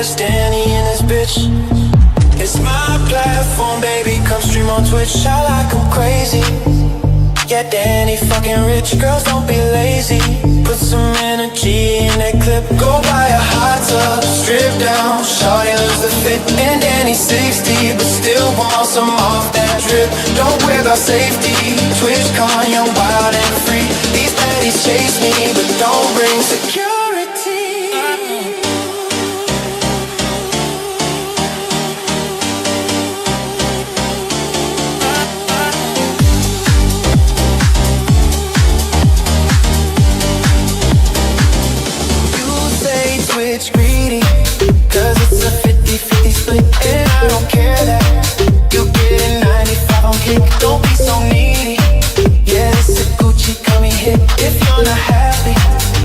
there's Danny and this bitch. It's my platform, baby, come stream on Twitch. I like 'em crazy. Yeah, Danny fucking rich, girls don't be lazy. Put some energy in that clip. Go buy a hot tub, strip down, shawty loves the fit. And Danny's 60, but still wants some off that drip. Don't wear the safety, Twitch con, young, wild and free. These baddies chase me, but don't bring security. Greedy, cause it's a 50-50 split. And I don't care that you get a 95 on kick. Don't be so needy. Yeah, this is a Gucci coming hit. If you're not happy,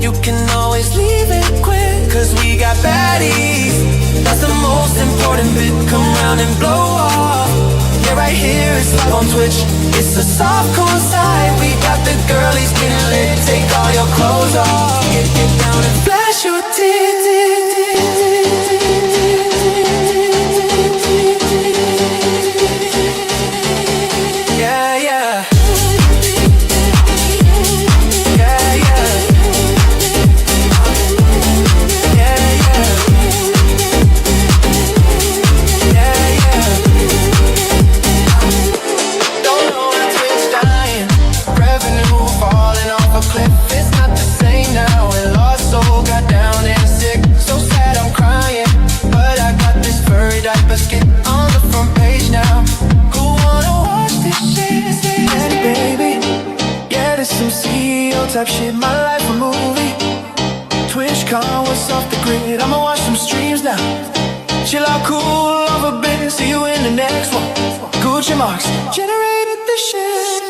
you can always leave it quick. Cause we got baddies, that's the most important bit. Come round and blow off. Yeah, right here, it's live on Twitch. It's a softcore side. We got the girlies getting lit. Take all your clothes off. Get down and flash your tits. Type shit, my life a movie. TwitchCon was off the grid. I'ma watch some streams now. Chill out, cool off a bit. See you in the next one. Gucci marks generated the shit.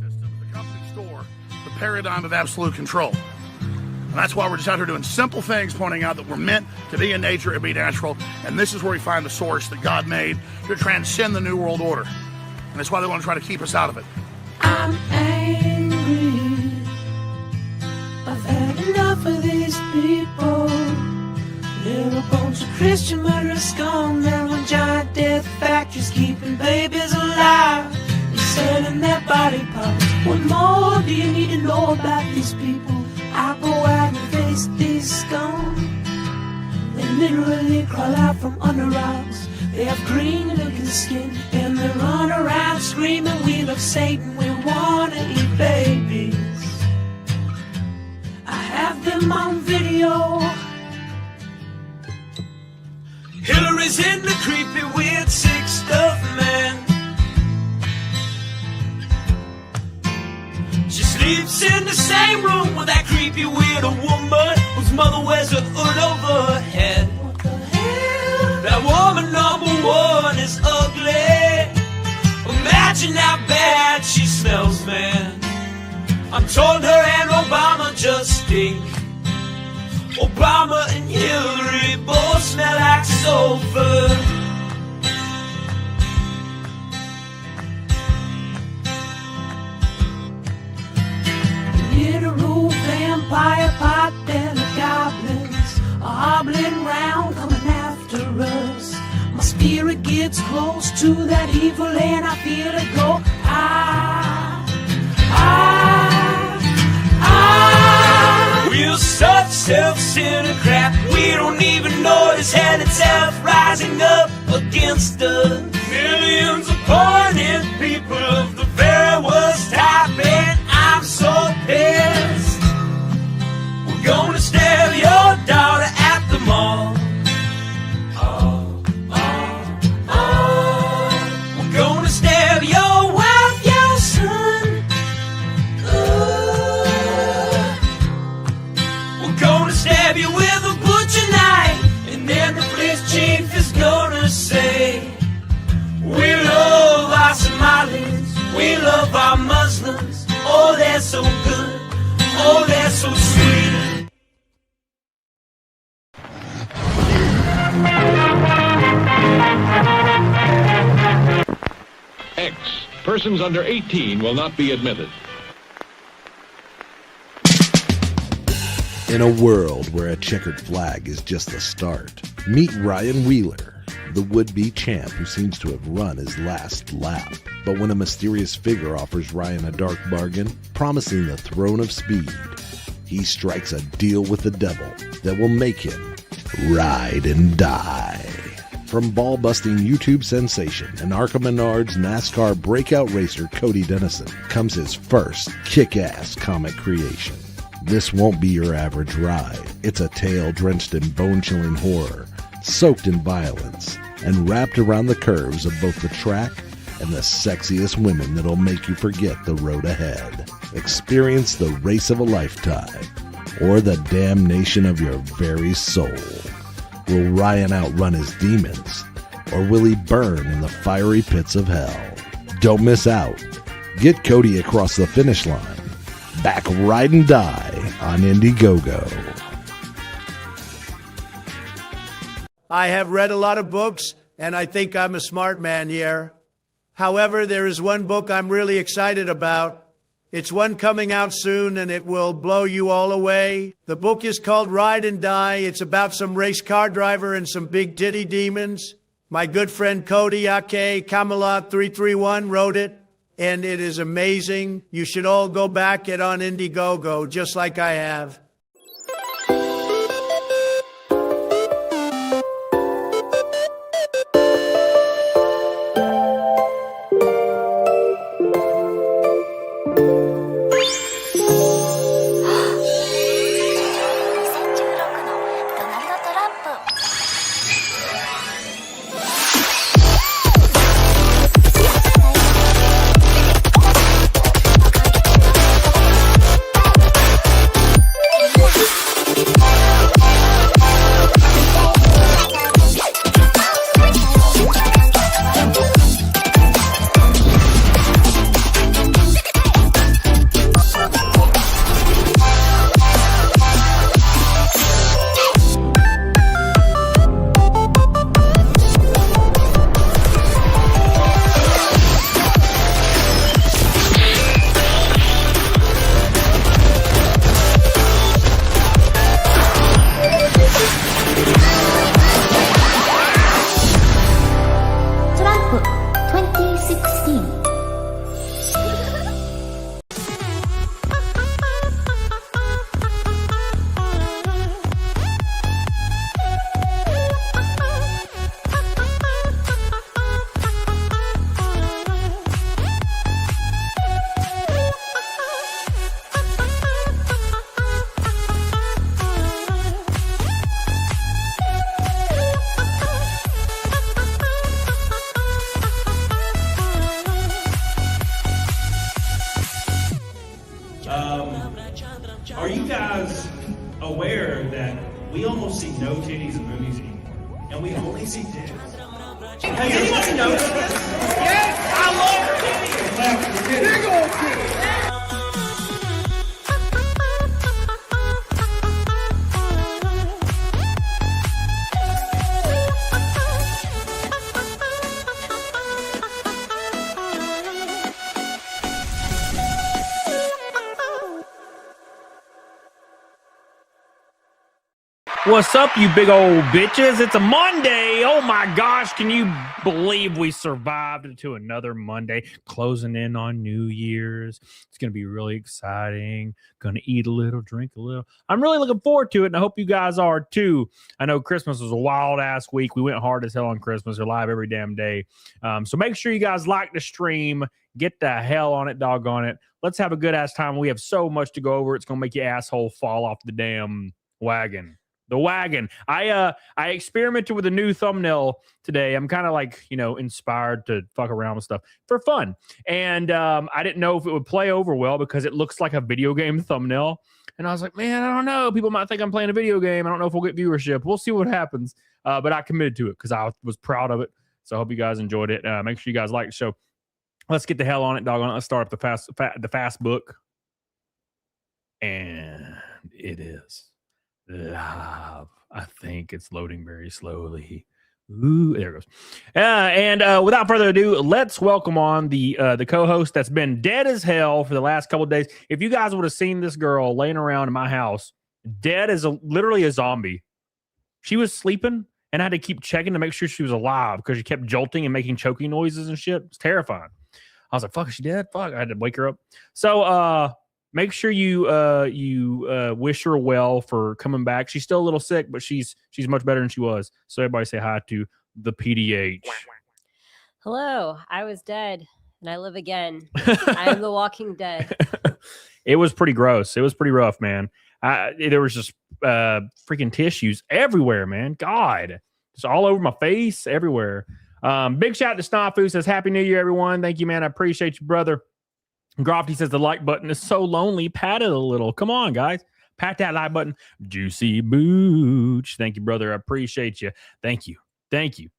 Systems, the company store, the paradigm of absolute control. And that's why we're just out here doing simple things, pointing out that we're meant to be in nature and be natural. And this is where we find the source that God made to transcend the New World Order. And that's why they want to try to keep us out of it. I'm angry. I've had enough of these people. They're a bunch of Christian murderers, scum. They're on giant death factories, keeping babies alive and selling their body parts. What more do you need to know about these people? I go out and face these scum. They literally crawl out from under rocks. They have green looking skin and they run around screaming, we love Satan, we wanna eat babies. I have them on video. Hillary's in the creepy weird sick stuff, man. She sleeps in the same room with that creepy weird woman whose mother wears a hood over her head. What the hell? That woman number one is ugly. Imagine how bad she smells, man. I'm told her and Obama just stink. Obama and Hillary both smell like sulfur. Literal vampire pot belly goblins are hobbling round coming after us. My spirit gets close to that evil and I feel it go. We're such self-centered crap. We don't even notice hell itself rising up against us. Millions of pointed people of the very worst type, and I'm so pissed. We're gonna stab your daughter at the mall. We're gonna stab your wife, your son. We're gonna stab you with a butcher knife, and then the police chief is gonna say, we love our Somalis, we love our Muslims. Oh, they're so good, oh, they're so sweet. X. Persons under 18 will not be admitted. In a world where a checkered flag is just the start, meet Ryan Wheeler, the would-be champ who seems to have run his last lap. But when a mysterious figure offers Ryan a dark bargain, promising the throne of speed, he strikes a deal with the devil that will make him ride and die. From ball-busting YouTube sensation and Arca Menard's NASCAR breakout racer Cody Dennison comes his first kick-ass comic creation. This won't be your average ride. It's a tale drenched in bone-chilling horror, soaked in violence, and wrapped around the curves of both the track and the sexiest women that'll make you forget the road ahead. Experience the race of a lifetime, or the damnation of your very soul. Will Ryan outrun his demons, or will he burn in the fiery pits of hell? Don't miss out. Get Cody across the finish line. Back Ride and Die on Indiegogo. I have read a lot of books, and I think I'm a smart man here. However, there is one book I'm really excited about. It's one coming out soon, and it will blow you all away. The book is called Ride and Die. It's about some race car driver and some big titty demons. My good friend Cody Ake Camelot 331 wrote it, and it is amazing. You should all go back it on Indiegogo, just like I have. Are you guys aware that we almost see no titties in movies anymore? And we only see titties. Hey, anybody know this? Yes, I love titties! Big old titties! What's up, you big old bitches? It's a Monday. Oh my gosh, can you believe we survived to another Monday, closing in on New Year's? It's going to be really exciting. Going to eat a little, drink a little. I'm really looking forward to it, and I hope you guys are too. I know Christmas was a wild-ass week. We went hard as hell on Christmas. We're live every damn day. So make sure you guys like the stream. Get the hell on it, doggone it. Let's have a good-ass time. We have so much to go over. It's going to make your asshole fall off the damn wagon. The wagon. I experimented with a new thumbnail today. I'm kind of like, inspired to fuck around with stuff for fun. And I didn't know if it would play over well because it looks like a video game thumbnail. And I was like, man, I don't know. People might think I'm playing a video game. I don't know if we'll get viewership. We'll see what happens. But I committed to it because I was proud of it. So I hope you guys enjoyed it. Make sure you guys like the show. Let's get the hell on it, doggone it. Let's start up the fast book. And it is live. I think it's loading very slowly. Ooh, there it goes. And without further ado, let's welcome on the co-host that's been dead as hell for the last couple of days. If you guys would have seen this girl laying around in my house, dead as literally a zombie. She was sleeping, and I had to keep checking to make sure she was alive because she kept jolting and making choking noises and shit. It's terrifying. I was like, "Fuck, is she dead?" Fuck, I had to wake her up. So, make sure you wish her well for coming back. She's still a little sick, but she's much better than she was. So everybody say hi to the PDH. Hello, I was dead and I live again. I am the Walking Dead. It was pretty gross. It was pretty rough, man. There was just freaking tissues everywhere, man. God, just all over my face, everywhere. Big shout out to Snafu, says Happy New Year, everyone. Thank you, man. I appreciate you, brother. Grofty says the like button is so lonely. Pat it a little. Come on, guys. Pat that like button. Juicy Booch. Thank you, brother. I appreciate you. Thank you. Thank you.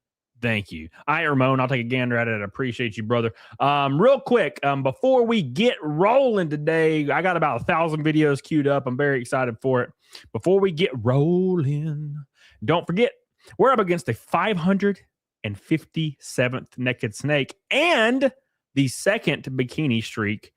Thank you. Ramon, I'll take a gander at it. I appreciate you, brother. Real quick, before we get rolling today, I got about 1,000 videos queued up. I'm very excited for it. Before we get rolling, don't forget, we're up against a 557th naked snake and the second bikini streak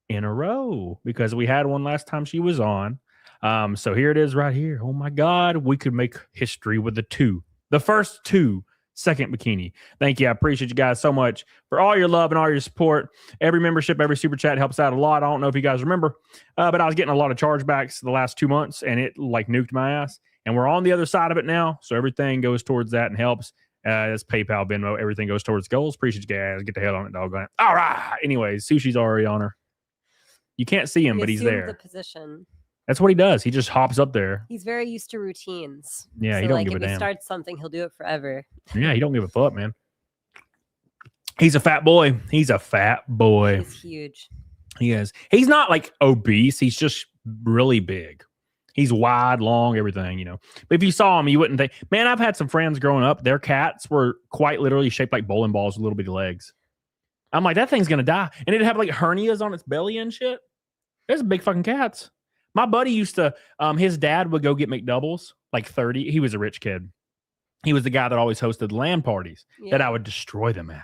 in a row because we had one last time she was on. So here it is right here. Oh my God, we could make history with the first two second bikini. Thank you. I appreciate you guys so much for all your love and all your support. Every membership, every super chat helps out a lot. I don't know if you guys remember, but I was getting a lot of chargebacks the last 2 months and it like nuked my ass. And we're on the other side of it now. So everything goes towards that and helps. It's PayPal, Venmo, everything goes towards goals. Appreciate you guys. Get the hell on it, dog. All right. Anyways, Sushi's already on her. You can't see him, but he's there. The position. That's what he does. He just hops up there. He's very used to routines. Yeah, so he don't like give a damn. If he starts something, he'll do it forever. Yeah, he don't give a fuck, man. He's a fat boy. He's a fat boy. He's huge. He is. He's not like obese. He's just really big. He's wide, long, everything, you know. But if you saw him, you wouldn't think, man, I've had some friends growing up. Their cats were quite literally shaped like bowling balls with little bitty legs. I'm like, that thing's going to die. And it'd have like hernias on its belly and shit. There's big fucking cats. My buddy used to, his dad would go get McDoubles, like 30. He was a rich kid. He was the guy that always hosted LAN parties that I would destroy them at.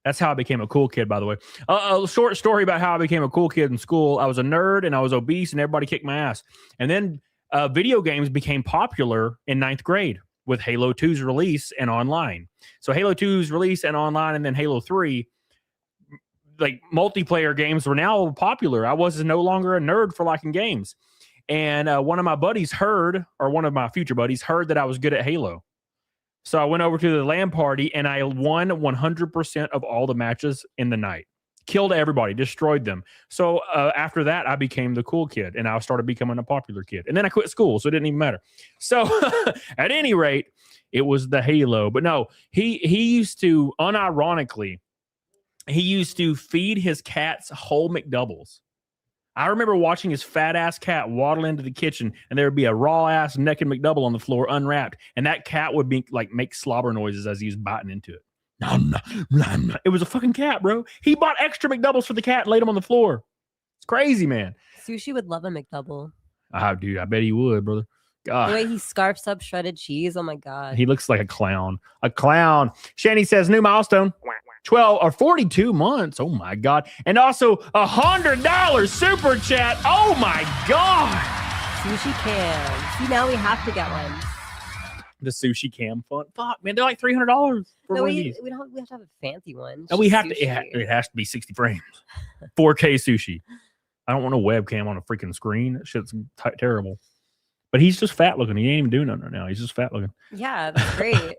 That's how I became a cool kid, by the way. A short story about how I became a cool kid in school. I was a nerd and I was obese and everybody kicked my ass. And then video games became popular in 9th grade with Halo 2's release and online. So Halo 2's release and online, and then Halo 3, like multiplayer games were now popular. I was no longer a nerd for liking games. And one of my buddies heard, or one of my future buddies heard that I was good at Halo. So I went over to the LAN party and I won 100% of all the matches in the night. Killed everybody, destroyed them. So after that, I became the cool kid and I started becoming a popular kid. And then I quit school, so it didn't even matter. So at any rate, it was the Halo. But no, he used to, unironically, he used to feed his cats whole McDoubles. I remember watching his fat ass cat waddle into the kitchen and there would be a raw ass naked McDouble on the floor unwrapped. And that cat would be like make slobber noises as he was biting into it. It was a fucking cat, bro. He bought extra McDoubles for the cat and laid them on the floor. It's crazy, man. Sushi would love a McDouble. Dude, I bet he would, brother. God. The way he scarfs up shredded cheese. Oh my God. He looks like a clown. A clown. Shani says new milestone. 12 or 42 months. Oh my God. And also $100 super chat. Oh my God. Sushi cam. See, now we have to get one. The sushi cam fun. Fuck, man. They're like $300 for one of these. We have to have a fancy one. No, we have to. It has to be 60 frames. 4K sushi. I don't want a webcam on a freaking screen. That shit's terrible. But he's just fat looking. He ain't even doing nothing right now. He's just fat looking. Yeah, that's great.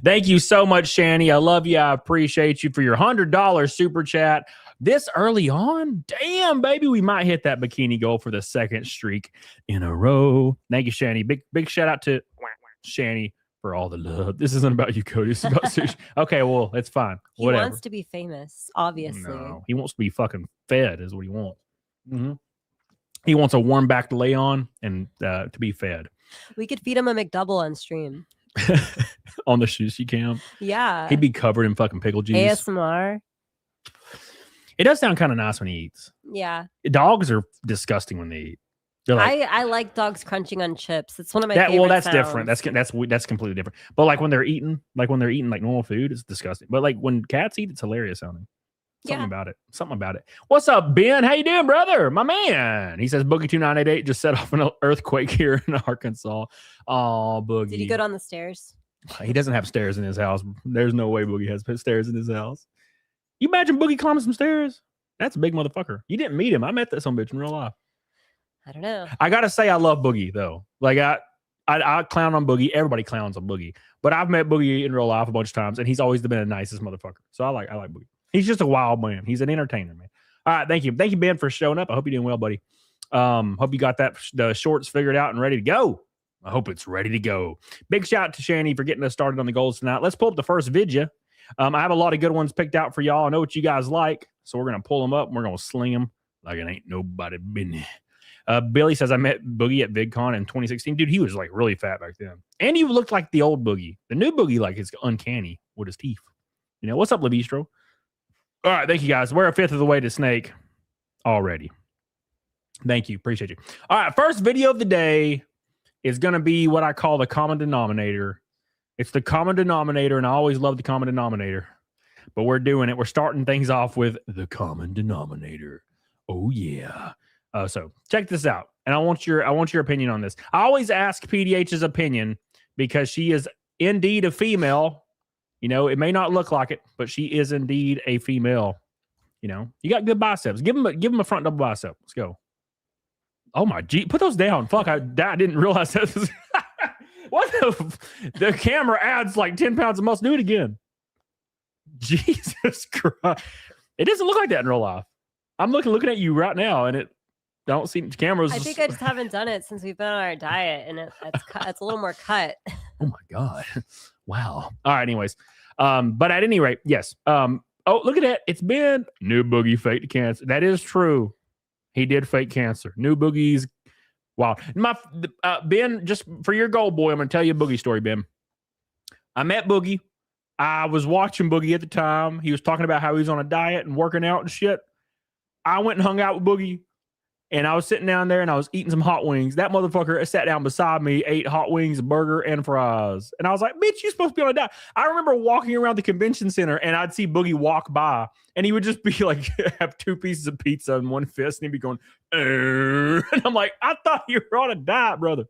Thank you so much, Shani. I love you. I appreciate you for your $100 super chat. This early on, damn, baby, we might hit that bikini goal for the second streak in a row. Thank you, Shani. Big shout out to Shani for all the love. This isn't about you, Cody. It's about sushi. Okay, well, it's fine. Whatever. He wants to be famous, obviously. No, he wants to be fucking fed is what he wants. Mm-hmm. He wants a warm back to lay on and to be fed. We could feed him a McDouble on stream. On the sushi cam. Yeah. He'd be covered in fucking pickle juice. ASMR. It does sound kind of nice when he eats. Yeah. Dogs are disgusting when they eat. They're like, I like dogs crunching on chips. It's one of my that. favorite Well, that's sounds. different. That's completely different. But like when they're eating like normal food, it's disgusting. But like when cats eat, it's hilarious sounding. Something about it. What's up, Ben? How you doing, brother? My man. He says Boogie 2988 just set off an earthquake here in Arkansas. Oh, Boogie. Did he go down the stairs? He doesn't have stairs in his house. There's no way Boogie has stairs in his house. You imagine Boogie climbing some stairs? That's a big motherfucker. You didn't meet him. I met that son bitch in real life. I don't know. I gotta say, I love Boogie though. Like I clown on Boogie. Everybody clowns on Boogie, but I've met Boogie in real life a bunch of times, and he's always been the nicest motherfucker. So I like Boogie. He's just a wild man. He's an entertainer, man. All right, thank you, Ben, for showing up. I hope you're doing well, buddy. Hope you got the shorts figured out and ready to go. I hope it's ready to go. Big shout out to Shani for getting us started on the goals tonight. Let's pull up the first vidya. I have a lot of good ones picked out for y'all. I know what you guys like, so we're gonna pull them up and we're gonna sling them like it ain't nobody business. Billy says, I met Boogie at VidCon in 2016. Dude, he was like really fat back then. And he looked like the old Boogie. The new Boogie, like, is uncanny with his teeth. You know, what's up, Levistro? All right, thank you, guys. We're a fifth of the way to Snake already. Thank you. Appreciate you. All right, first video of the day is going to be what I call the common denominator. It's the common denominator, and I always love the common denominator. But we're doing it. We're starting things off with the common denominator. Oh, yeah. So check this out, and I want your opinion on this. I always ask PDH's opinion because she is indeed a female. You know, it may not look like it, but she is indeed a female. You know, you got good biceps. Give him a front double bicep. Let's go. Oh my G, put those down. Fuck, I didn't realize that. What the camera adds like 10 pounds of muscle. Do it again. Jesus Christ. It doesn't look like that in real life. I'm looking at you right now, and it don't see cameras. I think I just haven't done it since we've been on our diet, and it's a little more cut. Oh my God. Wow. All right. Anyways. But at any rate, yes. Oh, look at that. It's been new Boogie faked cancer. That is true. He did fake cancer. New Boogie's wow. Ben, just for your goal, boy, I'm gonna tell you a Boogie story, Ben. I met Boogie. I was watching Boogie at the time. He was talking about how he was on a diet and working out and shit. I went and hung out with Boogie. And I was sitting down there and I was eating some hot wings. That motherfucker sat down beside me, ate hot wings, a burger, and fries. And I was like, bitch, you're supposed to be on a diet. I remember walking around the convention center and I'd see Boogie walk by and he would just be like, have 2 pieces of pizza in one fist and he'd be going, and I'm like, I thought you were on a diet, brother.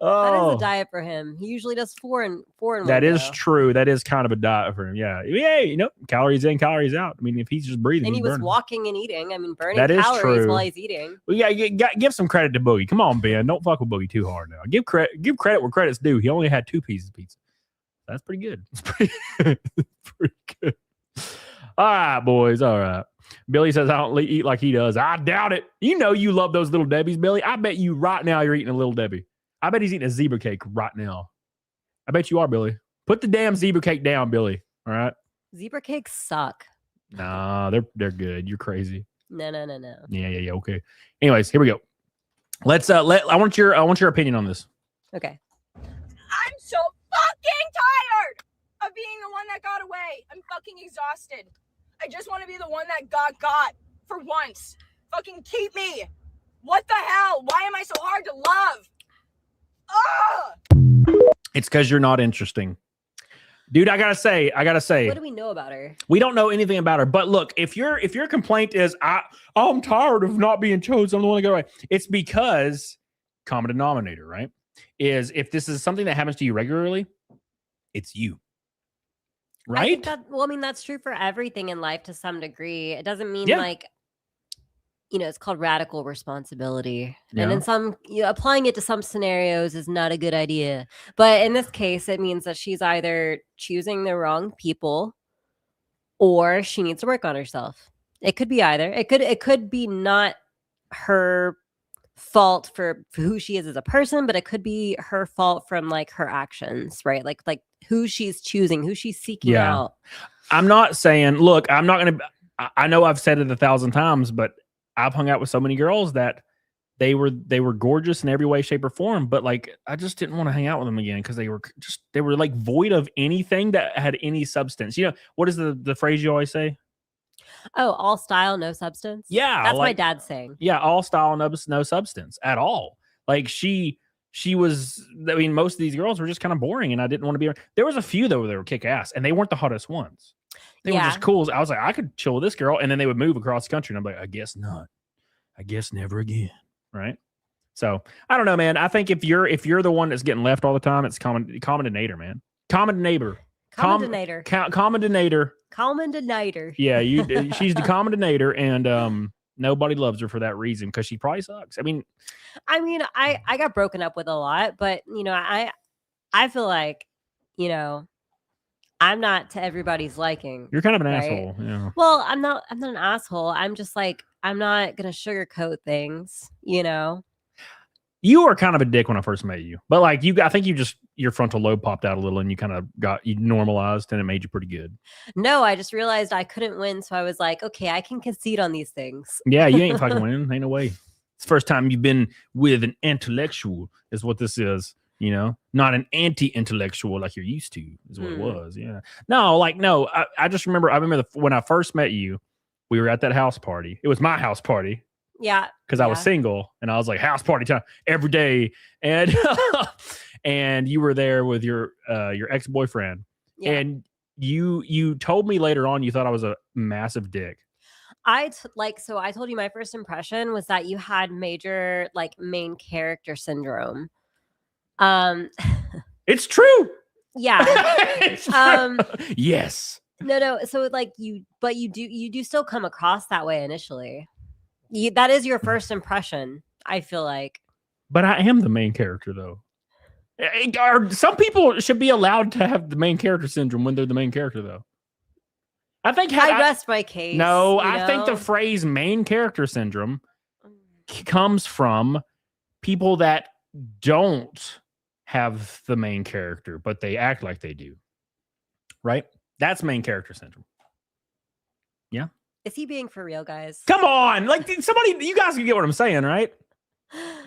That is a diet for him. He usually does four and that is true. That is kind of a diet for him. Yeah. Yeah. You know, calories in, calories out. I mean, if he's just breathing. And he was walking and eating. I mean, burning that is calories true. while he's eeating. We got give some credit to Boogie. Come on, Ben. Don't fuck with Boogie too hard now. Give credit where credit's due. He only had 2 pieces of pizza. That's pretty good. It's pretty good. All right, boys. All right. Billy says, I don't eat like he does. I doubt it. You know you love those little Debbies, Billy. I bet you right now you're eating a little Debbie. I bet he's eating a zebra cake right now. I bet you are, Billy. Put the damn zebra cake down, Billy. All right. Zebra cakes suck. Nah, they're good. You're crazy. No. Yeah. Okay. Anyways, here we go. Let's I want your opinion on this. Okay. I'm so fucking tired of being the one that got away. I'm fucking exhausted. I just want to be the one that got for once. Fucking keep me. What the hell? Why am I so hard to love? It's because you're not interesting. Dude, I gotta say. What do we know about her? We don't know anything about her. But look, if your complaint is I'm tired of not being chosen, I'm the one to go away. It's because common denominator, right? Is if this is something that happens to you regularly, it's you. Right? I mean, that's true for everything in life to some degree. It doesn't mean like, you know, it's called radical responsibility. Yeah. And in some, applying it to some scenarios is not a good idea. But in this case, it means that she's either choosing the wrong people or she needs to work on herself. It could be either. It could be not her fault for who she is as a person, but it could be her fault from like her actions, right? Like who she's choosing, who she's seeking out. I'm not saying, look, I'm not going to, I know I've said it 1,000 times, but I've hung out with so many girls that they were gorgeous in every way, shape, or form, but like I just didn't want to hang out with them again because they were like void of anything that had any substance. You know, what is the phrase you always say? Oh, all style, no substance. Yeah, that's my like- dad's saying. Yeah, all style, no substance at all. Like she was. I mean, most of these girls were just kind of boring, and I didn't want to be. There was a few though that were kick ass, and they weren't the hottest ones. They were Yeah. just cool. I was like, I could chill with this girl, and then they would move across the country, and I'm like, I guess not. I guess never again. Right. So I don't know, man. I think if you're the one that's getting left all the time, it's common denominator, man. Common denominator. Common denominator. Yeah, she's the common denominator, and nobody loves her for that reason because she probably sucks. I mean, I got broken up with a lot, but I feel like, I'm not to everybody's liking. you're kind of an right? asshole. Yeah. Well, I'm not an asshole. I'm just like, I'm not gonna sugarcoat things, You were kind of a dick when I first met you, but like I think your frontal lobe popped out a little, and you kind of you normalized, and it made you pretty good. No, I just realized I couldn't win, so I was like, okay, I can concede on these things. Yeah, you ain't fucking winning. Ain't no way. It's the first time you've been with an intellectual, is what this is. Not an anti-intellectual like you're used to, is what it was. Yeah. No. I just remember. I remember when I first met you, we were at that house party. It was my house party. Yeah. Because I was single, and I was like, house party time every day, and and you were there with your ex-boyfriend, and you told me later on you thought I was a massive dick. So I told you my first impression was that you had major main character syndrome. It's true. Yeah. It's true. Yes. No. So you do still come across that way initially. That is your first impression, I feel like. But I am the main character, though. Some people should be allowed to have the main character syndrome when they're the main character, though. I think I rest my case. No, I think the phrase main character syndrome comes from people that don't have the main character, but they act like they do. Right? That's main character syndrome. Yeah. Is he being for real, guys? Come on. You guys can get what I'm saying, right?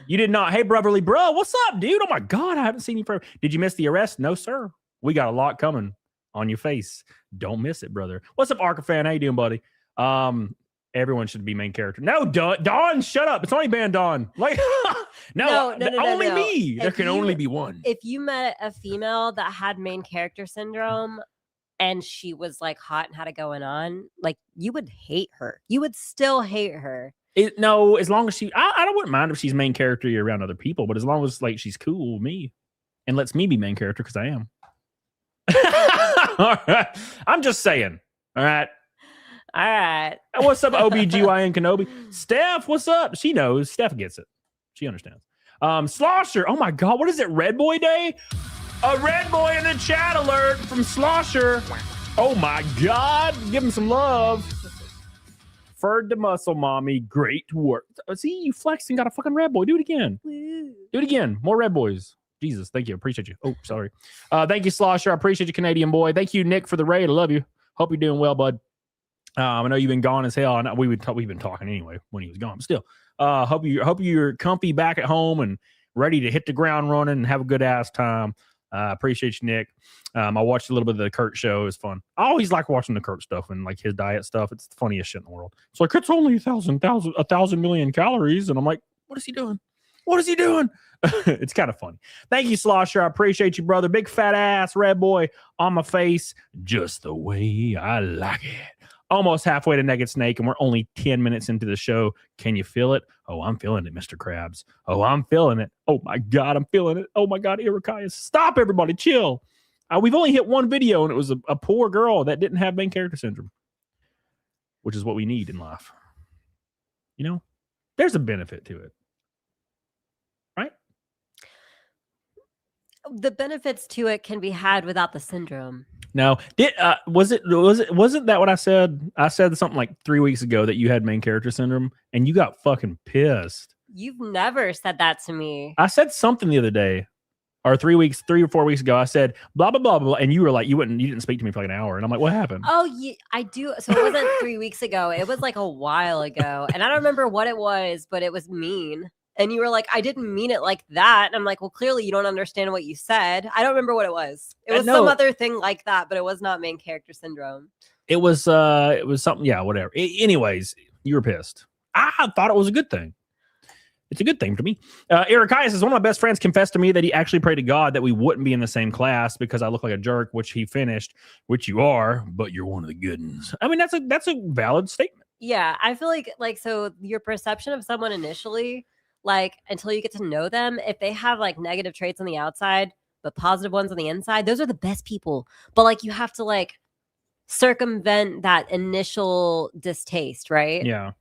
You did not. Hey, brotherly bro, what's up, dude? Oh my God, I haven't seen you forever. Did you miss the arrest? No, sir. We got a lot coming on your face. Don't miss it, brother. What's up, Arca-fan? How you doing, buddy? Everyone should be main character. No, Dawn, shut up. It's only banned Dawn. No, only me. There can only be one. If you met a female that had main character syndrome and she was hot and had it going on, you would hate her. You would still hate her. No, as long as I wouldn't mind if she's main character around other people, but as long as she's cool with me and lets me be main character, because I am. All right. I'm just saying. All right. What's up, OBGYN Kenobi? Steph, what's up? She knows. Steph gets it. She understands. Slosher. Oh my God. What is it? Red Boy Day? A red boy in the chat alert from Slosher. Oh my God. Give him some love. Ferd the muscle mommy. Great work. See, you flexed and got a fucking red boy. Do it again. Do it again. More red boys. Jesus, thank you. Appreciate you. Oh, sorry. Thank you, Slosher. I appreciate you, Canadian boy. Thank you, Nick, for the raid. I love you. Hope you're doing well, bud. I know you've been gone as hell. And we've been talking anyway when he was gone. But still, hope you're comfy back at home and ready to hit the ground running and have a good ass time. Appreciate you, Nick. I watched a little bit of the Kurt show. It was fun. I always like watching the Kurt stuff and his diet stuff. It's the funniest shit in the world. It's it's only 1,000 million calories. And I'm like, what is he doing? What is he doing? It's kind of funny. Thank you, Slosher. I appreciate you, brother. Big fat ass red boy on my face. Just the way I like it. Almost halfway to Naked Snake, and we're only 10 minutes into the show. Can you feel it? Oh, I'm feeling it, Mr. Krabs. Oh, I'm feeling it. Oh, my God, I'm feeling it. Oh, my God, Irakias. Stop, everybody. Chill. We've only hit one video, and it was a poor girl that didn't have main character syndrome, which is what we need in life. There's a benefit to it. Right? The benefits to it can be had without the syndrome. No, wasn't that what I said? I said something like 3 weeks ago that you had main character syndrome, and you got fucking pissed. You've never said that to me. I said something the other day, or 3 or 4 weeks ago. I said blah blah blah blah, and you were like, you didn't speak to me for an hour, and I'm like, what happened? Oh, yeah, I do. So it wasn't 3 weeks ago. It was a while ago, and I don't remember what it was, but it was mean. And you were like, I didn't mean it like that. And I'm like, well, clearly you don't understand what you said. I don't remember what it was. It was some other thing like that, but it was not main character syndrome. It was something. Yeah, whatever. Anyways, you were pissed. I thought it was a good thing. It's a good thing to me. Eric Kaya says, one of my best friends confessed to me that he actually prayed to God that we wouldn't be in the same class because I look like a jerk, which he finished, which you are, but you're one of the good ones. I mean, that's a valid statement. Yeah, I feel like so your perception of someone initially, like until you get to know them, if they have like negative traits on the outside, but positive ones on the inside, those are the best people. But like you have to like circumvent that initial distaste, right? Yeah.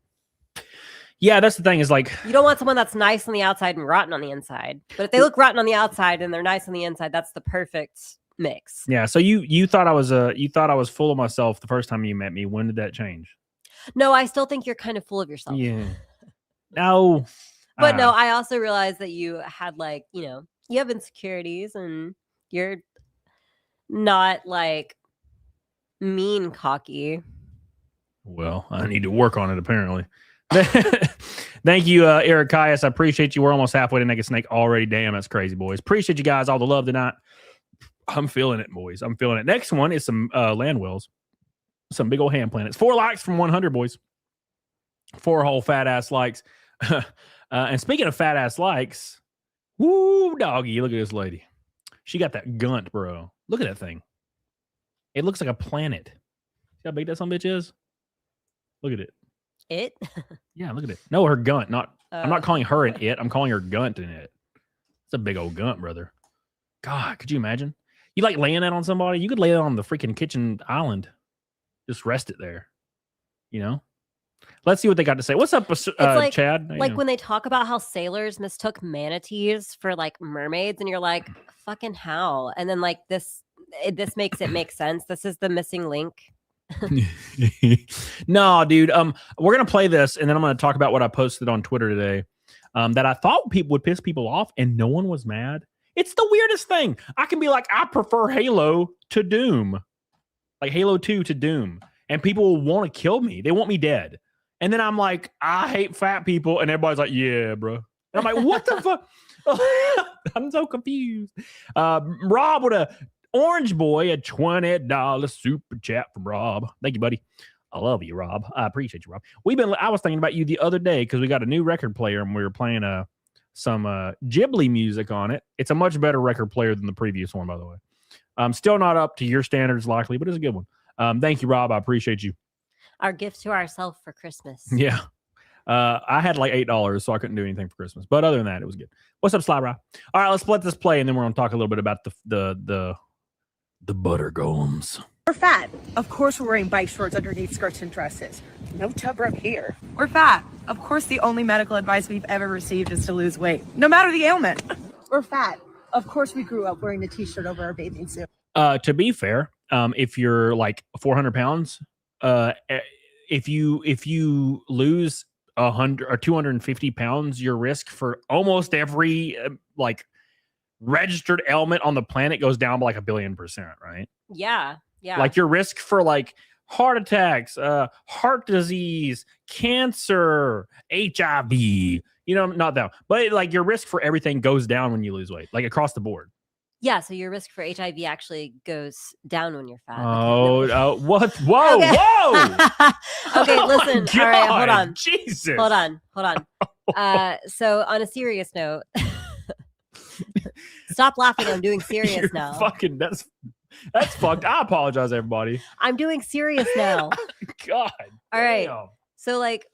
Yeah, that's the thing is like you don't want someone that's nice on the outside and rotten on the inside. But if they look rotten on the outside and they're nice on the inside, that's the perfect mix. Yeah. So you thought I was full of myself the first time you met me. When did that change? No, I still think you're kind of full of yourself. Yeah. No. But no, I also realized that you had like, you have insecurities and you're not like mean cocky. Well, I need to work on it apparently. Thank you, Eric Caius. I appreciate you. We're almost halfway to Naked Snake already. Damn, that's crazy, boys. Appreciate you guys. All the love tonight. I'm feeling it, boys. I'm feeling it. Next one is some land wells. Some big old hand planets. 4 likes from 100, boys. 4 whole fat ass likes. And speaking of fat ass likes, woo, doggy, look at this lady. She got that gunt, bro. Look at that thing. It looks like a planet. See how big that son bitch is? Look at it. It? Yeah, look at it. No, her gunt. I'm not calling her an it. I'm calling her gunt an it. It's a big old gunt, brother. God, could you imagine? You like laying that on somebody? You could lay it on the freaking kitchen island. Just rest it there. Let's see what they got to say. What's up, like, Chad? Like when they talk about how sailors mistook manatees for like mermaids, and you're like, fucking how? And then like this makes it make sense. This is the missing link. No, dude. We're gonna play this, and then I'm gonna talk about what I posted on Twitter today. That I thought people would piss people off, and no one was mad. It's the weirdest thing. I can be like, I prefer Halo to Doom, like Halo 2 to Doom, and people will want to kill me. They want me dead. And then I'm like, I hate fat people, and everybody's like, yeah, bro. And I'm like, what the fuck? I'm so confused. Rob with a Orange Boy, a $20 super chat from Rob. Thank you, buddy. I love you, Rob. I appreciate you, Rob. I was thinking about you the other day because we got a new record player and we were playing some Ghibli music on it. It's a much better record player than the previous one, by the way. Still not up to your standards, likely, but it's a good one. Thank you, Rob. I appreciate you. Our gift to ourselves for Christmas. Yeah. I had like $8, so I couldn't do anything for Christmas. But other than that, it was good. What's up, Sly Rob? All right, let's let this play, and then we're going to talk a little bit about the butter golems. We're fat. Of course we're wearing bike shorts underneath skirts and dresses. No tub up here. We're fat. Of course the only medical advice we've ever received is to lose weight, no matter the ailment. We're fat. Of course we grew up wearing the t-shirt over our bathing suit. To be fair, if you're like 400 pounds, if you lose 100 or 250 pounds, your risk for almost every registered ailment on the planet goes down by like 1 billion%, right? Yeah. Like your risk for like heart attacks, heart disease, cancer, HIV, not that, but like your risk for everything goes down when you lose weight, like across the board. Yeah, so your risk for HIV actually goes down when you're fat. What? Whoa, okay. Whoa! Okay, listen. All right, hold on. Jesus. Hold on. So on a serious note, stop laughing. I'm doing serious now. Fucking that's fucked. I apologize, everybody. I'm doing serious now. God. All right. Damn. So like,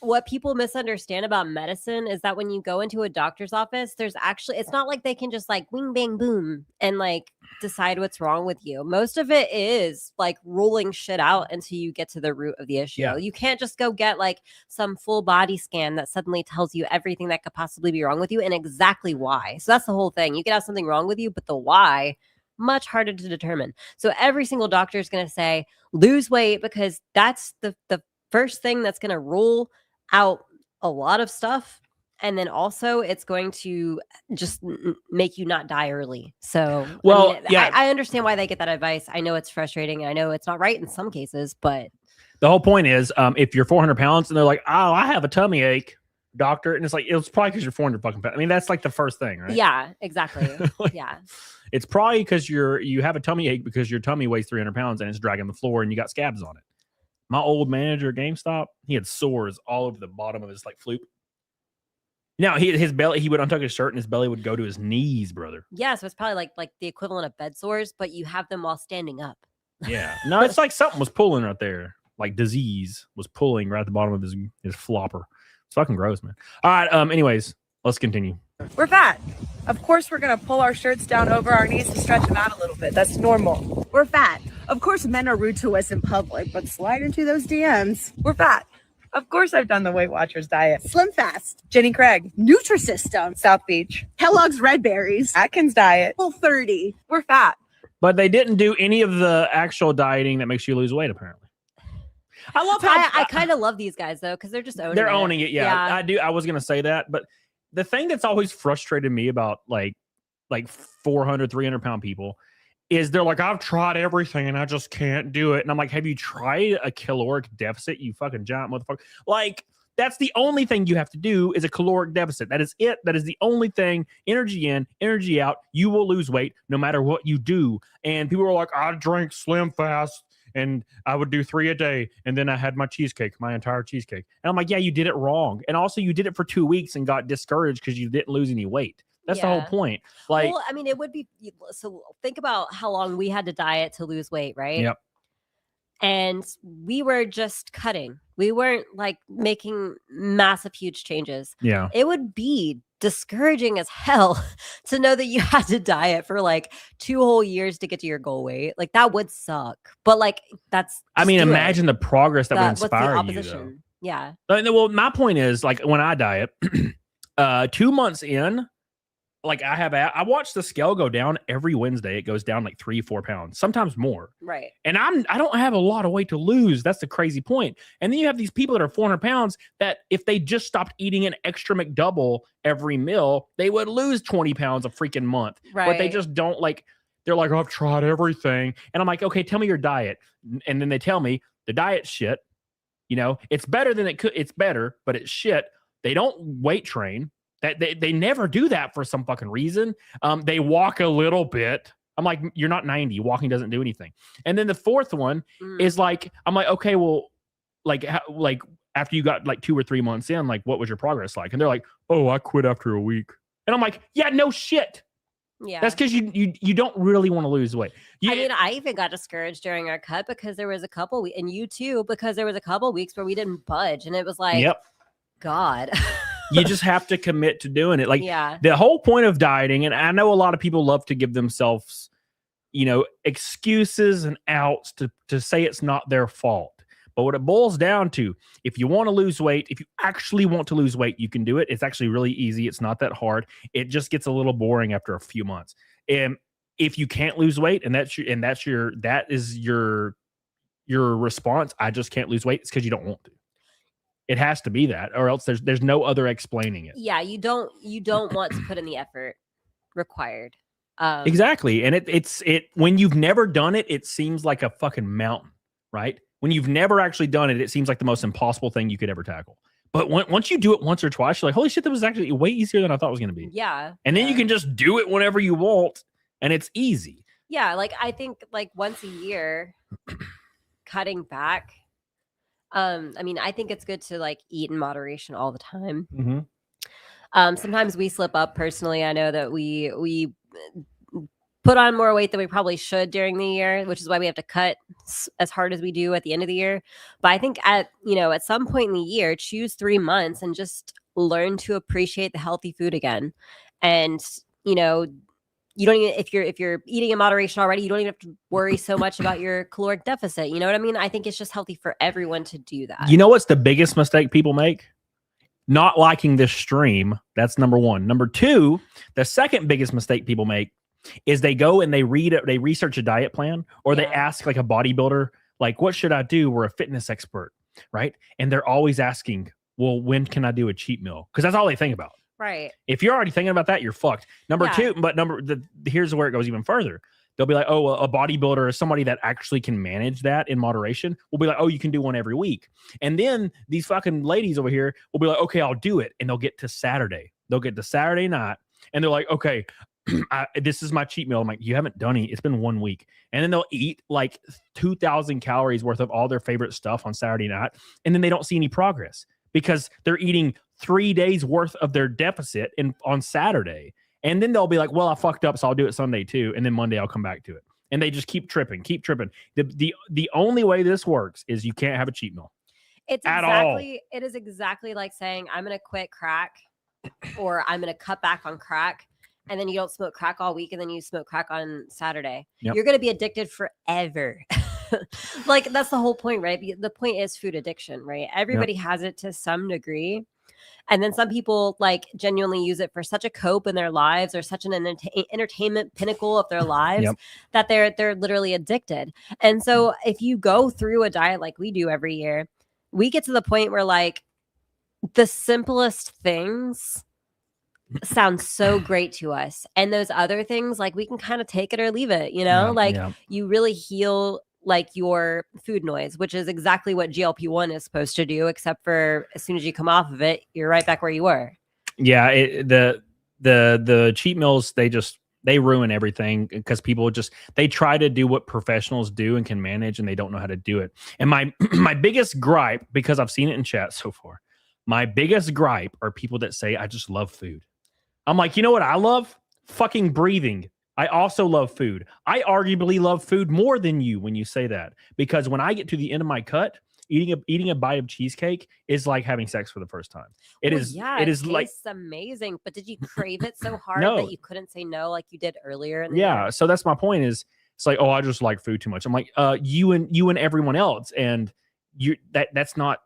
what people misunderstand about medicine is that when you go into a doctor's office, it's not like they can just like wing, bang, boom and like decide what's wrong with you. Most of it is like ruling shit out until you get to the root of the issue. Yeah. You can't just go get like some full body scan that suddenly tells you everything that could possibly be wrong with you and exactly why. So that's the whole thing. You can have something wrong with you, but the why, much harder to determine. So every single doctor is going to say, lose weight, because that's the first thing that's going to rule out a lot of stuff, and then also it's going to just make you not die early. So I understand why they get that advice. I know it's frustrating, and I know it's not right in some cases, but the whole point is if you're 400 pounds and they're like, oh, I have a tummy ache, doctor, and it's like it's probably because you're 400 fucking pounds. I mean, that's like the first thing, right? Yeah, exactly. Like, yeah. It's probably because you have a tummy ache because your tummy weighs 300 pounds and it's dragging the floor and you got scabs on it. My old manager at GameStop, he had sores all over the bottom of his like floop. Now his belly, he would untuck his shirt and his belly would go to his knees, brother. Yeah, so it's probably like the equivalent of bed sores, but you have them while standing up. Yeah. No, it's like something was pulling right there. Like disease was pulling right at the bottom of his flopper. It's fucking gross, man. All right. Anyways, let's continue. We're fat. Of course, we're gonna pull our shirts down over our knees to stretch them out a little bit. That's normal. We're fat. Of course, men are rude to us in public, but slide into those DMs. We're fat. Of course, I've done the Weight Watchers diet. Slim Fast. Jenny Craig. Nutrisystem. South Beach. Kellogg's Red Berries. Atkins diet. Full 30. We're fat. But they didn't do any of the actual dieting that makes you lose weight, apparently. I love how I kind of love these guys though, because they're just owning they're it. owning it. Yeah, I do. I was gonna say that, but the thing that's always frustrated me about like 400, 300-pound people is they're like, I've tried everything and I just can't do it. And I'm like, have you tried a caloric deficit? You fucking giant motherfucker. Like, that's the only thing you have to do is a caloric deficit. That is it. That is the only thing. Energy in, energy out. You will lose weight no matter what you do. And people are like, I drink Slim Fast and I would do 3 a day. And then I had my cheesecake, my entire cheesecake. And I'm like, yeah, you did it wrong. And also you did it for 2 weeks and got discouraged because you didn't lose any weight. That's the whole point. Like, well, I mean, it would be, so think about how long we had to diet to lose weight, right? Yep. And we were just cutting. We weren't like making massive, huge changes. Yeah. It would be discouraging as hell to know that you had to diet for like 2 whole years to get to your goal weight. Like that would suck. But like that's, I mean, imagine the progress that would inspire you. Though. Yeah. Well, my point is like when I diet, 2 months in, like I watch the scale go down every Wednesday. It goes down like 3-4 pounds, sometimes more. Right. And I don't have a lot of weight to lose. That's the crazy point. And then you have these people that are 400 pounds that if they just stopped eating an extra McDouble every meal, they would lose 20 pounds a freaking month. Right. But they just don't like, they're like, oh, I've tried everything. And I'm like, okay, tell me your diet. And then they tell me the diet's shit. You know, it's better than it could. It's better, but it's shit. They don't weight train. That they never do that for some fucking reason. They walk a little bit. I'm like, you're not 90. Walking doesn't do anything. And then the fourth one is like, I'm like, okay, well, like after you got like 2 or 3 months in, like, what was your progress like? And they're like, oh, I quit after a week. And I'm like, yeah, no shit. Yeah. That's because you don't really want to lose weight. I mean, I even got discouraged during our cut because there was a couple, and you too, because there was a couple weeks where we didn't budge, and it was like, yep. God. You just have to commit to doing it. Like yeah. The whole point of dieting, and I know a lot of people love to give themselves, you know, excuses and outs to say it's not their fault. But what it boils down to, if you want to lose weight, if you actually want to lose weight, you can do it. It's actually really easy. It's not that hard. It just gets a little boring after a few months. And if you can't lose weight, and that is your response, I just can't lose weight, it's because you don't want to. It has to be that, or else there's no other explaining it. Yeah, you don't want to put in the effort required. Exactly, and it's when you've never done it, it seems like a fucking mountain, right? When you've never actually done it, it seems like the most impossible thing you could ever tackle. But once you do it once or twice, you're like, holy shit, that was actually way easier than I thought it was going to be. Yeah, and then you can just do it whenever you want, and it's easy. Yeah, like I think like once a year, cutting back. I mean, I think it's good to like eat in moderation all the time. Mm-hmm. Sometimes we slip up. Personally, I know that we put on more weight than we probably should during the year, which is why we have to cut as hard as we do at the end of the year. But I think at some point in the year, choose 3 months and just learn to appreciate the healthy food again. And you don't even, if you're eating in moderation already, you don't even have to worry so much about your caloric deficit. You know what I mean? I think it's just healthy for everyone to do that. You know what's the biggest mistake people make? Not liking this stream. That's number one. Number two, the second biggest mistake people make is they go and they research a diet plan, or they ask like a bodybuilder, like, what should I do? We're a fitness expert, right? And they're always asking, well, when can I do a cheat meal? Because that's all they think about. Right. If you're already thinking about that, you're fucked. Here's where it goes even further. they'll be like, oh, a bodybuilder or somebody that actually can manage that in moderation will be like, oh, you can do one every week. And then these fucking ladies over here will be like, okay, I'll do it. And they'll get to Saturday. They'll get to Saturday night and they're like, okay, this is my cheat meal. I'm like, you haven't done it. It's been 1 week. And then they'll eat like 2,000 calories worth of all their favorite stuff on Saturday night. And then they don't see any progress because they're eating 3 days worth of their deficit on Saturday. And then they'll be like, well, I fucked up, so I'll do it Sunday too. And then Monday I'll come back to it. And they just keep tripping. The only way this works is you can't have a cheat meal. It is exactly like saying, I'm going to quit crack or I'm going to cut back on crack. And then you don't smoke crack all week and then you smoke crack on Saturday. Yep. You're going to be addicted forever. Like, that's the whole point, right? The point is food addiction, right? Everybody has it to some degree. And then some people like genuinely use it for such a cope in their lives or such an entertainment pinnacle of their lives that they're literally addicted. And so if you go through a diet like we do every year, we get to the point where like the simplest things sound so great to us. And those other things, like we can kind of take it or leave it, you know, you really heal like your food noise, which is exactly what GLP-1 is supposed to do, except for as soon as you come off of it, you're right back where you were. Yeah. The cheat meals, they ruin everything because people they try to do what professionals do and can manage, and they don't know how to do it. And my biggest gripe, because I've seen it in chat so far, my biggest gripe are people that say, I just love food. I'm like, you know what I love? Fucking breathing. I also love food. I arguably love food more than you when you say that, because when I get to the end of my cut, eating a bite of cheesecake is like having sex for the first time. It is like amazing. But did you crave it so hard that you couldn't say no like you did earlier? So that's my point. Is it's like, oh, I just like food too much. I'm like, you and everyone else, and that's not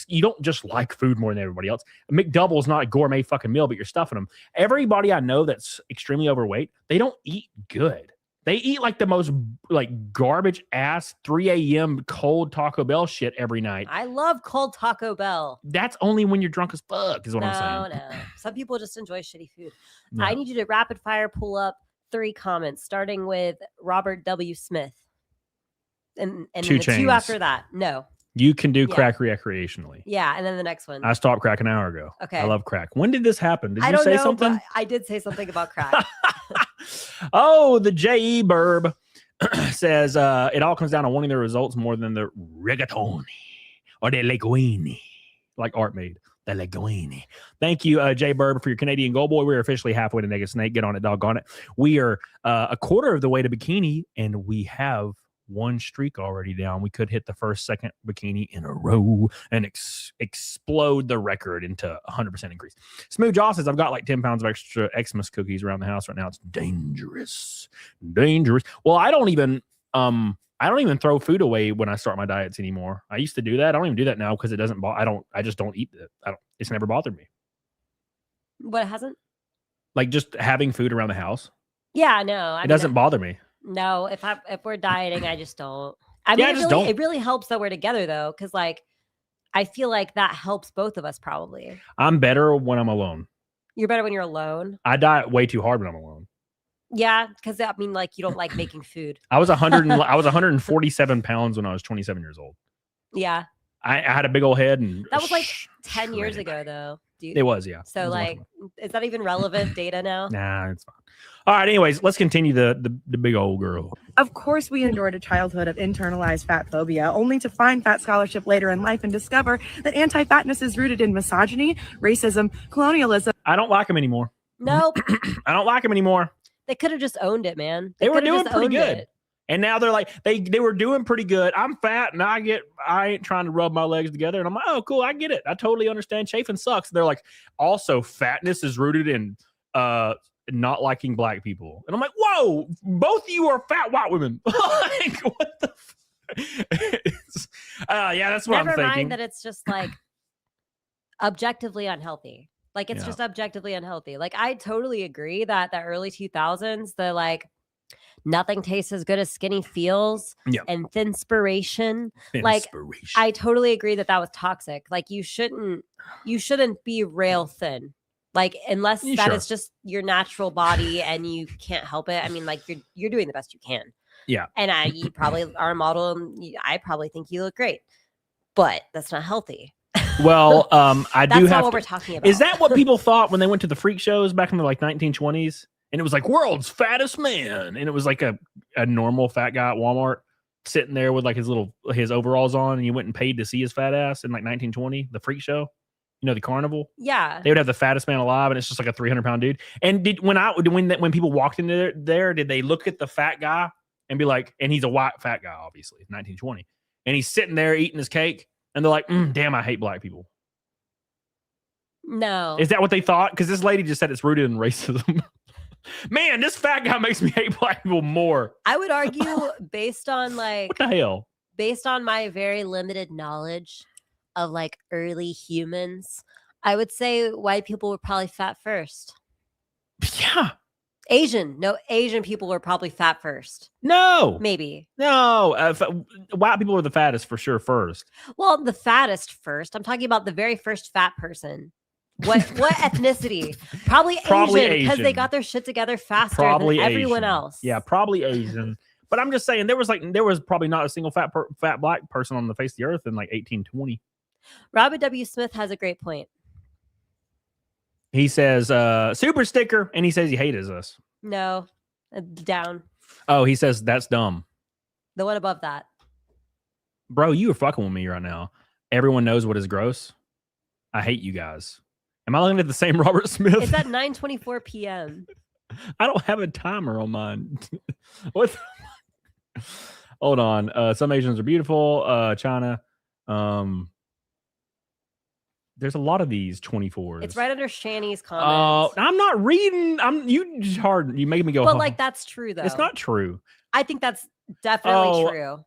you don't just like food more than everybody else. A McDouble is not a gourmet fucking meal, but you're stuffing them. Everybody I know that's extremely overweight, they don't eat good. They eat like the most like garbage ass 3 a.m. cold Taco Bell shit every night. I love cold Taco Bell. That's only when you're drunk as fuck, is what I'm saying. No. Some people just enjoy shitty food. No. I need you to rapid fire pull up 3 comments, starting with Robert W. Smith. And then the 2 after that. No. You can do crack recreationally. Yeah, and then the next one. I stopped crack an hour ago. Okay. I love crack. When did this happen? Did you say something? I did say something about crack. Oh, the J.E. Burb says it all comes down to wanting the results more than the rigatoni or the linguine, like Art made. The linguine. Thank you, J. Burb, for your Canadian goal boy. We're officially halfway to Naked Snake. Get on it, doggone it. We are a quarter of the way to bikini, and we have one streak already down. We could hit the second bikini in a row and explode the record into 100% increase. Smooth Jaw says, I've got like 10 pounds of extra Xmas cookies around the house right now. It's dangerous. Well, I don't even throw food away when I start my diets anymore. I used to do that. I don't even do that now because it doesn't I just don't eat it. It's never bothered me. What hasn't? Like just having food around the house. Yeah, no. It doesn't bother me. No, if we're dieting, I just don't. I mean, it really helps that we're together though, because like I feel like that helps both of us probably. I'm better when I'm alone. You're better when you're alone. I diet way too hard when I'm alone. Yeah, because I mean, like you don't like making food. I was 147 pounds when I was 27 years old. Yeah, I had a big old head, and that was like 10 years ago, though. It was, yeah. So, like, is that even relevant data now? Nah, it's fine. All right. Anyways, let's continue the big old girl. Of course, we endured a childhood of internalized fat phobia, only to find fat scholarship later in life and discover that anti-fatness is rooted in misogyny, racism, colonialism. I don't like them anymore. Nope. I don't like them anymore. They could have just owned it, man. They were doing pretty good. And now they're like, they were doing pretty good. I'm fat and I ain't trying to rub my legs together. And I'm like, oh, cool. I get it. I totally understand. Chafing sucks. They're like, also fatness is rooted in not liking black people. And I'm like, whoa, both of you are fat white women. Like, what the yeah, that's what I'm thinking. Never mind that it's just like objectively unhealthy. Like it's just objectively unhealthy. Like I totally agree that the early 2000s, the like nothing tastes as good as skinny feels and thinspiration. Like I totally agree that was toxic. Like you shouldn't be rail thin. Like, unless that Sure. is just your natural body and you can't help it. I mean, like, you're doing the best you can. Yeah. And you probably are a model, and I probably think you look great, but that's not healthy. Well, I That's do not have what to- we're talking about. Is that what people thought when they went to the freak shows back in the like 1920s? And it was like world's fattest man, and it was like a normal fat guy at Walmart sitting there with like his overalls on, and you went and paid to see his fat ass in like 1920, the freak show. You know, the carnival. Yeah. They would have the fattest man alive, and it's just like a 300-pound dude. And when people walked into there, did they look at the fat guy and be like, and he's a white fat guy, obviously, 1920, and he's sitting there eating his cake, and they're like, damn, I hate black people. No. Is that what they thought? Because this lady just said it's rooted in racism. Man, this fat guy makes me hate black people more. I would argue, based on like What the hell? based on my very limited knowledge of like early humans, I would say white people were probably fat first. Yeah. Asian people were probably fat first. No. Maybe. No. White people are the fattest for sure first. Well, the fattest first. I'm talking about the very first fat person. What ethnicity? Probably Asian, because they Asian. got their shit together faster Probably than everyone Asian. else. Yeah, probably Asian. But I'm just saying there was probably not a single fat black person on the face of the earth in like 1820. Robert W. Smith has a great point. He says super sticker, and he says he hates us. No, down. Oh, he says that's dumb. The one above that. Bro, you are fucking with me right now. Everyone knows what is gross. I hate you guys. Am I looking at the same Robert Smith? It's at 9:24 p.m. I don't have a timer on mine. What? Hold on. Some Asians are beautiful. China. There's a lot of these 24s. It's right under Shani's Oh, comments. I'm not reading. You make me go. But like that's true though. It's not true. I think that's definitely Oh, true.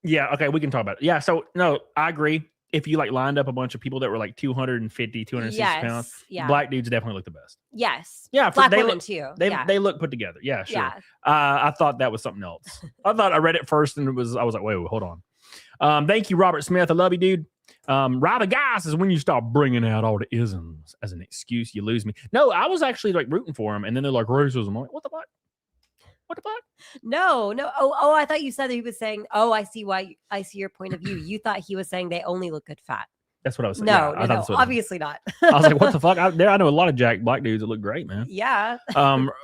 Yeah. Okay. We can talk about it. Yeah. So no, I agree. If you like lined up a bunch of people that were like 250, 260 pounds, yeah. black dudes definitely look the best. Yes. Yeah. Black they women look, too. They look put together. Yeah. Sure. Yeah. I thought that was something else. I thought I read it first and I was like, wait, hold on. Thank you, Robert Smith. I love you, dude. Rather guys is when you start bringing out all the isms as an excuse, you lose me. No, I was actually like rooting for him, and then they're like racism. I'm like, what the fuck? What the fuck? No. Oh, I thought you said that he was saying, oh, I see your point of view. You thought he was saying they only look good fat. That's what I was saying. No, Yeah, no, obviously not. I was like, what the fuck? I know a lot of jacked black dudes that look great, man. Yeah.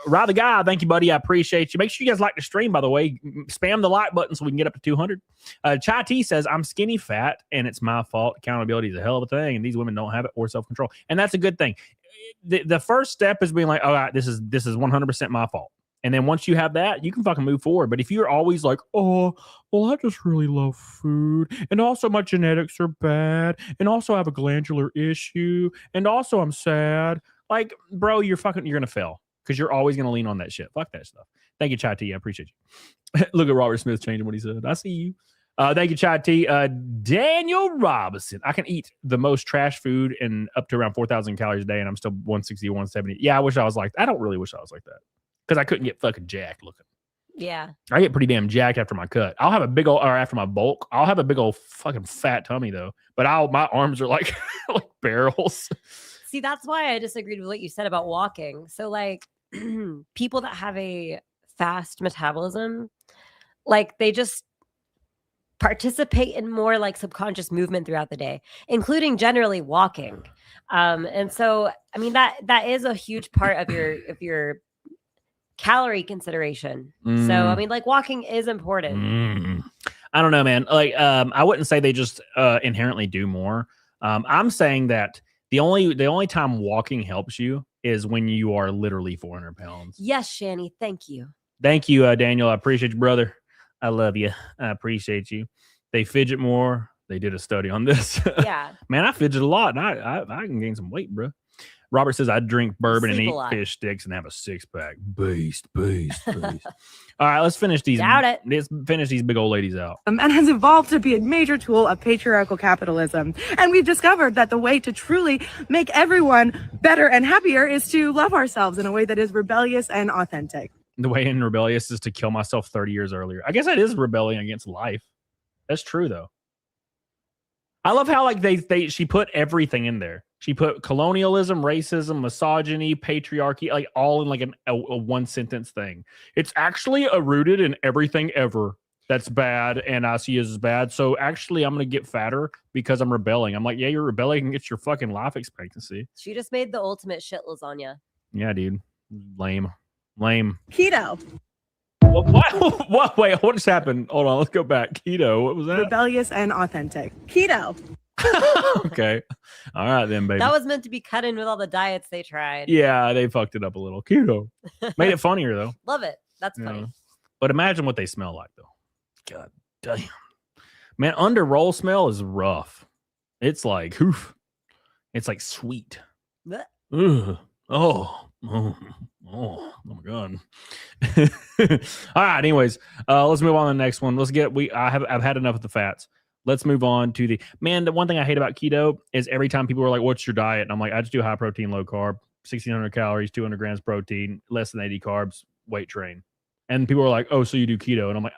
Rather guy, thank you, buddy. I appreciate you. Make sure you guys like the stream, by the way. Spam the like button so we can get up to 200. Chai T says, I'm skinny fat and it's my fault. Accountability is a hell of a thing, and these women don't have it or self-control. And that's a good thing. The first step is being like, all right, this is 100% my fault. And then once you have that, you can fucking move forward. But if you're always like, oh, well, I just really love food. And also my genetics are bad. And also I have a glandular issue. And also I'm sad. Like, bro, you're going to fail. Because you're always going to lean on that shit. Fuck that stuff. Thank you, Chai T. I appreciate you. Look at Robert Smith changing what he said. I see you. Thank you, Chai T. Daniel Robinson. I can eat the most trash food and up to around 4,000 calories a day. And I'm still 160, 170. Yeah, I wish I was like that. I don't really wish I was like that. Because I couldn't get fucking jacked looking. Yeah. I get pretty damn jacked after my cut. I'll have a big old, or after my bulk, I'll have a big old fucking fat tummy though. But my arms are like, like barrels. See, that's why I disagreed with what you said about walking. So like people that have a fast metabolism, like they just participate in more like subconscious movement throughout the day, including generally walking. And so, I mean, that is a huge part of your calorie consideration. So, I mean, like walking is important. I don't know, man. Like, I wouldn't say they just inherently do more. I'm saying that the only time walking helps you is when you are literally 400 pounds. Yes, Shani. Thank you. Thank you, Daniel. I appreciate you, brother. I love you. I appreciate you. They fidget more. They did a study on this. Yeah. Man, I fidget a lot, and I can gain some weight, bro. Robert says I drink bourbon and Sleep a eat lot. fish sticks and have a 6-pack. Beast. All right, let's finish these. Doubt it. Let's finish these big old ladies out. And has evolved to be a major tool of patriarchal capitalism. And we've discovered that the way to truly make everyone better and happier is to love ourselves in a way that is rebellious and authentic. The way in rebellious is to kill myself 30 years earlier. I guess that is rebellion against life. That's true though. I love how like she put everything in there. She put colonialism, racism, misogyny, patriarchy, like all in like a one sentence thing. It's actually rooted in everything ever that's bad and I see as bad. So actually, I'm going to get fatter because I'm rebelling. I'm like, yeah, you're rebelling against your fucking life expectancy. She just made the ultimate shit lasagna. Yeah, dude. Lame. Keto. What? Wait, what just happened? Hold on, let's go back. Keto. What was that? Rebellious and authentic. Keto. Okay. All right then, baby. That was meant to be cut in with all the diets they tried. Yeah, they fucked it up a little. Keto. Made it funnier though. Love it. That's Yeah. funny. But imagine what they smell like though. God damn. Man, under roll smell is rough. It's like, oof. It's like sweet. Blech. Ugh. Oh my god. All right, anyways, let's move on to the next one. I've had enough of the fats. Let's move on to the one thing I hate about keto is every time people are like, what's your diet? And I'm like, I just do high protein, low carb, 1,600 calories, 200 grams protein, less than 80 carbs, weight train. And people are like, oh, so you do keto? And I'm like,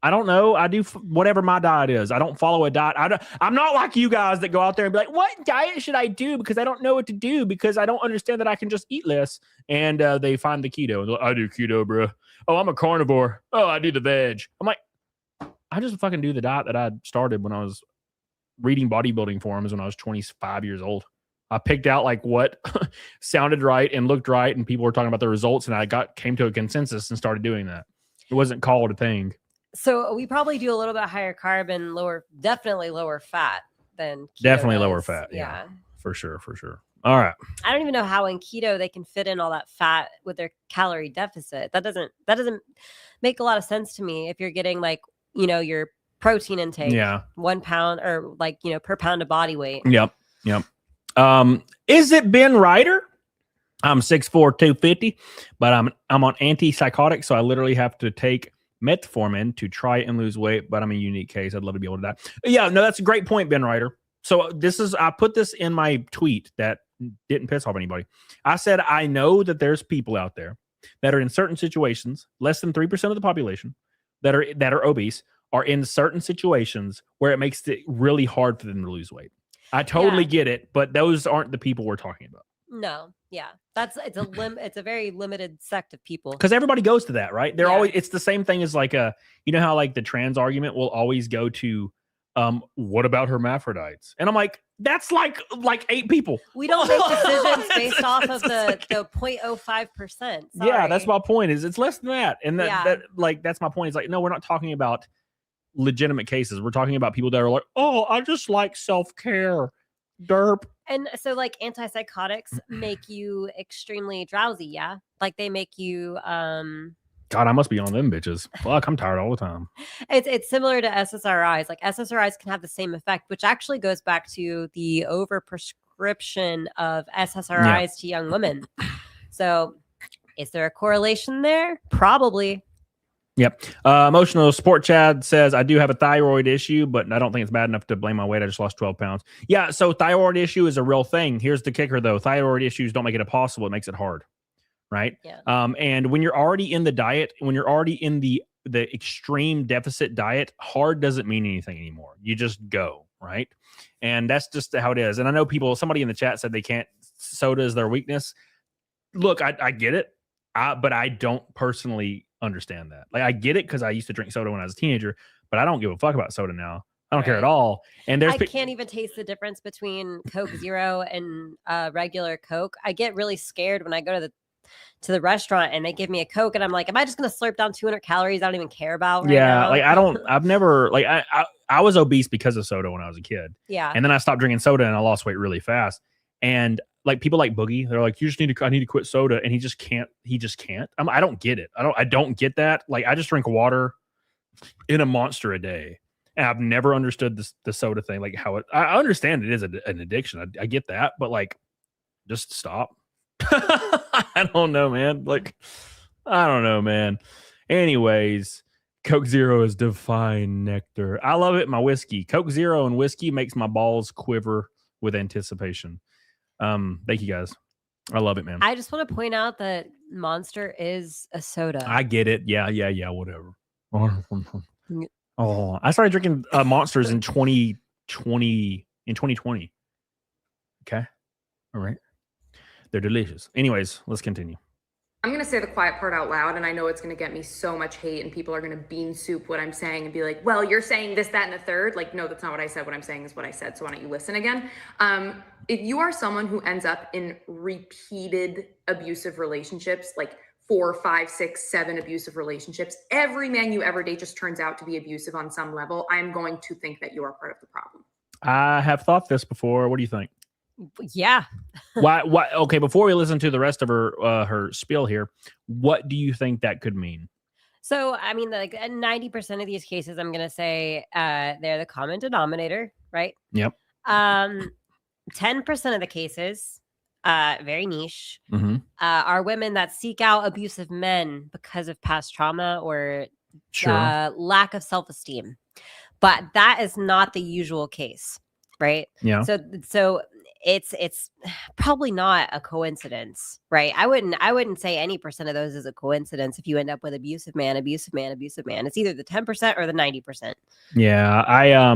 I don't know. I do whatever my diet is. I don't follow a diet. I'm not like you guys that go out there and be like, what diet should I do? Because I don't know what to do because I don't understand that I can just eat less. And they find the keto. And like, I do keto, bro. Oh, I'm a carnivore. Oh, I do the veg. I'm like, I just fucking do the diet that I started when I was reading bodybuilding forums when I was 25 years old. I picked out like what sounded right and looked right. And people were talking about the results. And I came to a consensus and started doing that. It wasn't called a thing. So we probably do a little bit higher carb and definitely lower fat than keto Definitely does. lower fat. Yeah, for sure. All right. I don't even know how in keto they can fit in all that fat with their calorie deficit. That doesn't make a lot of sense to me. If you're getting like, your protein intake, 1 pound or like, per pound of body weight. Yep. Is it Ben Ryder? I'm 6'4", 250, but I'm on antipsychotics, so I literally have to take metformin to try and lose weight, but I'm a unique case. I'd love to be able to die. Yeah, no, that's a great point, Ben Ryder. So I put this in my tweet that didn't piss off anybody. I said, I know that there's people out there that are in certain situations, less than 3% of the population that are obese, are in certain situations where it makes it really hard for them to lose weight. I totally get it, but those aren't the people we're talking about. No, yeah, it's a very limited sect of people because everybody goes to that, right? They're always, it's the same thing as like how like the trans argument will always go to, what about hermaphrodites? And I'm like, that's like 8 people. We don't make decisions based off of the 0.05%. Yeah, that's my point. Is it's less than that, and that's my point. Is like, no, we're not talking about legitimate cases. We're talking about people that are like, oh, I just like self-care. Derp. And so like antipsychotics make you extremely drowsy, yeah? Like they make you God, I must be on them bitches. Fuck, I'm tired all the time. It's similar to SSRIs. Like SSRIs can have the same effect, which actually goes back to the overprescription of SSRIs to young women. So is there a correlation there? Probably. Yep. Emotional Sport Chad says, I do have a thyroid issue, but I don't think it's bad enough to blame my weight. I just lost 12 pounds. Yeah, so thyroid issue is a real thing. Here's the kicker, though. Thyroid issues don't make it impossible. It makes it hard, right? Yeah. And when you're already in the diet, when you're already in the extreme deficit diet, hard doesn't mean anything anymore. You just go, right? And that's just how it is. And I know somebody in the chat said they can't, soda is their weakness. Look, I get it, but I don't personally understand that. Like I get it because I used to drink soda when I was a teenager, but I don't give a fuck about soda now. I don't care at all. And I can't even taste the difference between Coke Zero and regular Coke. I get really scared when I go to the restaurant and they give me a Coke and I'm like, am I just gonna slurp down 200 calories I don't even care about right now? Like I've never like I was obese because of soda when I was a kid. Yeah. And then I stopped drinking soda and I lost weight really fast. And like people like Boogie, they're like, I need to quit soda, and he just can't. I don't get it. I don't get that. Like I just drink water in a Monster a day, and I've never understood the soda thing. Like how I understand it is an addiction. I get that, but like, just stop. I don't know, man. Like, I don't know, man. Anyways, Coke Zero is divine nectar. I love it. My whiskey, Coke Zero and whiskey makes my balls quiver with anticipation. Thank you guys. I love it, man. I just want to point out that Monster is a soda. I get it. Yeah, whatever. Oh, I started drinking Monsters in 2020. Okay. All right. They're delicious. Anyways, let's continue. I'm going to say the quiet part out loud, and I know it's going to get me so much hate, and people are going to bean soup what I'm saying and be like, well, you're saying this, that, and the third. Like, no, that's not what I said. What I'm saying is what I said. So why don't you listen again? If you are someone who ends up in repeated abusive relationships, like 4, 5, 6, 7 abusive relationships, every man you ever date just turns out to be abusive on some level, I'm going to think that you are part of the problem. I have thought this before. What do you think? Yeah. Why? Okay, before we listen to the rest of her spiel here, what do you think that could mean? So, I mean, like 90% of these cases, I'm going to say they're the common denominator, right? Yep. 10% of the cases, very niche, are women that seek out abusive men because of past trauma or lack of self-esteem. But that is not the usual case, right? Yeah. So it's probably not a coincidence, right? I wouldn't say any percent of those is a coincidence if you end up with abusive man. It's either the 10% or the 90%. Yeah,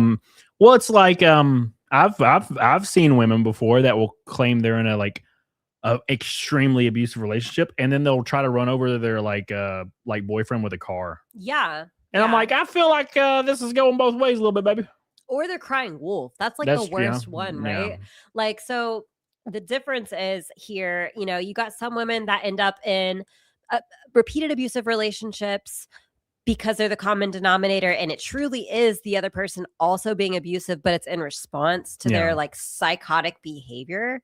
well, it's like I've seen women before that will claim they're in a extremely abusive relationship, and then they'll try to run over their like boyfriend with a car. Yeah. And I'm like, I feel like this is going both ways a little bit, baby. Or they're crying wolf. That's the worst one, right? Yeah. Like, so the difference is here, you got some women that end up in repeated abusive relationships because they're the common denominator, and it truly is the other person also being abusive, but it's in response to their like psychotic behavior.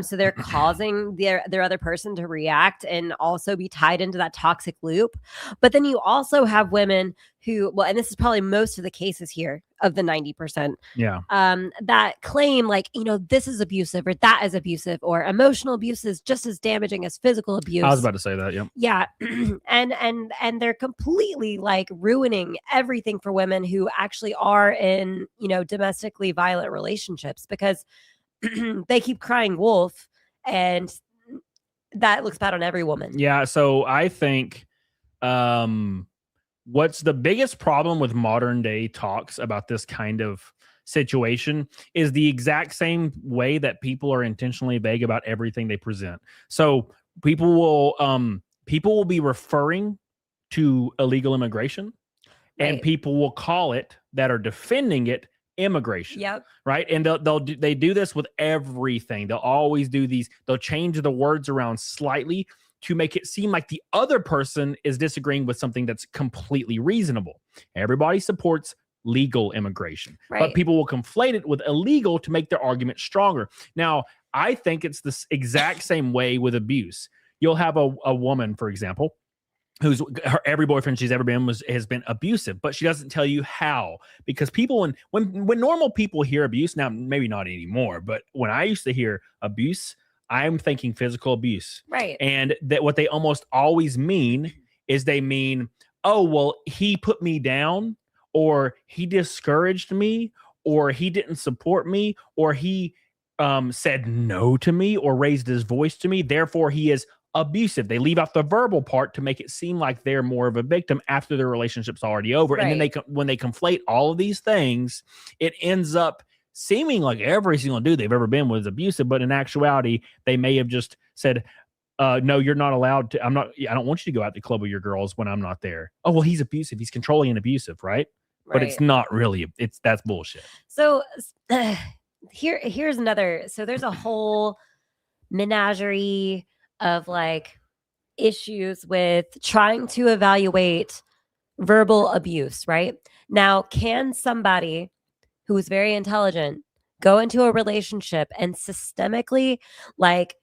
So they're causing their other person to react and also be tied into that toxic loop. But then you also have women who, well, and this is probably most of the cases here of the 90%, that claim like, this is abusive or that is abusive, or emotional abuse is just as damaging as physical abuse. I was about to say that. Yeah. and they're completely like ruining everything for women who actually are in, domestically violent relationships, because they keep crying wolf, and that looks bad on every woman. Yeah. So I think what's the biggest problem with modern day talks about this kind of situation is the exact same way that people are intentionally vague about everything they present. So people will be referring to illegal immigration, and people will call it, that are defending it, immigration. Yep. Right. And they do this with everything. They'll always do these. They'll change the words around slightly to make it seem like the other person is disagreeing with something that's completely reasonable. Everybody supports legal immigration, but people will conflate it with illegal to make their argument stronger. Now, I think it's this exact same way with abuse. You'll have a woman, for example, every boyfriend she's ever been has been abusive, but she doesn't tell you how, because people, when normal people hear abuse, now maybe not anymore, but when I used to hear abuse, I'm thinking physical abuse. Right. And that what they almost always mean is they mean, oh, well, he put me down, or he discouraged me, or he didn't support me, or he said no to me, or raised his voice to me. Therefore, he is abusive. They leave out the verbal part to make it seem like they're more of a victim after their relationship's already over. Right. And then when they conflate all of these things, it ends up seeming like every single dude they've ever been was abusive, but in actuality, they may have just said, no, you're not allowed to. I don't want you to go out to club with your girls when I'm not there. Oh, well, he's abusive. He's controlling and abusive, right? But it's not really. That's bullshit. So here's another. So there's a whole menagerie of like issues with trying to evaluate verbal abuse, right? Now, can somebody who is very intelligent go into a relationship and systemically like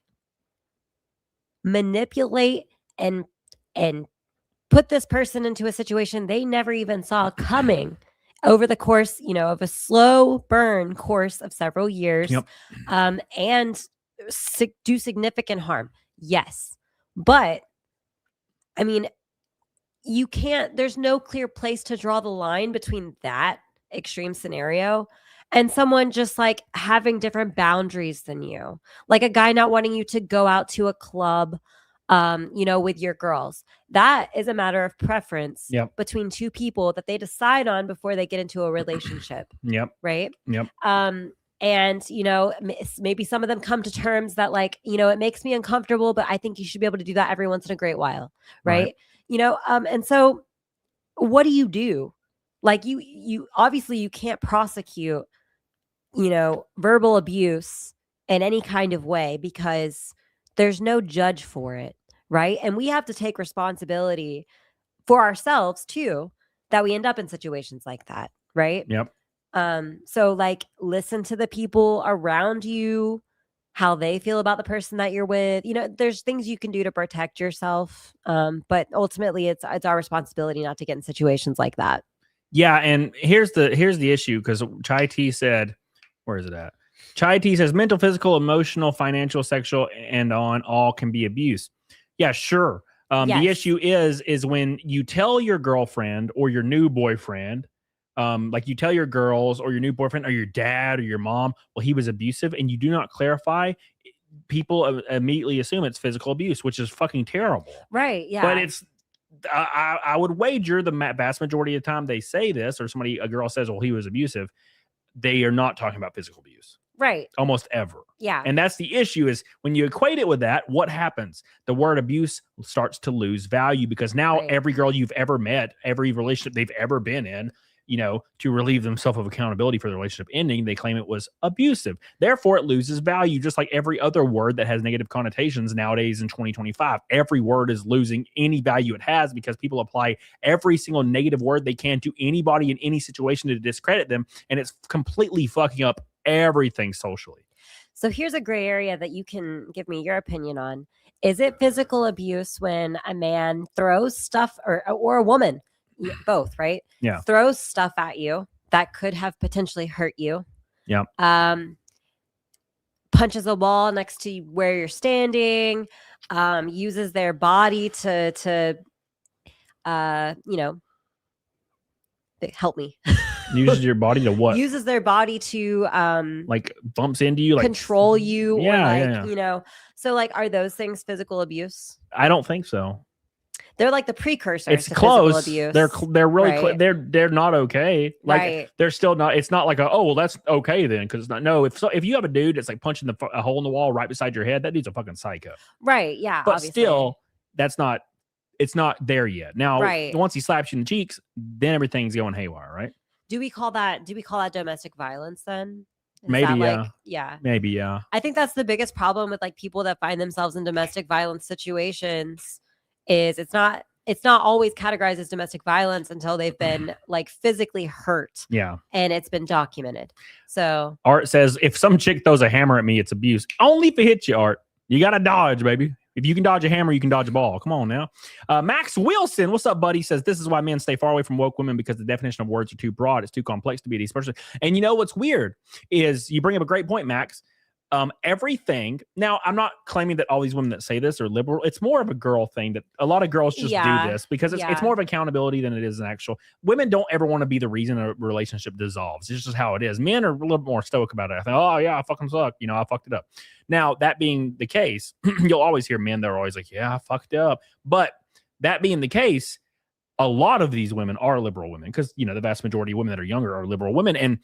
manipulate and put this person into a situation they never even saw coming over the course, of a slow burn course of several years, and do significant harm? Yes. But I mean, there's no clear place to draw the line between that extreme scenario and someone just like having different boundaries than you, like a guy not wanting you to go out to a club, with your girls. That is a matter of preference between two people that they decide on before they get into a relationship. Yep. Right. Yep. And, maybe some of them come to terms that like, it makes me uncomfortable, but I think you should be able to do that every once in a great while. Right. And so what do you do? Like you obviously you can't prosecute, verbal abuse in any kind of way because there's no judge for it. Right. And we have to take responsibility for ourselves too, that we end up in situations like that. Right. Yep. So like listen to the people around you, how they feel about the person that you're with. There's things you can do to protect yourself. But ultimately it's our responsibility not to get in situations like that. Yeah, and here's the issue, because Chai T said, where is it at? Chai T says mental, physical, emotional, financial, sexual, and on all can be abuse. Yeah, sure. Yes. The issue is when you tell your girlfriend or your new boyfriend, like you tell your girls or your new boyfriend or your dad or your mom, well, he was abusive, and you do not clarify, people immediately assume it's physical abuse, which is fucking terrible. Right. Yeah. But it's, I would wager the vast majority of the time they say this, or a girl says, well, he was abusive, they are not talking about physical abuse. Right. Almost ever. Yeah. And that's the issue, is when you equate it with that, what happens? The word abuse starts to lose value, because now every girl you've ever met, every relationship they've ever been in, to relieve themselves of accountability for the relationship ending, they claim it was abusive. Therefore, it loses value, just like every other word that has negative connotations nowadays in 2025. Every word is losing any value it has, because people apply every single negative word they can to anybody in any situation to discredit them, and it's completely fucking up everything socially. So here's a gray area that you can give me your opinion on. Is it physical abuse when a man throws stuff, or a woman, both, right? Yeah. Throws stuff at you that could have potentially hurt you. Yeah. Punches a wall next to where you're standing, uses their body to help me. Uses your body to what? Uses their body to like bumps into you, like control you, yeah, or like, so like, are those things physical abuse? I don't think so. They're like the precursors it's to close. Physical abuse. They're really right. they're not okay. Like right. they're still not. It's not like oh well that's okay then, because it's not. No, if you have a dude that's like punching a hole in the wall right beside your head, that dude's a fucking psycho. Right. Yeah. But obviously. still, that's not. It's not there yet. Now, right. once he slaps you in the cheeks, then everything's going haywire, right? Do we call that domestic violence then? Is maybe, that, yeah. like, yeah. Maybe, yeah. I think that's the biggest problem with like people that find themselves in domestic violence situations, is it's not always categorized as domestic violence until they've been like physically hurt. Yeah. And it's been documented. So Art says, if some chick throws a hammer at me, it's abuse. Only if it hits you, Art. You got to dodge, baby. If you can dodge a hammer, you can dodge a ball. Come on now. Max Wilson, what's up, buddy? Says, this is why men stay far away from woke women, because the definition of words are too broad. It's too complex to be a decent person. And you know what's weird is, you bring up a great point, Max. Everything. Now, I'm not claiming that all these women that say this are liberal. It's more of a girl thing, that a lot of girls just do this because it's more of accountability than it is an actual. Women don't ever want to be the reason a relationship dissolves. It's just how it is. Men are a little more stoic about it. I think, oh yeah, I fucking suck. I fucked it up. Now, that being the case, you'll always hear men that are always like, yeah, I fucked up. But that being the case, a lot of these women are liberal women, because the vast majority of women that are younger are liberal women, and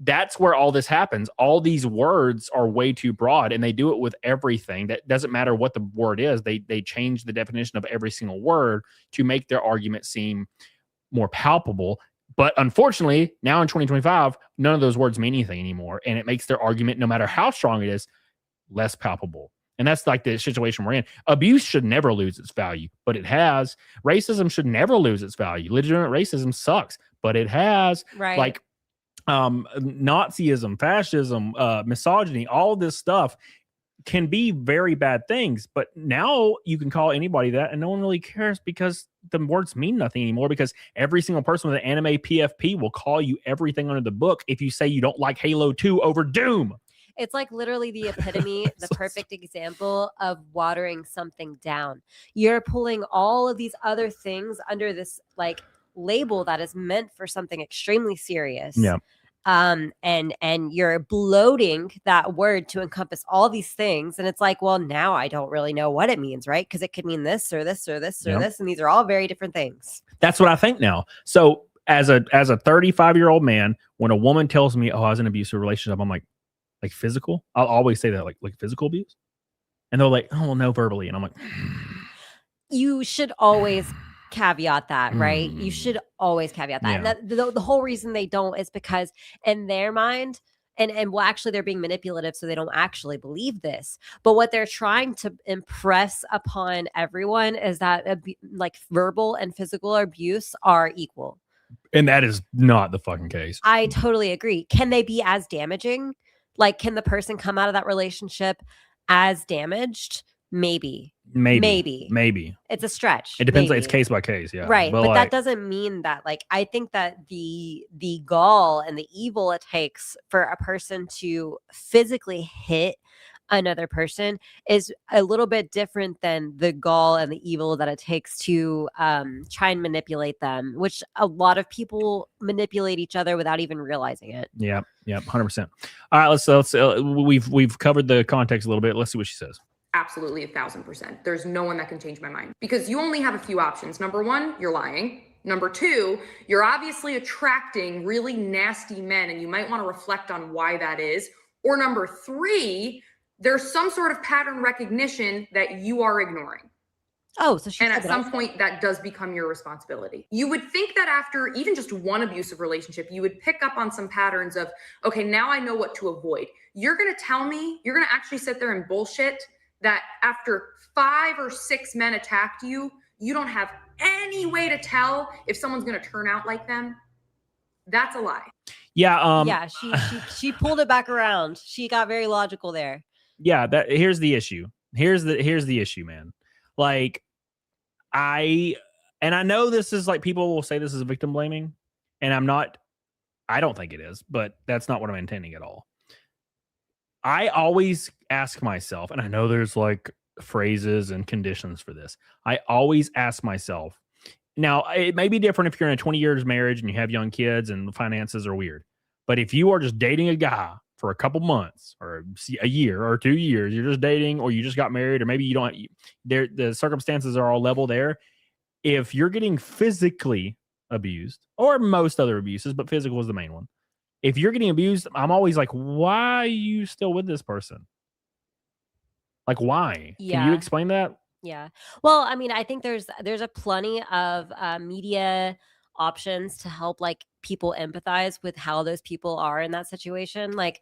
that's where all this happens. All these words are way too broad, and they do it with everything. That doesn't matter what the word is. They change the definition of every single word to make their argument seem more palpable. But unfortunately, now in 2025, none of those words mean anything anymore, and it makes their argument, no matter how strong it is, less palpable. And that's like the situation we're in. Abuse should never lose its value, but it has. Racism should never lose its value. Legitimate racism sucks, but it has. Right. Like Nazism, fascism, misogyny, all this stuff can be very bad things. But now you can call anybody that, and no one really cares, because the words mean nothing anymore, because every single person with an anime PFP will call you everything under the book if you say you don't like Halo 2 over Doom. It's like literally the epitome, the perfect example of watering something down. You're pulling all of these other things under this like label that is meant for something extremely serious. Yeah. And you're bloating that word to encompass all these things. And it's like, well, now I don't really know what it means, right? Because it could mean this or this or this or this. And these are all very different things. That's what I think now. So as a 35-year-old man, when a woman tells me, oh, I was in an abusive relationship, I'm like, like physical. I'll always say that, like physical abuse, and they're like, oh, well, no, verbally, and I'm like, You should always caveat that, right? You should always caveat that. And Yeah. the whole reason they don't is because in their mind, and well, actually, they're being manipulative, so they don't actually believe this. But what they're trying to impress upon everyone is that like verbal and physical abuse are equal. and that is not the fucking case. I totally agree. Can they be as damaging? Like, can the person come out of that relationship as damaged? Maybe. It's a stretch. It depends. Maybe. It's case by case. Yeah. Right. But like, that doesn't mean that, like, I think that the gall and the evil it takes for a person to physically hit another person is a little bit different than the gall and the evil that it takes to try and manipulate them, which a lot of people manipulate each other without even realizing it. Yeah. 100%. All right. Let's we've covered the context a little bit. Let's see what she says. Absolutely 1,000%. There's no one that can change my mind because you only have a few options. Number one, you're lying. Number two, you're obviously attracting really nasty men and you might want to reflect on why that is. Or number three, there's some sort of pattern recognition that you are ignoring. Oh, so and at some point that does become your responsibility. You would think that after even just one abusive relationship, you would pick up on some patterns of, okay, now I know what to avoid. You're going to tell me, you're going to actually sit there and bullshit that after 5 or 6 men attacked you, you don't have any way to tell if someone's going to turn out like them. That's a lie. Yeah. Yeah. She pulled it back around. She got very logical there. Yeah. Here's the issue. Here's the issue, man. Like, I know this is like, people will say this is victim blaming, and I don't think it is, but that's not what I'm intending at all. I always ask myself, and I know there's like phrases and conditions for this. I always ask myself, now it may be different if you're in a 20 years marriage and you have young kids and the finances are weird. But if you are just dating a guy for a couple months or a year or 2 years, you're just dating, or you just got married, or maybe you don't, the circumstances are all level there. If you're getting physically abused, or most other abuses, but physical is the main one. If you're getting abused, I'm always like, why are you still with this person? Like, why? Yeah. Can you explain that? Yeah. Well, I mean, I think there's a plenty of media options to help like people empathize with how those people are in that situation. Like,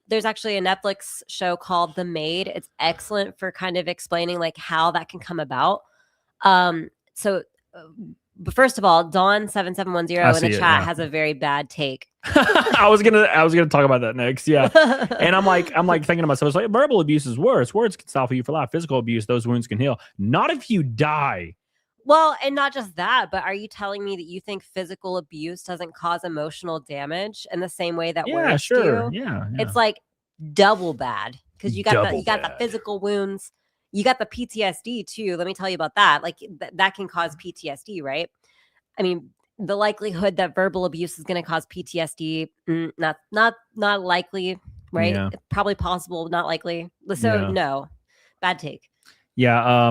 there's actually a Netflix show called The Maid. It's excellent for kind of explaining like how that can come about. But first of all, Dawn7710 in the chat has a very bad take. I was gonna talk about that next. Yeah. And I'm like thinking to myself, it's like, verbal abuse is worse. Words can stop you for life. Physical abuse, those wounds can heal. Not if you die. Well, and not just that, but are you telling me that you think physical abuse doesn't cause emotional damage in the same way that words do? Yeah. It's like double bad, because you got the physical wounds. You got the PTSD too. Let me tell you about that. Like that can cause PTSD, right? I mean, the likelihood that verbal abuse is going to cause PTSD, not likely, right? Yeah. Probably possible, not likely. So no, bad take. Yeah.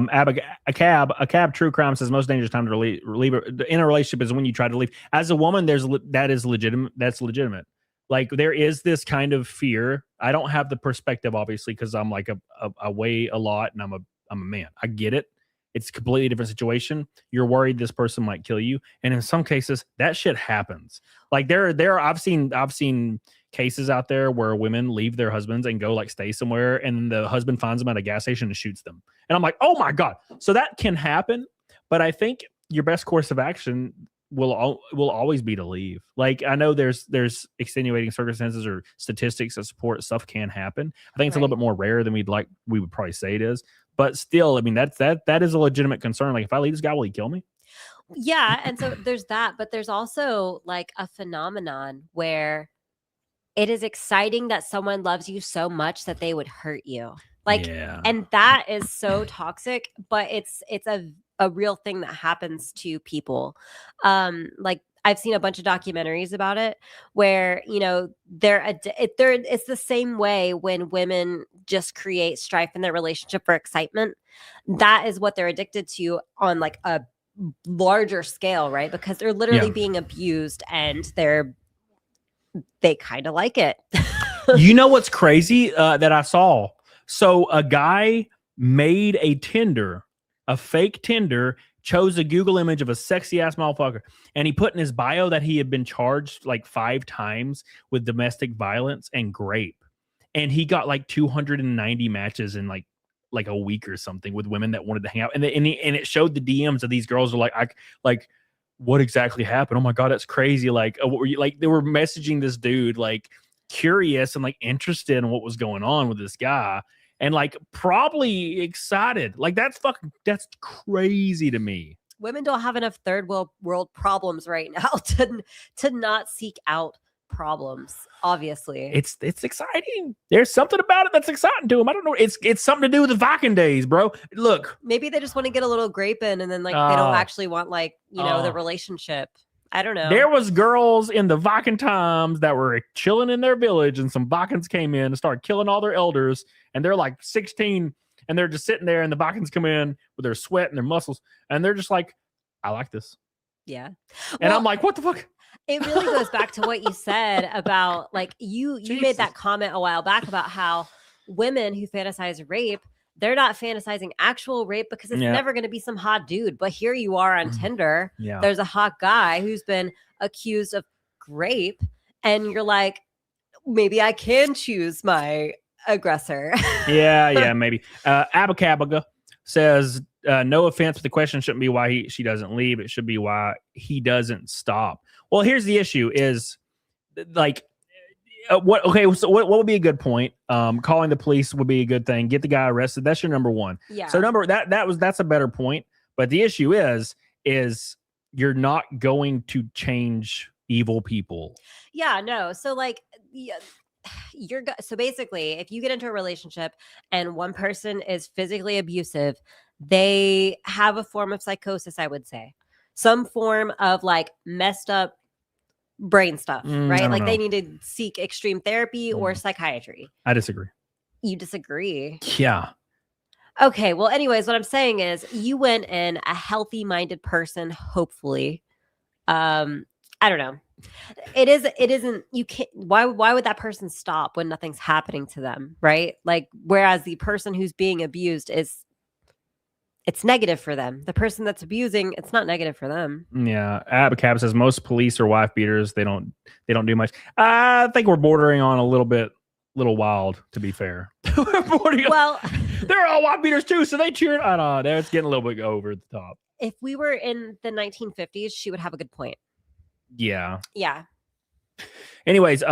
A cab true crime says most dangerous time to leave in a relationship is when you try to leave. As a woman, that is legitimate. That's legitimate. Like, there is this kind of fear. I don't have the perspective, obviously, because I'm like I weigh a lot and I'm a man. I get it. It's a completely different situation. You're worried this person might kill you, and in some cases, that shit happens. Like I've seen cases out there where women leave their husbands and go like stay somewhere, and the husband finds them at a gas station and shoots them. And I'm like, oh my God. So that can happen, but I think your best course of action will always be to leave. Like, I know there's extenuating circumstances or statistics that support stuff can happen. I think it's a little bit more rare than we would probably say it is, but still, I mean, that is a legitimate concern. Like, if I leave this guy, will he kill me? Yeah. And so there's that, but there's also like a phenomenon where it is exciting that someone loves you so much that they would hurt you. Like, and that is so toxic, but it's a real thing that happens to people. Like, I've seen a bunch of documentaries about it where, you know, it's the same way when women just create strife in their relationship for excitement. That is what they're addicted to on like a larger scale, right? Because they're literally being abused and they kind of like it. You know what's crazy that I saw? So a guy made a Tinder, a fake Tinder, chose a Google image of a sexy ass motherfucker, and he put in his bio that he had been charged like 5 times with domestic violence and grape, and he got like 290 matches in like a week or something with women that wanted to hang out, and it showed the DMs of these girls were like what exactly happened? Oh my god, that's crazy! Like what were you like? They were messaging this dude like curious and like interested in what was going on with this guy. And like probably excited. Like that's crazy to me. Women don't have enough third world problems right now to not seek out problems. Obviously, it's exciting. There's something about it that's exciting to them. I don't know. It's something to do with the Viking days, bro. Look, maybe they just want to get a little grape in, and then like they don't actually want like the relationship. I don't know. There was girls in the Viking times that were chilling in their village, and some Vikings came in and started killing all their elders, and they're like 16, and they're just sitting there, and the Vikings come in with their sweat and their muscles, and they're just like, I like this. Yeah. And I'm like, what the fuck? It really goes back to what you said about like you made that comment a while back about how women who fantasize rape, they're not fantasizing actual rape because it's never going to be some hot dude. But here you are on Tinder. Yeah. There's a hot guy who's been accused of rape. And you're like, maybe I can choose my aggressor. yeah, maybe. Abacabaga says, no offense, but the question shouldn't be why she doesn't leave. It should be why he doesn't stop. Well, here's the issue is like, what would be a good point? Calling the police would be a good thing. Get the guy arrested. That's your number one. Yeah. So that's a better point. But the issue is you're not going to change evil people. Yeah, no. So like so basically, if you get into a relationship and one person is physically abusive, they have a form of psychosis, I would say. Some form of like messed up brain stuff, right? Like they need to seek extreme therapy or psychiatry. I disagree. You disagree? Yeah. Okay. Well, anyways, what I'm saying is you went in a healthy minded person, hopefully. I don't know. It isn't, you can't, why would that person stop when nothing's happening to them? Right. Like, whereas the person who's being abused it's negative for them. The person that's abusing, it's not negative for them. Yeah. Abacab says most police are wife beaters. They don't do much. I think we're bordering on a little wild, to be fair. Well, they're all wife beaters too. So they cheered. I don't know. It's getting a little bit over the top. If we were in the 1950s, she would have a good point. Yeah. Yeah. Anyways,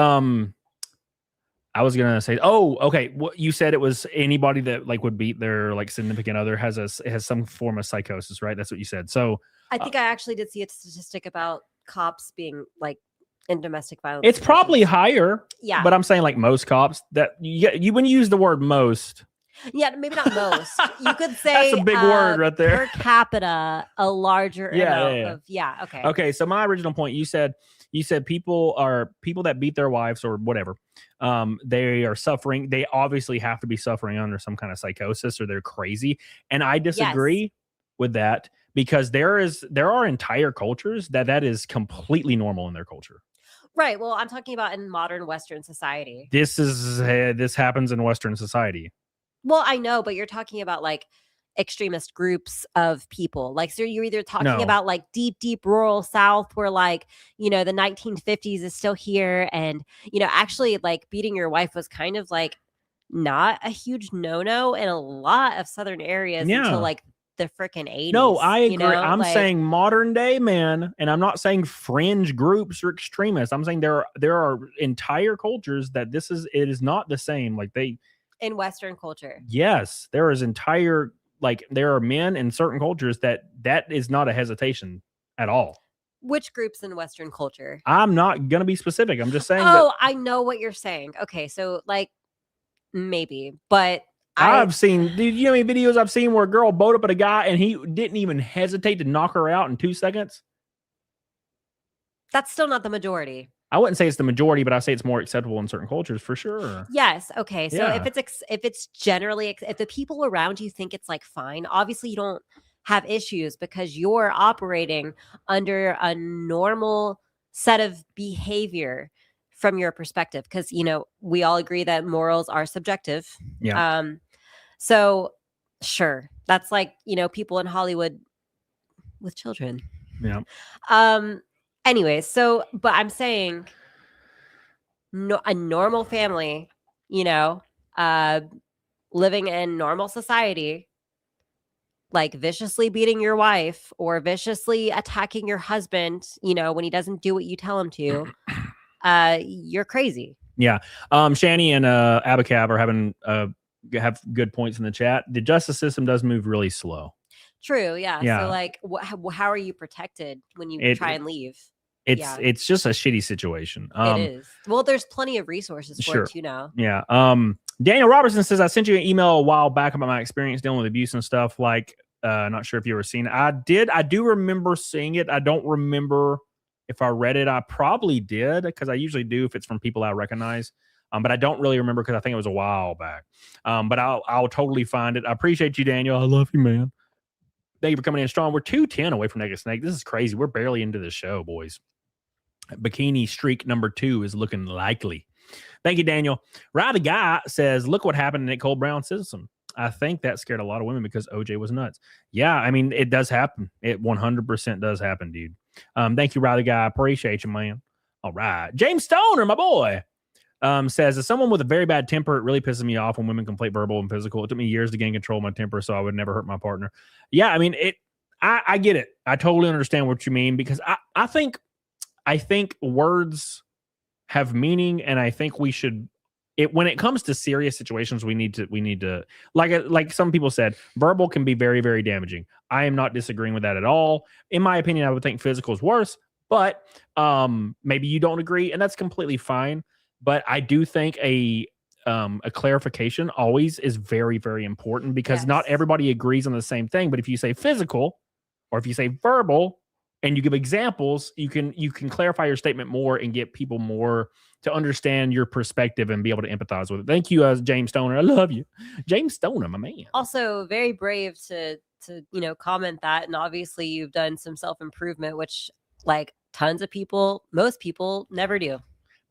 I was gonna say, okay. What you said, it was anybody that like would beat their like significant other has some form of psychosis, right? That's what you said. So I think I actually did see a statistic about cops being like in domestic violence. It's probably higher. Yeah, but I'm saying like most cops that you when you use the word most. Yeah, maybe not most. You could say that's a big word right there. Per capita, a larger amount of okay. Okay, so my original point, you said people that beat their wives or whatever. They are suffering. They obviously have to be suffering under some kind of psychosis or they're crazy. And I disagree with that because there are entire cultures that is completely normal in their culture. Right. Well, I'm talking about in modern Western society. This happens in Western society. Well, I know, but you're talking about like extremist groups of people. Like, so you're either talking about like deep rural South where like, the 1950s is still here. And, actually like beating your wife was kind of like not a huge no-no in a lot of Southern areas until like the frickin' 80s. No, I agree. I'm saying modern day, man. And I'm not saying fringe groups or extremists. I'm saying there are entire cultures that it is not the same. Like in Western culture. Yes, there is entire, like there are men in certain cultures that is not a hesitation at all. Which groups in Western culture? I'm not going to be specific. I'm just saying. I know what you're saying. Okay, so like maybe, but I've seen, dude, you know how many videos I've seen where a girl bowed up at a guy and he didn't even hesitate to knock her out in 2 seconds? That's still not the majority. I wouldn't say it's the majority, but I say it's more acceptable in certain cultures for sure. Yes. Okay. So if it's generally, if the people around you think it's like fine, obviously you don't have issues because you're operating under a normal set of behavior from your perspective, because we all agree that morals are subjective. Yeah. So sure, that's like people in Hollywood with children. Yeah. Anyways, but I'm saying a normal family, living in normal society, like viciously beating your wife or viciously attacking your husband, when he doesn't do what you tell him to, you're crazy. Yeah. Shani and Abacab are having have good points in the chat. The justice system does move really slow. True. Yeah. Yeah. So like, how are you protected when you try and leave? It's just a shitty situation. It is. Well, there's plenty of resources for it too now. Yeah. Daniel Robertson says, I sent you an email a while back about my experience dealing with abuse and stuff. Like, not sure if you ever seen it. I do remember seeing it. I don't remember if I read it. I probably did, because I usually do if it's from people I recognize. But I don't really remember because I think it was a while back. But I'll totally find it. I appreciate you, Daniel. I love you, man. Thank you for coming in strong. We're 2:10 away from Naked Snake. This is crazy. We're barely into the show, boys. Bikini streak number 2 is looking likely. Thank you, Daniel. Riley Guy says, look what happened to Nicole Brown Citizen. I think that scared a lot of women because OJ was nuts. Yeah, I mean, it does happen. It 100% does happen, dude. Thank you, Riley Guy. I appreciate you, man. All right. James Stoner, my boy, says, as someone with a very bad temper, it really pisses me off when women conflate verbal and physical. It took me years to gain control of my temper, so I would never hurt my partner. Yeah, I mean, I get it. I totally understand what you mean, because I think words have meaning, and I think we should. When it comes to serious situations, we need to like some people said, verbal can be very, very damaging. I am not disagreeing with that at all. In my opinion, I would think physical is worse, but maybe you don't agree, and that's completely fine. But I do think a clarification always is very, very important, because not everybody agrees on the same thing. But if you say physical, or if you say verbal, and you give examples, you can clarify your statement more and get people more to understand your perspective and be able to empathize with it. Thank you, James Stoner. I love you, James Stoner, my man. Also, very brave to comment that, and obviously you've done some self-improvement, which like tons of people, most people never do.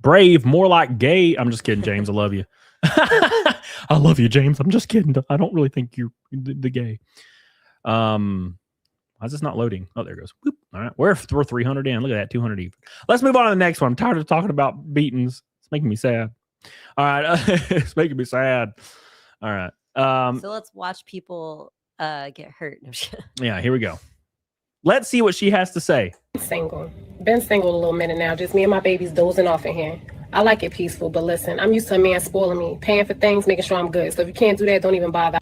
Brave, more like gay. I'm just kidding, James. I love you. I love you, James. I'm just kidding. I don't really think you're the gay. Why is this not loading? Oh, there it goes. Boop. All right. We're 300 in. Look at that. 200 even. Let's move on to the next one. I'm tired of talking about beatings. It's making me sad. All right. It's making me sad. All right. So let's watch people get hurt. Yeah, here we go. Let's see what she has to say. Single. Been single a little minute now. Just me and my babies dozing off in here. I like it peaceful, but listen, I'm used to a man spoiling me, paying for things, making sure I'm good. So if you can't do that, don't even bother.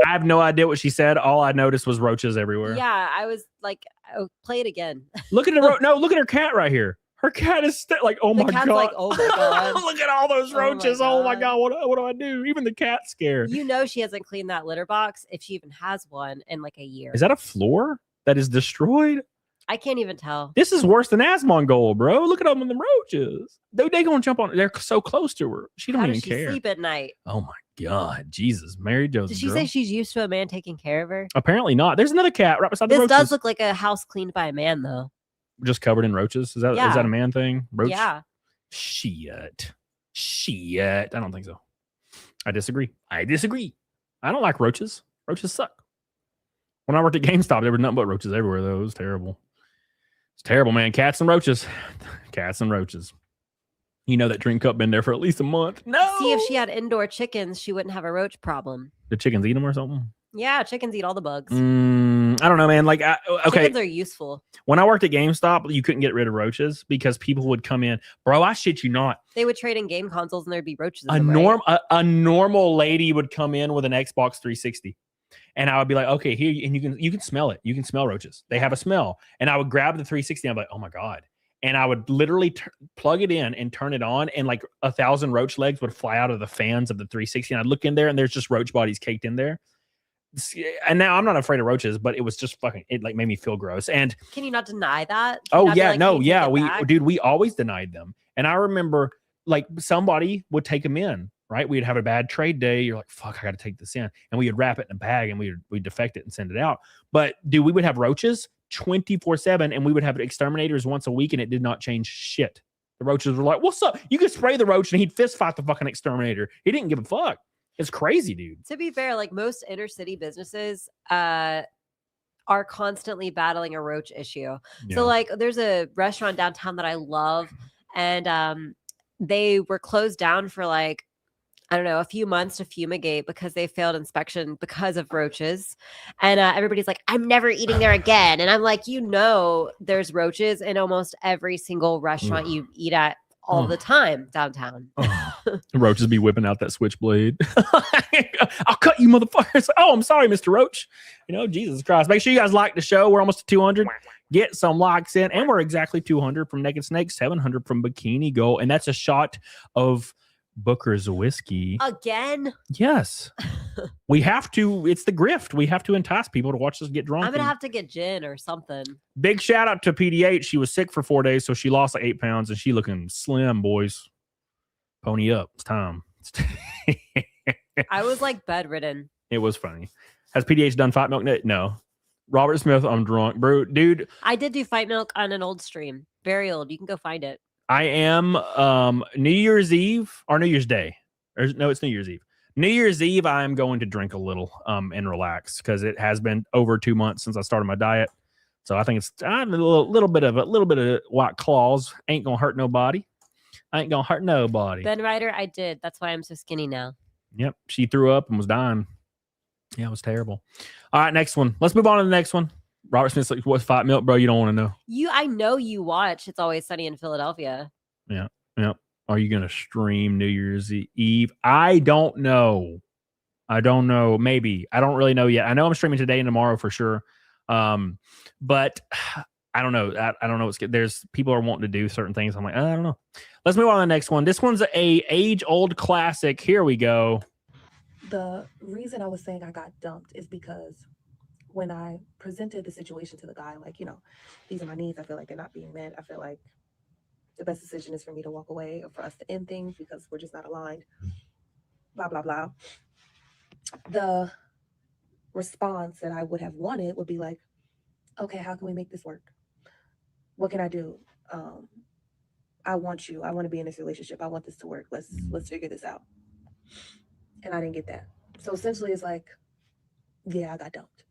I have no idea what she said. All I noticed was roaches everywhere. Yeah, I was like, oh, play it again. Look at her. No, look at her cat right here. Her cat is like, oh my god. Like, oh my god. Look at all those roaches. Oh my god. What do I do? Even the cat's scared. She hasn't cleaned that litter box, if she even has one, in like a year. Is that a floor that is destroyed? I can't even tell. This is worse than Asmongold, bro. Look at them in the roaches. They gonna jump on. They're so close to her. She don't even care. Sleep at night. Oh my god, Jesus, Mary Joseph. Did she say she's used to a man taking care of her? Apparently not. There's another cat right beside the roaches. This does look like a house cleaned by a man, though. Just covered in roaches. Is that a man thing? Roach? Yeah. Shit. I don't think so. I disagree. I don't like roaches. Roaches suck. When I worked at GameStop, there were nothing but roaches everywhere, though. It was terrible. It's terrible, man. Cats and roaches. Cats and roaches. You know that Dream Cup been there for at least a month. No. See, if she had indoor chickens, she wouldn't have a roach problem. The chickens eat them or something? Yeah, chickens eat all the bugs. I don't know, man. Like, okay. Chickens are useful. When I worked at GameStop, you couldn't get rid of roaches because people would come in. Bro, I shit you not. They would trade in game consoles and there'd be roaches in them, right? A normal lady would come in with an Xbox 360. And I would be like, okay, here, and you can smell it. You can smell roaches. They have a smell. And I would grab the 360 and I'm like, oh my God. And I would literally plug it in and turn it on, and like 1,000 roach legs would fly out of the fans of the 360. And I'd look in there and there's just roach bodies caked in there. And now I'm not afraid of roaches, but it was just it like made me feel gross. And can you not deny that? We always denied them. And I remember like somebody would take them in. Right, we'd have a bad trade day. You're like, "Fuck, I got to take this in," and we would wrap it in a bag and we'd defect it and send it out. But dude, we would have roaches 24/7, and we would have exterminators once a week, and it did not change shit. The roaches were like, what's up? You could spray the roach and he'd fist fight the fucking exterminator. He didn't give a fuck. It's crazy, dude. To be fair, like most inner city businesses are constantly battling a roach issue. Yeah. So like there's a restaurant downtown that I love, and they were closed down for like, I don't know, a few months to fumigate because they failed inspection because of roaches. And everybody's like, I'm never eating there again. And I'm like, you know, there's roaches in almost every single restaurant you eat at all the time downtown. The roaches be whipping out that switchblade. I'll cut you, motherfuckers. Oh, I'm sorry, Mr. Roach. You know, Jesus Christ. Make sure you guys like the show. We're almost to 200. Get some likes in. And we're exactly 200 from Naked Snake, 700 from Bikini Go. And that's a shot of Booker's whiskey. Again? Yes. We have to. It's the grift. We have to entice people to watch us get drunk. I'm going to have to get gin or something. Big shout out to PDH. She was sick for 4 days, so she lost like 8 pounds, and she looking slim, boys. Pony up. It's time. I was like bedridden. It was funny. Has PDH done Fight Milk? No. Robert Smith, I'm drunk. Bro, dude. I did do Fight Milk on an old stream. Very old. You can go find it. I am New Year's Eve or New Year's Day. No, it's New Year's Eve. New Year's Eve, I am going to drink a little and relax because it has been over 2 months since I started my diet. So I think it's a little bit of White Claws. Ain't gonna hurt nobody. I ain't gonna hurt nobody. Ben Ryder, I did. That's why I'm so skinny now. Yep. She threw up and was dying. Yeah, it was terrible. All right, next one. Let's move on to the next one. Robert Smith's like, what's Fight Milk, bro? You don't want to know. I know you watch It's Always Sunny in Philadelphia. Yeah. Are you gonna stream New Year's Eve? I don't know. Maybe. I don't really know yet. I know I'm streaming today and tomorrow for sure. But I don't know. I don't know what's good. There's people are wanting to do certain things. I'm like, I don't know. Let's move on to the next one. This one's a age-old classic. Here we go. The reason I was saying I got dumped is because when I presented the situation to the guy, like, you know, these are my needs. I feel like they're not being met. I feel like the best decision is for me to walk away or for us to end things because we're just not aligned. Blah, blah, blah. The response that I would have wanted would be like, okay, how can we make this work? What can I do? I want you. I want to be in this relationship. I want this to work. Let's figure this out. And I didn't get that. So essentially it's like, yeah, I got dumped.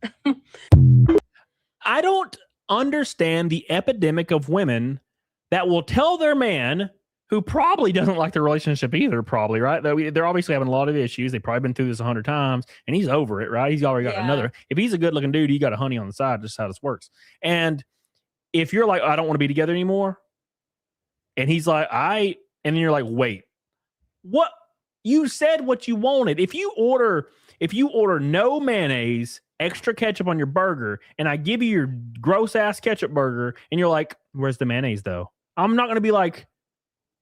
I don't understand the epidemic of women that will tell their man who probably doesn't like the relationship either, probably, right? They're obviously having a lot of issues. They've probably been through this 100 times and he's over it, right? He's already got another. If he's a good looking dude, he got a honey on the side, just how this works. And if you're like, I don't want to be together anymore. And he's like, and then you're like, wait, what? You said what you wanted. If you order no mayonnaise, extra ketchup on your burger, and I give you your gross ass ketchup burger, and you're like, where's the mayonnaise though? I'm not going to be like,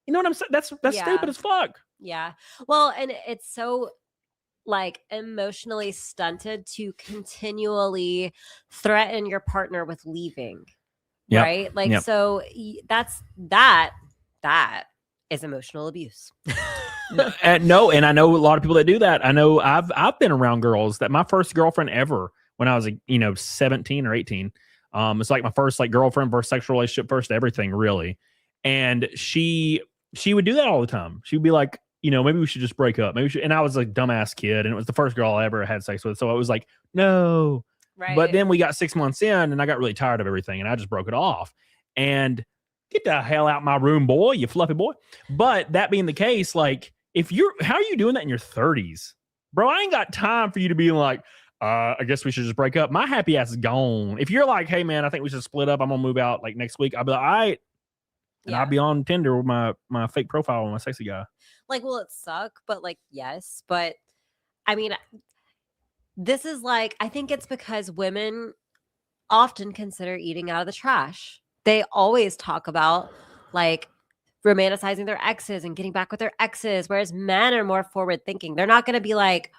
you know what I'm saying? That's stupid as fuck. Yeah. Well, and it's so like emotionally stunted to continually threaten your partner with leaving. Yep. Right? Like, Yep. so that is emotional abuse. No, and I know a lot of people that do that. I know I've been around girls that my first girlfriend ever when I was 17 or 18. It's like my first girlfriend, first sexual relationship, first everything really. And she would do that all the time. She would be like, maybe we should just break up. And I was a dumbass kid, and it was the first girl I ever had sex with. So I was like, no. Right. But then we got 6 months in, and I got really tired of everything, and I just broke it off. And get the hell out my room, boy, you fluffy boy. But that being the case, how are you doing that in your 30s? Bro, I ain't got time for you to be like, I guess we should just break up. My happy ass is gone. If you're like, hey man, I think we should split up. I'm gonna move out next week. I'll be like, all right. And I'll be on Tinder with my fake profile with my sexy guy. Will it suck? But yes. But I mean, this is I think it's because women often consider eating out of the trash. They always talk about romanticizing their exes and getting back with their exes, whereas men are more forward thinking. They're not going to be like,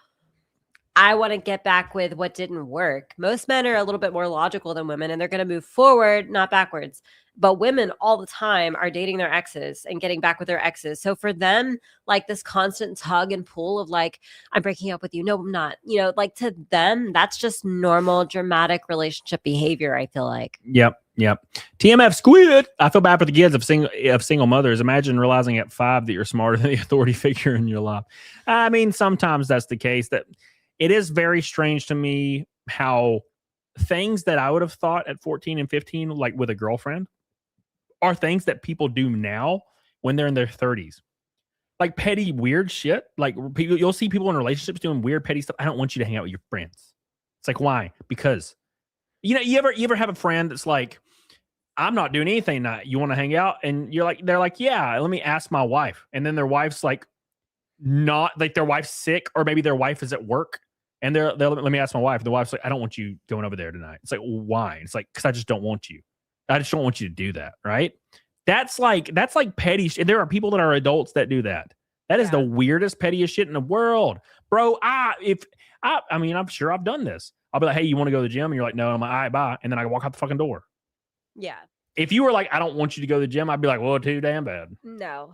I want to get back with what didn't work. Most men are a little bit more logical than women, and they're going to move forward, not backwards. But women all the time are dating their exes and getting back with their exes. So for them, this constant tug and pull of I'm breaking up with you. No, I'm not. To them, that's just normal, dramatic relationship behavior, I feel like. Yep. Yep. TMF squid. I feel bad for the kids of single mothers. Imagine realizing at 5 that you're smarter than the authority figure in your life. I mean, sometimes that's the case. That it is very strange to me how things that I would have thought at 14 and 15, like with a girlfriend, are things that people do now when they're in their 30s. Like petty, weird shit. Like you'll see people in relationships doing weird, petty stuff. I don't want you to hang out with your friends. It's like, why? Because you ever have a friend that's like, I'm not doing anything tonight. You want to hang out? And they're like, yeah, let me ask my wife. And then their wife's like, not like their wife's sick, or maybe their wife is at work. And they're let me ask my wife. The wife's like, I don't want you going over there tonight. It's like, why? It's like, because I just don't want you. I just don't want you to do that. Right. That's like petty shit. There are people that are adults that do that. That is the weirdest, pettiest shit in the world. Bro, I'm sure I've done this. I'll be like, hey, you want to go to the gym? And you're like, no. I'm like, all right, bye. And then I walk out the fucking door. Yeah. If you were like, I don't want you to go to the gym, I'd be like, well, too damn bad. No.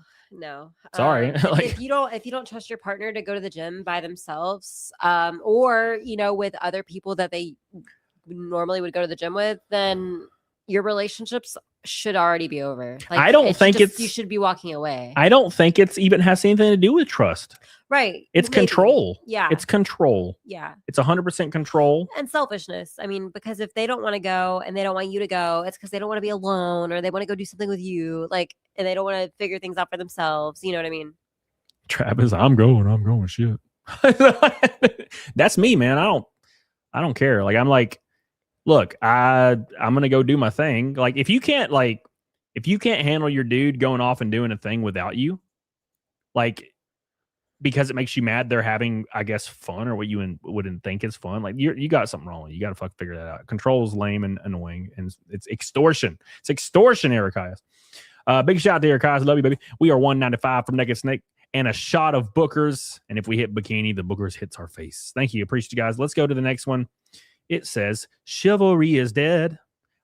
Sorry. If you don't trust your partner to go to the gym by themselves, or with other people that they normally would go to the gym with, then your relationships should already be over. Like, I don't think you should be walking away. I don't think it's even has anything to do with trust. Right. It's Maybe. Control. Yeah. It's control. Yeah. It's 100% control. And selfishness. I mean, because if they don't want to go and they don't want you to go, it's because they don't want to be alone, or they want to go do something with you. Like, and they don't want to figure things out for themselves. You know what I mean? Travis, I'm going. Shit. That's me, man. I don't care. Like, I'm like, look, I'm gonna go do my thing. Like, if you can't handle your dude going off and doing a thing without you, like, because it makes you mad they're having, I guess, fun, or what you wouldn't think is fun, like, you got something wrong. You got to fucking figure that out. Control is lame and annoying, and it's extortion. It's extortion, Eric. Big shout out to Eric. Love you, baby. We are 195 from Naked Snake and a shot of Booker's. And if we hit bikini, the Booker's hits our face. Thank you. Appreciate you guys. Let's go to the next one. It says, chivalry is dead.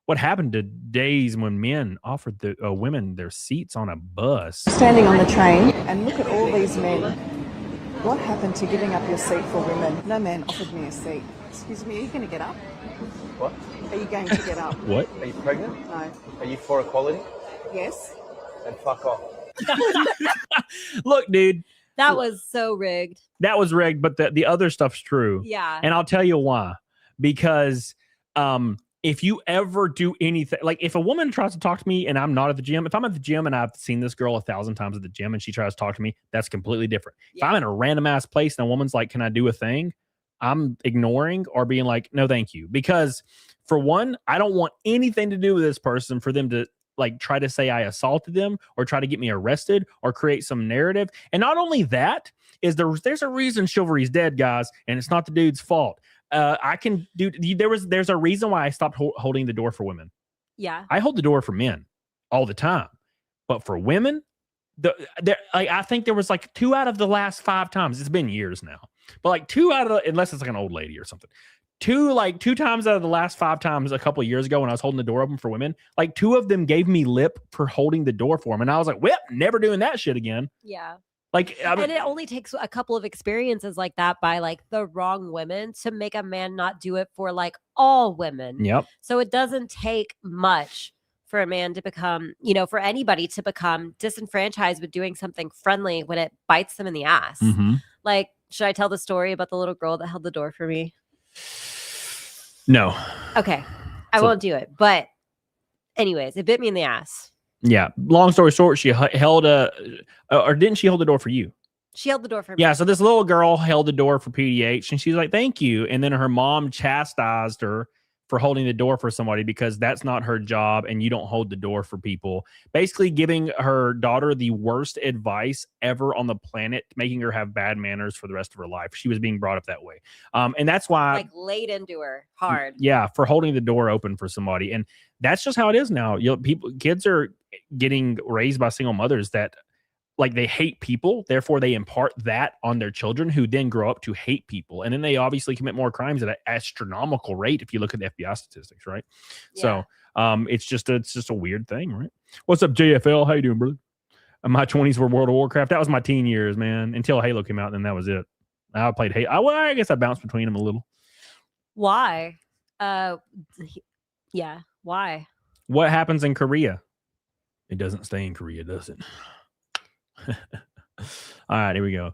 What happened to days when men offered the women their seats on a bus? Standing on the train and look at all these men. What happened to giving up your seat for women? No man offered me a seat. Excuse me, are you going to get up? What? Are you going to get up? What? Are you pregnant? No. Are you for equality? Yes. Then fuck off. Look, dude. That was so rigged. That was rigged, but the other stuff's true. Yeah. And I'll tell you why. Because if you ever do anything, like if a woman tries to talk to me and I'm not at the gym, if I'm at the gym and I've seen this girl 1,000 times at the gym and she tries to talk to me, that's completely different. Yeah. If I'm in a random ass place and a woman's like, can I do a thing? I'm ignoring or being like, no, thank you. Because for one, I don't want anything to do with this person for them to like try to say I assaulted them or try to get me arrested or create some narrative. And not only that, there's a reason chivalry's dead, guys, and it's not the dude's fault. I can do. There's a reason why I stopped holding the door for women. Yeah, I hold the door for men all the time, but for women, I think there was like 2 out of the last 5 times. It's been years now, but like 2 out of unless it's like an old lady or something. 2 times out of the last 5 times a couple of years ago when I was holding the door open for women, like 2 of them gave me lip for holding the door for them, and I was like, "Well, never doing that shit again." Yeah. Like, and it only takes a couple of experiences like that by like the wrong women to make a man not do it for like all women. Yep. So it doesn't take much for a man to become, for anybody to become disenfranchised with doing something friendly when it bites them in the ass. Mm-hmm. Like, should I tell the story about the little girl that held the door for me? No. Okay. I won't do it. But anyways, it bit me in the ass. Yeah. Long story short, she held or didn't she hold the door for you? She held the door for me. Yeah. So this little girl held the door for PDH and she's like, thank you. And then her mom chastised her for holding the door for somebody because that's not her job and you don't hold the door for people. Basically giving her daughter the worst advice ever on the planet, making her have bad manners for the rest of her life. She was being brought up that way. And that's why like laid into her hard. Yeah, for holding the door open for somebody. And that's just how it is now. Kids are getting raised by single mothers that like they hate people, therefore they impart that on their children who then grow up to hate people. And then they obviously commit more crimes at an astronomical rate if you look at the FBI statistics, right? Yeah. So it's just a weird thing, right? What's up, JFL? How you doing, brother? My 20s were World of Warcraft. That was my teen years, man, until Halo came out, and then that was it. I played Halo. Well, I guess I bounced between them a little. Why? Yeah, why? What happens in Korea? It doesn't stay in Korea, does it? All right, here we go.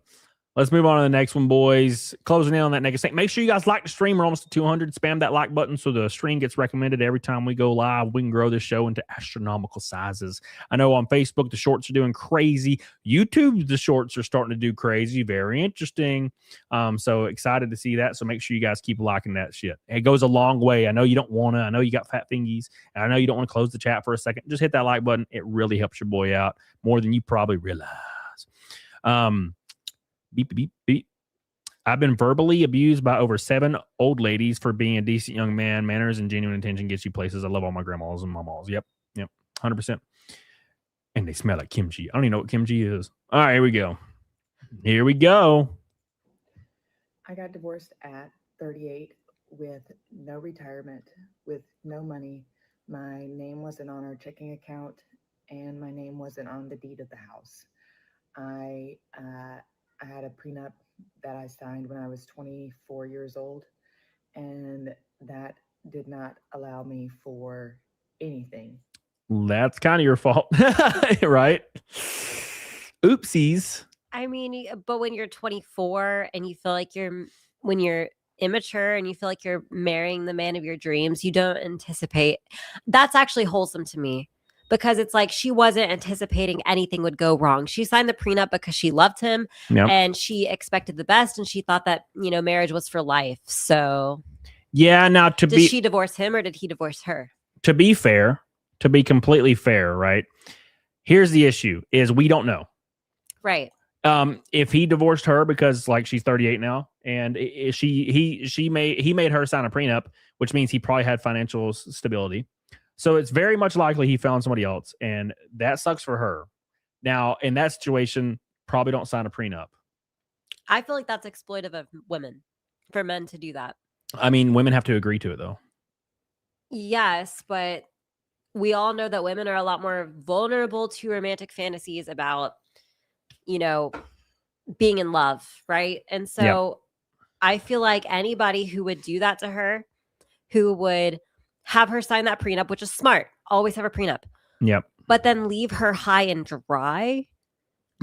Let's move on to the next one, boys. Closing in on that next thing. Make sure you guys like the stream. We're almost at 200. Spam that like button so the stream gets recommended every time we go live. We can grow this show into astronomical sizes. I know on Facebook, the shorts are doing crazy. YouTube, the shorts are starting to do crazy. Very interesting. So excited to see that. So make sure you guys keep liking that shit. It goes a long way. I know you don't want to. I know you got fat fingies. And I know you don't want to close the chat for a second. Just hit that like button. It really helps your boy out more than you probably realize. Beep, beep, beep. I've been verbally abused by over 7 old ladies for being a decent young man. Manners and genuine intention gets you places. I love all my grandmas and mamas. Yep. 100%. And they smell like kimchi. I don't even know what kimchi is. All right, here we go. I got divorced at 38 with no retirement, with no money. My name wasn't on our checking account, and my name wasn't on the deed of the house. I had a prenup that I signed when I was 24 years old, and that did not allow me for anything. That's kind of your fault, right? Oopsies. I mean, but when you're 24 and you feel like when you're immature and you feel like you're marrying the man of your dreams, you don't anticipate. That's actually wholesome to me. Because it's like she wasn't anticipating anything would go wrong. She signed the prenup because she loved him and she expected the best, and she thought that, marriage was for life. So yeah, now did she divorce him or did he divorce her? To be fair, to be completely fair, right? Here's the issue is we don't know. Right. If he divorced her because like she's 38 now and he made her sign a prenup, which means he probably had financial stability. So it's very much likely he found somebody else, and that sucks for her. Now, in that situation, probably don't sign a prenup. I feel like that's exploitive of women, for men to do that. I mean, women have to agree to it, though. Yes, but we all know that women are a lot more vulnerable to romantic fantasies about, being in love, right? And so I feel like anybody who would do that to her, who would have her sign that prenup, which is smart. Always have a prenup. Yep. But then leave her high and dry.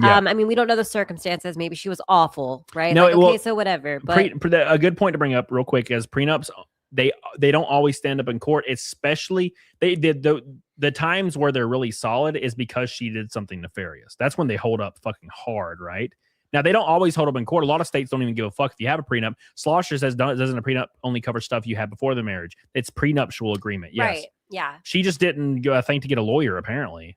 Yep. I mean, we don't know the circumstances. Maybe she was awful, right? No, okay, so whatever. But a good point to bring up real quick is prenups. They don't always stand up in court, especially the times where they're really solid is because she did something nefarious. That's when they hold up fucking hard, right? Now, they don't always hold up in court. A lot of states don't even give a fuck if you have a prenup. Slosher says, doesn't a prenup only cover stuff you had before the marriage? It's prenuptial agreement. Yes. Right. Yeah. She just didn't go, I think, to get a lawyer, apparently.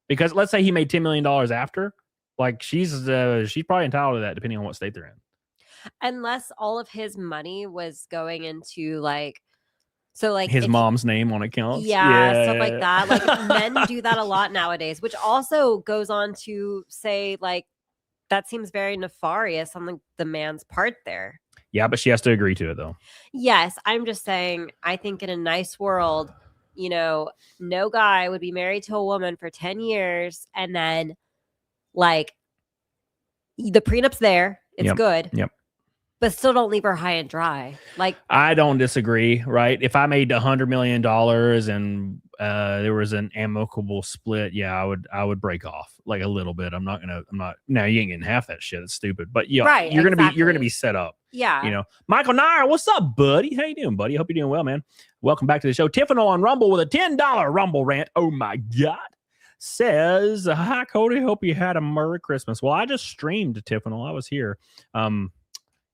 Because let's say he made $10 million after. Like, she's probably entitled to that, depending on what state they're in. Unless all of his money was going into, his mom's name on accounts. Yeah, stuff like that. Like, men do that a lot nowadays, which also goes on to say, like, that seems very nefarious on the man's part there. Yeah, but she has to agree to it, though. Yes, I'm just saying, I think in a nice world, no guy would be married to a woman for 10 years and then, like, the prenup's there. It's good. Yep. But still don't leave her high and dry. Like, I don't disagree, right? If I made $100 million and there was an amicable split, yeah, I would break off like a little bit. Now you ain't getting half that shit. It's stupid. But yeah, right, you're gonna be set up. Yeah. Michael Nair, what's up, buddy? How you doing, buddy? I hope you're doing well, man. Welcome back to the show. Tiffany on Rumble with a $10 Rumble rant. Oh my God. Says, hi, Cody. Hope you had a Merry Christmas. Well, I just streamed Tiffany. I was here.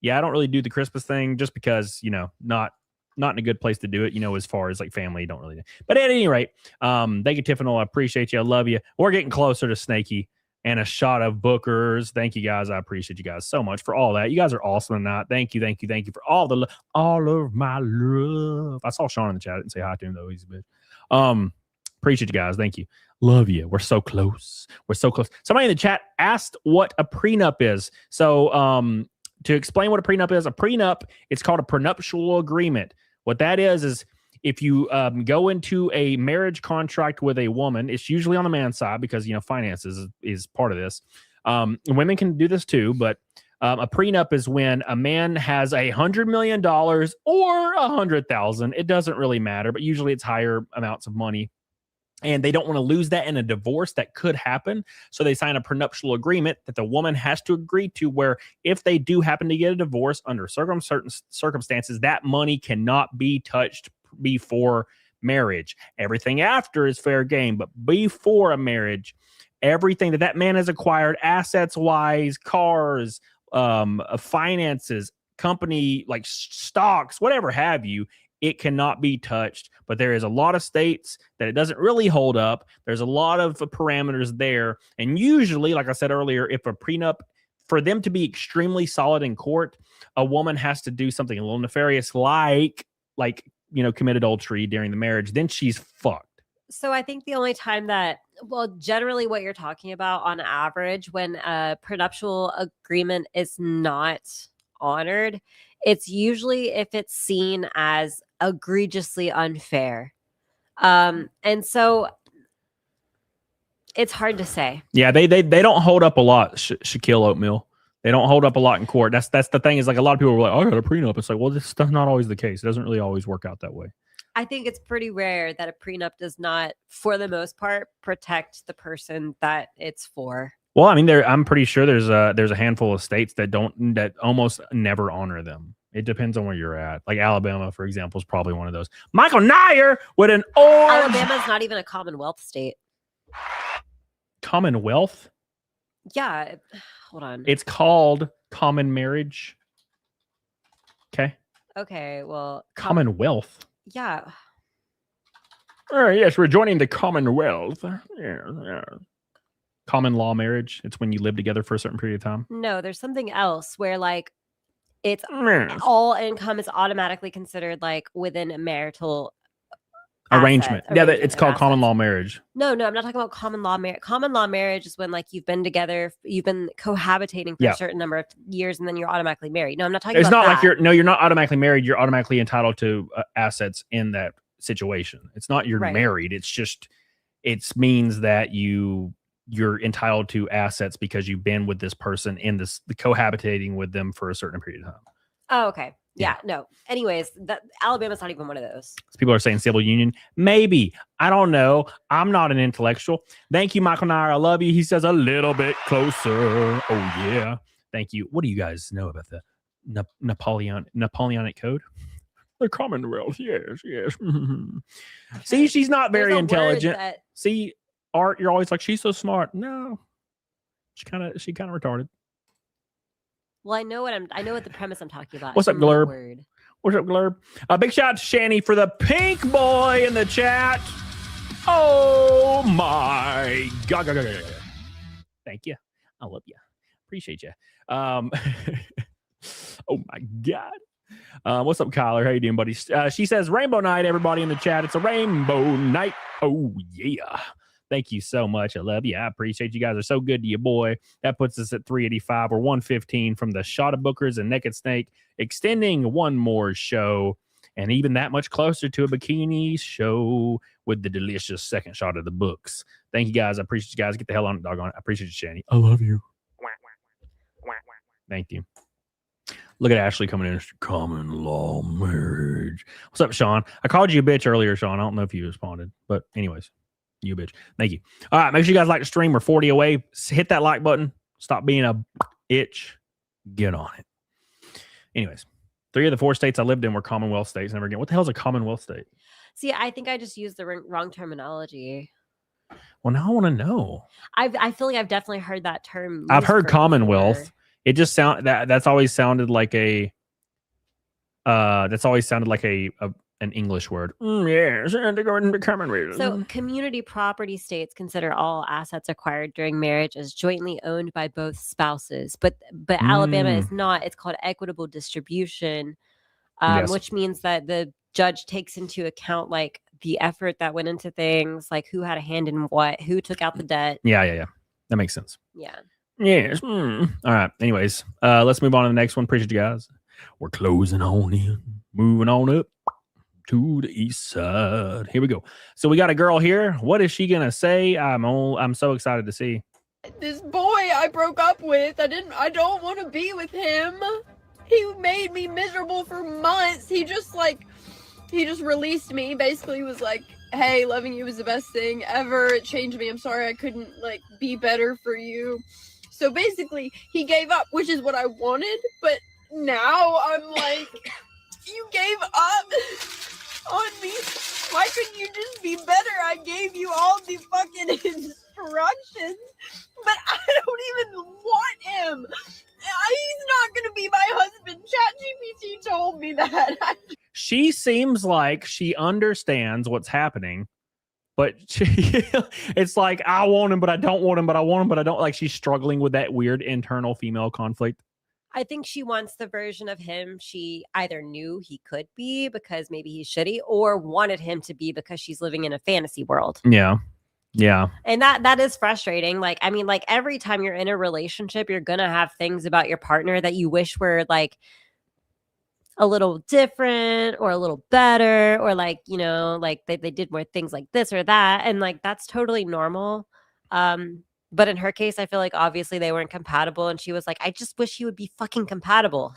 Yeah, I don't really do the Christmas thing just because, not in a good place to do it, as far as like family, don't really do. But at any rate, thank you, Tiffany. I appreciate you. I love you. We're getting closer to Snakey and a shot of Bookers. Thank you guys. I appreciate you guys so much for all that. You guys are awesome tonight. Thank you for all of my love. I saw Sean in the chat. I didn't say hi to him though. He's a bitch. Appreciate you guys. Thank you. Love you. We're so close. Somebody in the chat asked what a prenup is. So, to explain what a prenup, it's called a prenuptial agreement. What that is if you go into a marriage contract with a woman, it's usually on the man's side because, finances is part of this. Women can do this too, but A prenup is when a man has $100 million or 100,000. It doesn't really matter, but usually it's higher amounts of money. And they don't want to lose that in a divorce that could happen. So they sign a prenuptial agreement that the woman has to agree to, where if they do happen to get a divorce under certain circumstances, that money cannot be touched before marriage. Everything after is fair game, but before a marriage, everything that man has acquired, assets wise, cars, finances, company, like stocks, whatever have you, it cannot be touched. But there is a lot of states that it doesn't really hold up. There's a lot of parameters there. And usually, like I said earlier, if a prenup, for them to be extremely solid in court, a woman has to do something a little nefarious, like commit adultery during the marriage. Then she's fucked. So I think the only time that, generally what you're talking about on average when a prenuptial agreement is not honored, it's usually if it's seen as egregiously unfair. And so it's hard to say. Yeah, they don't hold up a lot, Shaquille Oatmeal. They don't hold up a lot in court. That's the thing, is like a lot of people are like, oh, I got a prenup. It's like, well, this stuff's not always the case. It doesn't really always work out that way. I think it's pretty rare that a prenup does not, for the most part, protect the person that it's for. Well, I mean, I'm pretty sure there's a handful of states that almost never honor them. It depends on where you're at. Like Alabama, for example, is probably one of those. Michael Nyer with an orange. Alabama's not even a Commonwealth state. Commonwealth? Yeah. Hold on. It's called common marriage. Okay. Okay. Well, Commonwealth. Yeah. All right. Yes, we're joining the Commonwealth. Yeah. Common law marriage. It's when you live together for a certain period of time. No, there's something else where it's all income is automatically considered within a marital arrangement. Yeah, it's called common law marriage. No, I'm not talking about common law marriage. Common law marriage is when you've been together, you've been cohabitating for a certain number of years, and then you're automatically married. No, I'm not talking about that. It's not like you're not automatically married. You're automatically entitled to assets in that situation. It's not you're married. It's just, it means that you're entitled to assets because you've been with this person in the cohabitating with them for a certain period of time. Oh, okay. Yeah, no. Anyways, Alabama's not even one of those. People are saying civil union. Maybe. I don't know. I'm not an intellectual. Thank you, Michael Nyer. I love you. He says a little bit closer. Oh, yeah. Thank you. What do you guys know about the Napoleonic Code? The Commonwealth. Yes. See, she's not very intelligent. See, Art, you're always like, she's so smart. No. She kind of retarded. Well, I know what the premise I'm talking about. What's up, Glurb? What's up, Glurb? Big shout out to Shani for the pink boy in the chat. Oh my God. Thank you. I love you. Appreciate you. Oh my God. What's up, Kyler? How you doing, buddy? She says, Rainbow Night, everybody in the chat. It's a rainbow night. Oh, yeah. Thank you so much. I love you. I appreciate you guys are so good to you, boy. That puts us at 385 or 115 from the Shot of Bookers and Naked Snake, extending one more show and even that much closer to a bikini show with the delicious second shot of the books. Thank you, guys. I appreciate you guys. Get the hell on it, doggone it. I appreciate you, Shani. I love you. Thank you. Look at Ashley coming in. Common law marriage. What's up, Sean? I called you a bitch earlier, Sean. I don't know if you responded, but anyways. You bitch. Thank you. All right. Make sure you guys like the stream. We're 40 away. Hit that like button. Stop being a itch. Get on it. Anyways, 3 of the 4 states I lived in were Commonwealth states. Never again. What the hell is a Commonwealth state? See, I think I just used the wrong terminology. Well, now I want to know. I feel like I've definitely heard that term. I've heard Commonwealth. Before. It just that's always sounded like an English word. Yes, and to go and become a So, community property states consider all assets acquired during marriage as jointly owned by both spouses. But Alabama is not. It's called equitable distribution, which means that the judge takes into account the effort that went into things, like who had a hand in what, who took out the debt. Yeah. That makes sense. Yeah. Yes. All right. Anyways, let's move on to the next one. Appreciate you guys. We're closing on in, moving on up to the east side. Here we go. So we got a girl here. What is she gonna say? I'm so excited to see. This boy I broke up with, I don't want to be with him. He made me miserable for months. He just released me. Basically was like, hey, loving you was the best thing ever. It changed me. I'm sorry I couldn't like be better for you. So basically he gave up, which is what I wanted, but now I'm like, you gave up on me. Why couldn't you just be better? I gave you all the fucking instructions, but I don't even want him. He's not gonna be my husband. ChatGPT told me that. She seems like she understands what's happening, but it's like, I want him, but I don't want him, but I want him, but I don't. Like, she's struggling with that weird internal female conflict. I think she wants the version of him she either knew he could be because maybe he's shitty, or wanted him to be because she's living in a fantasy world. Yeah. Yeah. And that is frustrating. Like, I mean, like every time you're in a relationship, you're going to have things about your partner that you wish were like a little different or a little better, or like, you know, like they did more things like this or that. And like, that's totally normal. But in her case, I feel like obviously they weren't compatible. And she was like, I just wish he would be fucking compatible.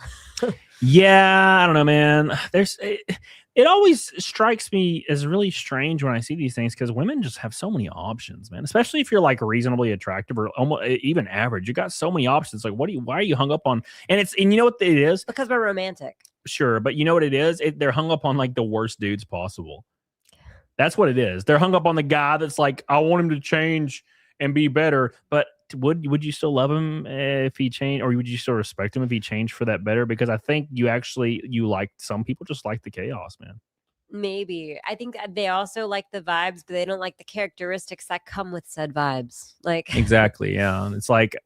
Yeah, I don't know, man. It always strikes me as really strange when I see these things, because women just have so many options, man. Especially if you're like reasonably attractive or almost even average, you got so many options. Like, why are you hung up on? And you know what it is? Because we're romantic. Sure, but you know what it is? They're hung up on like the worst dudes possible. That's what it is. They're hung up on the guy that's like, I want him to change and be better. But would you still love him if he changed, or would you still respect him if he changed for that better? Because I think you like, some people just like the chaos, man. Maybe. I think they also like the vibes, but they don't like the characteristics that come with said vibes. Like, exactly, yeah. It's like,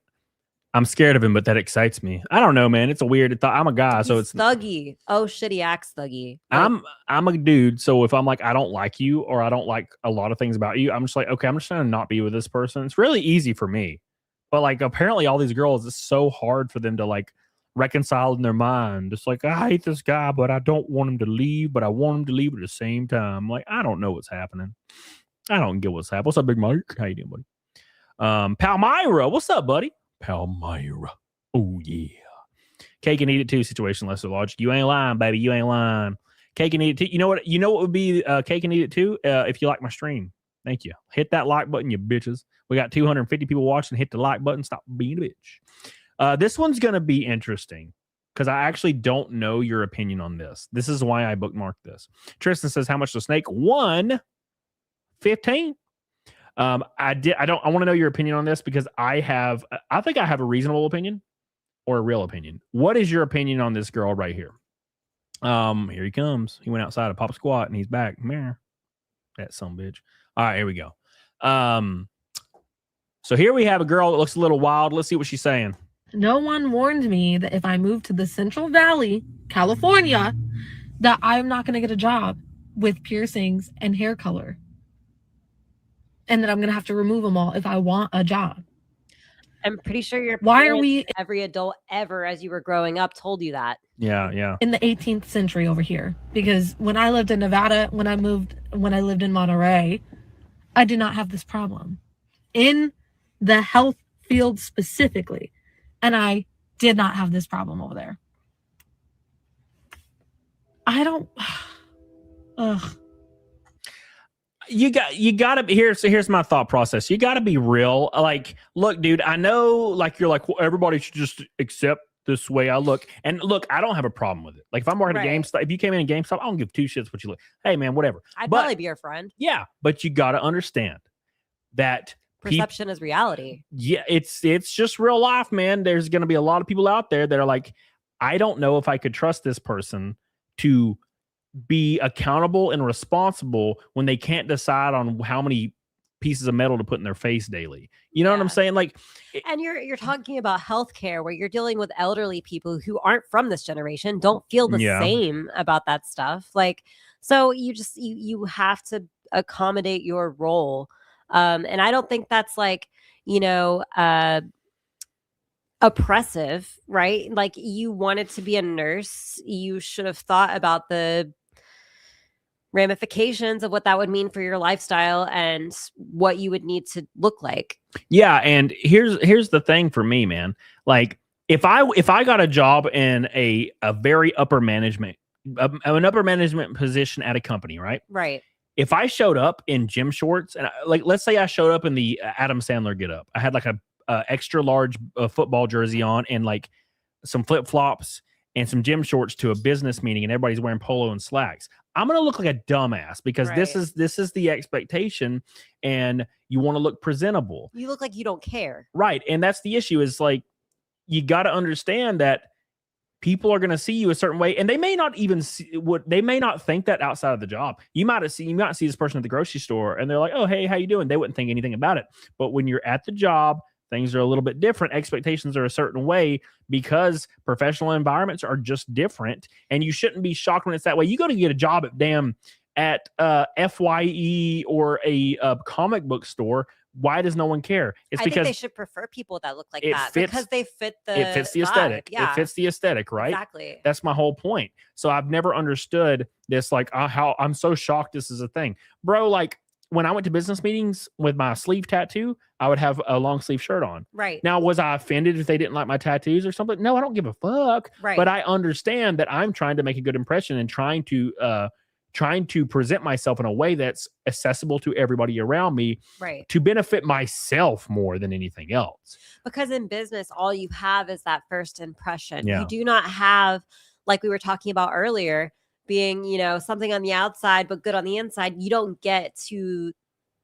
I'm scared of him, but that excites me. I don't know, man. It's a weird thought. I'm a guy, so it's thuggy. Oh shit, he acts thuggy. Like, I'm a dude, so if I'm like, I don't like you, or I don't like a lot of things about you, I'm just like, okay, I'm just gonna not be with this person. It's really easy for me. But like, apparently all these girls, it's so hard for them to like reconcile in their mind. It's like, I hate this guy, but I don't want him to leave, but I want him to leave at the same time. Like, I don't know what's happening. I don't get what's happening. What's up, Big Mike? How you doing, buddy? Palmyra, what's up, buddy? Palmyra. Oh, yeah. Cake and eat it too situation, Lesser Logic. You ain't lying, baby. You ain't lying. Cake and eat it too. You know what would be cake and eat it too? If you like my stream. Thank you. Hit that like button, you bitches. We got 250 people watching. Hit the like button. Stop being a bitch. This one's going to be interesting because I actually don't know your opinion on this. This is why I bookmarked this. Tristan says, how much the snake? $115. I want to know your opinion on this because I think I have a reasonable opinion or a real opinion. What is your opinion on this girl right here? Here he comes. He went outside of Pop Squat and he's back. Meh. That sumbitch. All right, here we go. So here we have a girl that looks a little wild. Let's see what she's saying. No one warned me that if I moved to the Central Valley, California, that I'm not going to get a job with piercings and hair color. And that I'm going to have to remove them all if I want a job. I'm pretty sure every adult ever as you were growing up told you that. Yeah. In the 18th century over here. Because when I lived in Nevada, when I lived in Monterey, I did not have this problem. In the health field specifically. And I did not have this problem over there. I don't... Ugh. You gotta be here. So here's my thought process. You gotta be real. Like, look, dude, I know like you're like, well, everybody should just accept this way I look. And look, I don't have a problem with it. Like if I'm working at GameStop, if you came in GameStop, I don't give two shits what you look. Hey man, whatever. I'd probably be your friend. Yeah, but you gotta understand that perception is reality. Yeah, it's just real life, man. There's gonna be a lot of people out there that are like, I don't know if I could trust this person to be accountable and responsible when they can't decide on how many pieces of metal to put in their face daily. You know what I'm saying? Like, and you're talking about healthcare where you're dealing with elderly people who aren't from this generation, don't feel the same about that stuff. Like, so you have to accommodate your role. And I don't think that's like, oppressive, right? Like you wanted to be a nurse. You should have thought about the ramifications of what that would mean for your lifestyle and what you would need to look like. Yeah, and here's the thing for me, man. Like if I got a job in a very upper management an upper management position at a company, right? Right. If I showed up in gym shorts and like let's say I showed up in the Adam Sandler get up. I had like a extra large football jersey on and like some flip-flops and some gym shorts to a business meeting and everybody's wearing polo and slacks. I'm going to look like a dumbass because this is the expectation and you want to look presentable. You look like you don't care. Right. And that's the issue is like, you got to understand that people are going to see you a certain way and they may not even see they may not think that outside of the job. You might see this person at the grocery store and they're like, oh, hey, how you doing? They wouldn't think anything about it. But when you're at the job, things are a little bit different. Expectations are a certain way because professional environments are just different. And you shouldn't be shocked when it's that way. You go to get a job at FYE or a comic book store. Why does no one care? It's because think they should prefer people that look like that because they fit the it fits the vibe. aesthetic. Yeah. It fits the aesthetic, right? Exactly. That's my whole point. So I've never understood this, like how I'm so shocked this is a thing. Bro, like when I went to business meetings with my sleeve tattoo, I would have a long sleeve shirt on. Right. Now, was I offended if they didn't like my tattoos or something? No, I don't give a fuck. Right. But I understand that I'm trying to make a good impression and trying to present myself in a way that's accessible to everybody around me, right, to benefit myself more than anything else. Because in business, all you have is that first impression. Yeah. You do not have, like we were talking about earlier, being, something on the outside, but good on the inside. You don't get to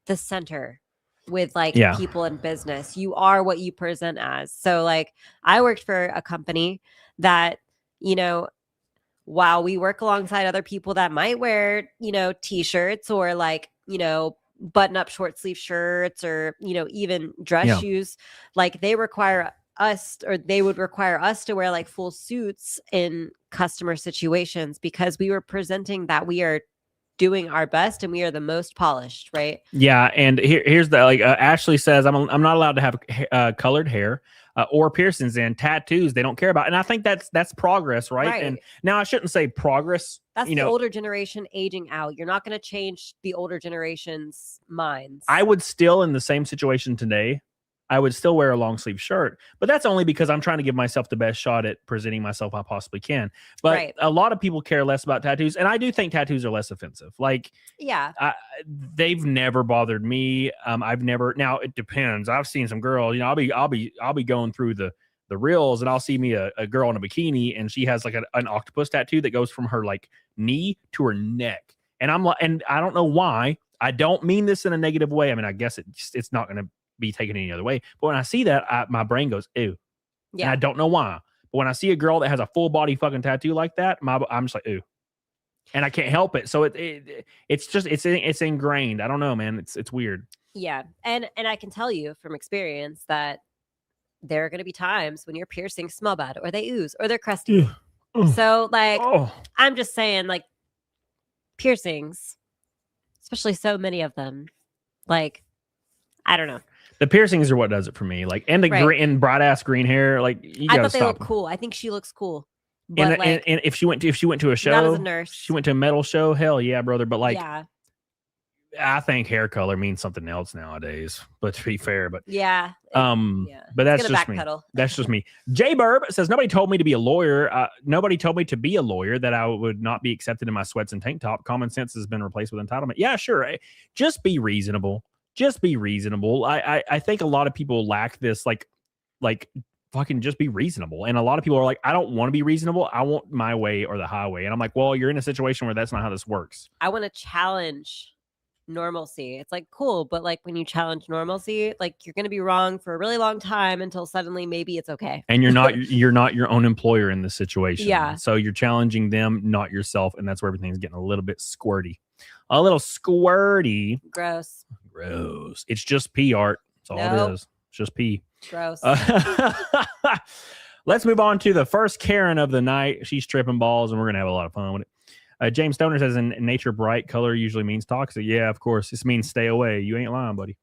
the center with people in business. You are what you present as. So like I worked for a company that, while we work alongside other people that might wear, t-shirts or button up short sleeve shirts or, even dress shoes, like they require us, or they would require us to wear like full suits in customer situations because we were presenting that we are doing our best and we are the most polished, right? Yeah, and here's the Ashley says I'm not allowed to have colored hair or piercings and tattoos. They don't care about, and I think that's progress, right? And now I shouldn't say progress. That's the older generation aging out. You're not going to change the older generation's minds. I would still, in the same situation today, I would still wear a long sleeve shirt, but that's only because I'm trying to give myself the best shot at presenting myself I possibly can. But a lot of people care less about tattoos, and I do think tattoos are less offensive. Like, they've never bothered me. I've never. Now it depends. I've seen some girls. I'll be going through the reels, and I'll see me a girl in a bikini, and she has like an octopus tattoo that goes from her like knee to her neck, and I'm like, and I don't know why. I don't mean this in a negative way. I mean, I guess it's not going to be taken any other way. But when I see that, my brain goes, ew. Yeah. And I don't know why. But when I see a girl that has a full body fucking tattoo like that, I'm just like, ew. And I can't help it. So it's ingrained. I don't know, man. It's weird. Yeah. And I can tell you from experience that there are going to be times when your piercings smell bad or they ooze or they're crusty. So I'm just saying, like, piercings, especially so many of them, like, I don't know. The piercings are what does it for me. Like, and the green, bright ass green hair. Like, you I gotta thought they stop look them. cool. I think she looks cool. But And if she went to a show, not as a nurse. she went to a metal show. Hell yeah, brother. But like, yeah. I think hair color means something else nowadays. But to be fair, but yeah. But that's just me. That's just me. Jay Burb says nobody told me to be a lawyer. Nobody told me to be a lawyer that I would not be accepted in my sweats and tank top. Common sense has been replaced with entitlement. Yeah, sure. Just be reasonable. Just be reasonable. I think a lot of people lack this, like fucking just be reasonable. And a lot of people are like, I don't want to be reasonable. I want my way or the highway. And I'm like, well, you're in a situation where that's not how this works. I want to challenge normalcy. It's like, cool. But like when you challenge normalcy, like you're going to be wrong for a really long time until suddenly maybe it's okay. And you're not your own employer in this situation. Yeah. So you're challenging them, not yourself. And that's where everything's getting a little bit squirty. A little squirty. Gross. It's just pee, Art. That's all it is. It's just pee. Gross. Let's move on to the first Karen of the night. She's tripping balls, and we're going to have a lot of fun with it. James Stoner says, in nature, bright color usually means toxic. Yeah, of course. This means stay away. You ain't lying, buddy.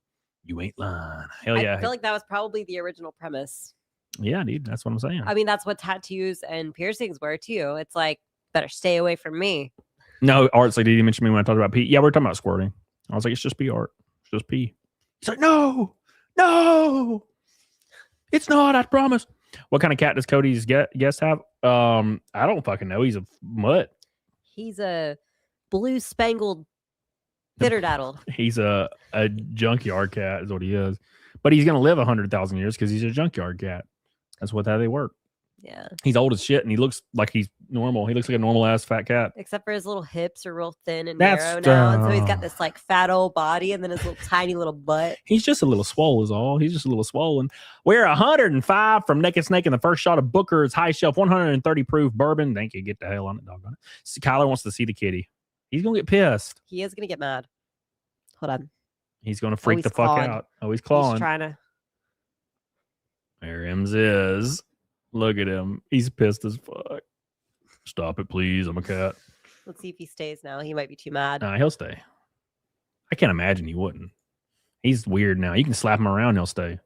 You ain't lying. Hell yeah. I feel like that was probably the original premise. Yeah, dude. That's what I'm saying. I mean, that's what tattoos and piercings were, too. It's like, better stay away from me. No, Art's like, did you mention me when I talked about pee? Yeah, we're talking about squirting. I was like, it's just pee, Art. It's just pee. He's like, no, it's not. I promise. What kind of cat does Cody's guest have? I don't fucking know. He's a mutt. He's a blue spangled fiddle. He's a junkyard cat is what he is. But he's gonna live 100,000 years because he's a junkyard cat. That's how they work. Yeah. He's old as shit and he looks like he's normal. He looks like a normal ass fat cat. Except for his little hips are real thin and That's narrow now. And so he's got this like fat old body and then his little tiny little butt. He's just a little swole is all. He's just a little swollen. We're 105 from Naked Snake in the first shot of Booker's High Shelf 130 proof bourbon. Thank you. Get the hell on it, doggone it. Kyler wants to see the kitty. He's gonna get pissed. He is gonna get mad. Hold on. He's gonna freak the clawing. fuck out. Oh, he's clawing. He's trying to. There Ems is. Look at him. He's pissed as fuck. Stop it, please. I'm a cat. Let's see if he stays now. He might be too mad. Nah, he'll stay. I can't imagine he wouldn't. He's weird now. You can slap him around, he'll stay.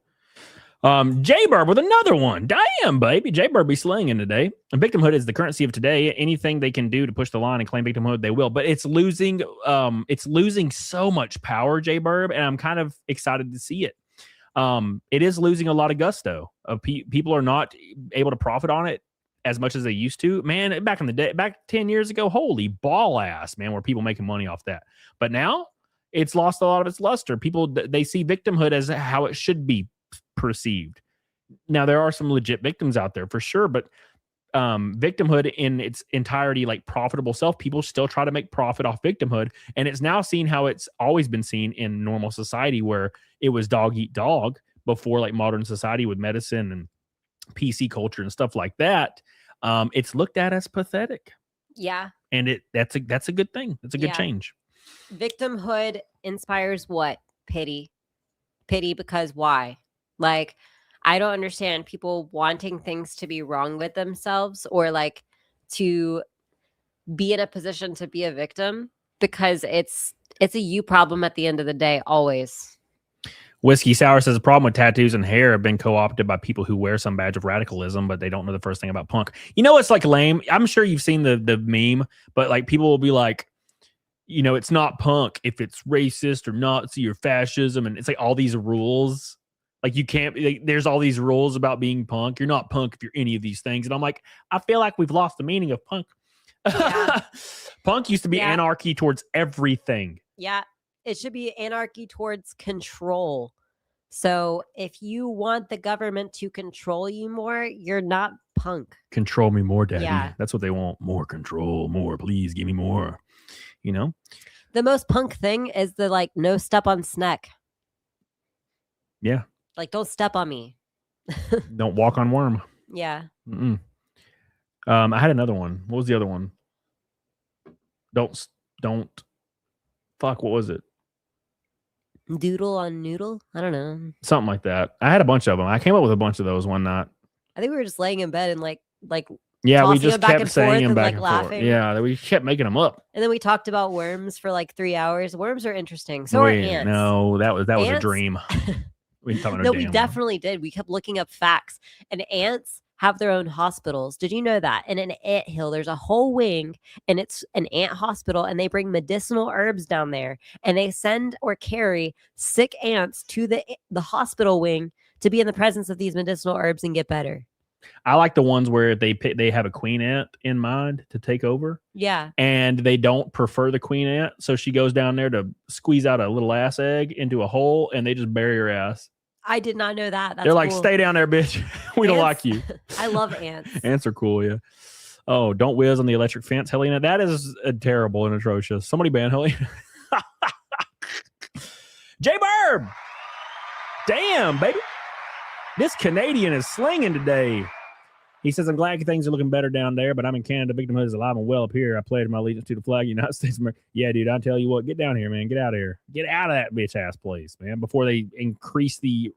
J-Bird with another one. Damn, baby. J-Bird be slinging today. And victimhood is the currency of today. Anything they can do to push the line and claim victimhood, they will. But it's losing so much power, J-Bird, and I'm kind of excited to see it. It is losing a lot of gusto. People are not able to profit on it as much as they used to. Man, back in the day, back 10 years ago, holy ball ass, man, were people making money off that. But now it's lost a lot of its luster. People, they see victimhood as how it should be perceived. Now, there are some legit victims out there for sure, but victimhood in its entirety, like profitable self, people still try to make profit off victimhood. And it's now seen how it's always been seen in normal society where it was dog eat dog before like modern society with medicine and PC culture and stuff like that. It's looked at as pathetic. Yeah. And that's a good thing. It's a good change. Victimhood inspires what? Pity. Pity because why? Like, I don't understand people wanting things to be wrong with themselves or like to be in a position to be a victim because it's a you problem at the end of the day, always. Whiskey Sour says the problem with tattoos and hair have been co-opted by people who wear some badge of radicalism, but they don't know the first thing about punk. You know, it's like lame. I'm sure you've seen the meme, but like people will be like, you know, it's not punk if it's racist or Nazi or fascism. And it's like all these rules. Like you can't, like, there's all these rules about being punk. You're not punk if you're any of these things. And I'm like, I feel like we've lost the meaning of punk. Yeah. Punk used to be anarchy towards everything. Yeah. It should be anarchy towards control. So if you want the government to control you more, you're not punk. Control me more, daddy. Yeah. That's what they want. More control, more. Please give me more. You know? The most punk thing is the like no step on snack. Yeah. Like don't step on me. Don't walk on worm. Yeah. Mm-mm. I had another one. What was the other one? Don't. Fuck. What was it? Doodle on noodle? I don't know. Something like that. I had a bunch of them. I came up with a bunch of those one night. I think we were just laying in bed and like yeah, we just kept saying them back and laughing. forth. Yeah, we kept making them up. And then we talked about worms for like 3 hours. Worms are interesting. So are ants. No, that was a dream. We definitely did. We kept looking up facts. And ants have their own hospitals. Did you know that? In an anthill, there's a whole wing and it's an ant hospital and they bring medicinal herbs down there and they send or carry sick ants to the hospital wing to be in the presence of these medicinal herbs and get better. I like the ones where they have a queen ant in mind to take over. Yeah. And they don't prefer the queen ant. So she goes down there to squeeze out a little ass egg into a hole and they just bury her ass. I did not know that. They're like, stay down there, bitch. We don't like you. I love ants. Ants are cool, yeah. Oh, don't whiz on the electric fence, Helena. That is terrible and atrocious. Somebody ban Helena. J-Burb! Damn, baby. This Canadian is slinging today. He says, I'm glad things are looking better down there, but I'm in Canada. Victimhood is alive and well up here. I pledge my allegiance to the flag of the United States of America. Yeah, dude, I tell you what, get down here, man. Get out of here. Get out of that bitch ass place, man, before they increase the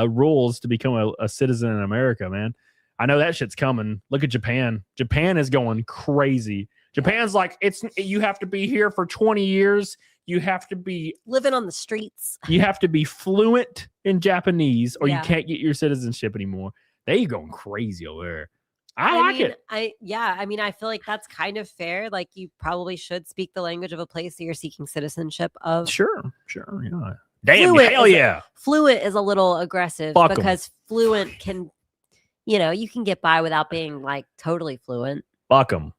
rules to become a citizen in America, man. I know that shit's coming. Look at Japan. Japan is going crazy. Japan's like, you have to be here for 20 years. You have to be living on the streets. You have to be fluent in Japanese or you can't get your citizenship anymore. They going crazy over there. I like mean, it. I mean, I feel like that's kind of fair. Like, you probably should speak the language of a place that you're seeking citizenship of. Sure, yeah. Damn, hell yeah. Fluent is a little aggressive Fuck 'em. because fluent can, you can get by without being like totally fluent. Fuck them.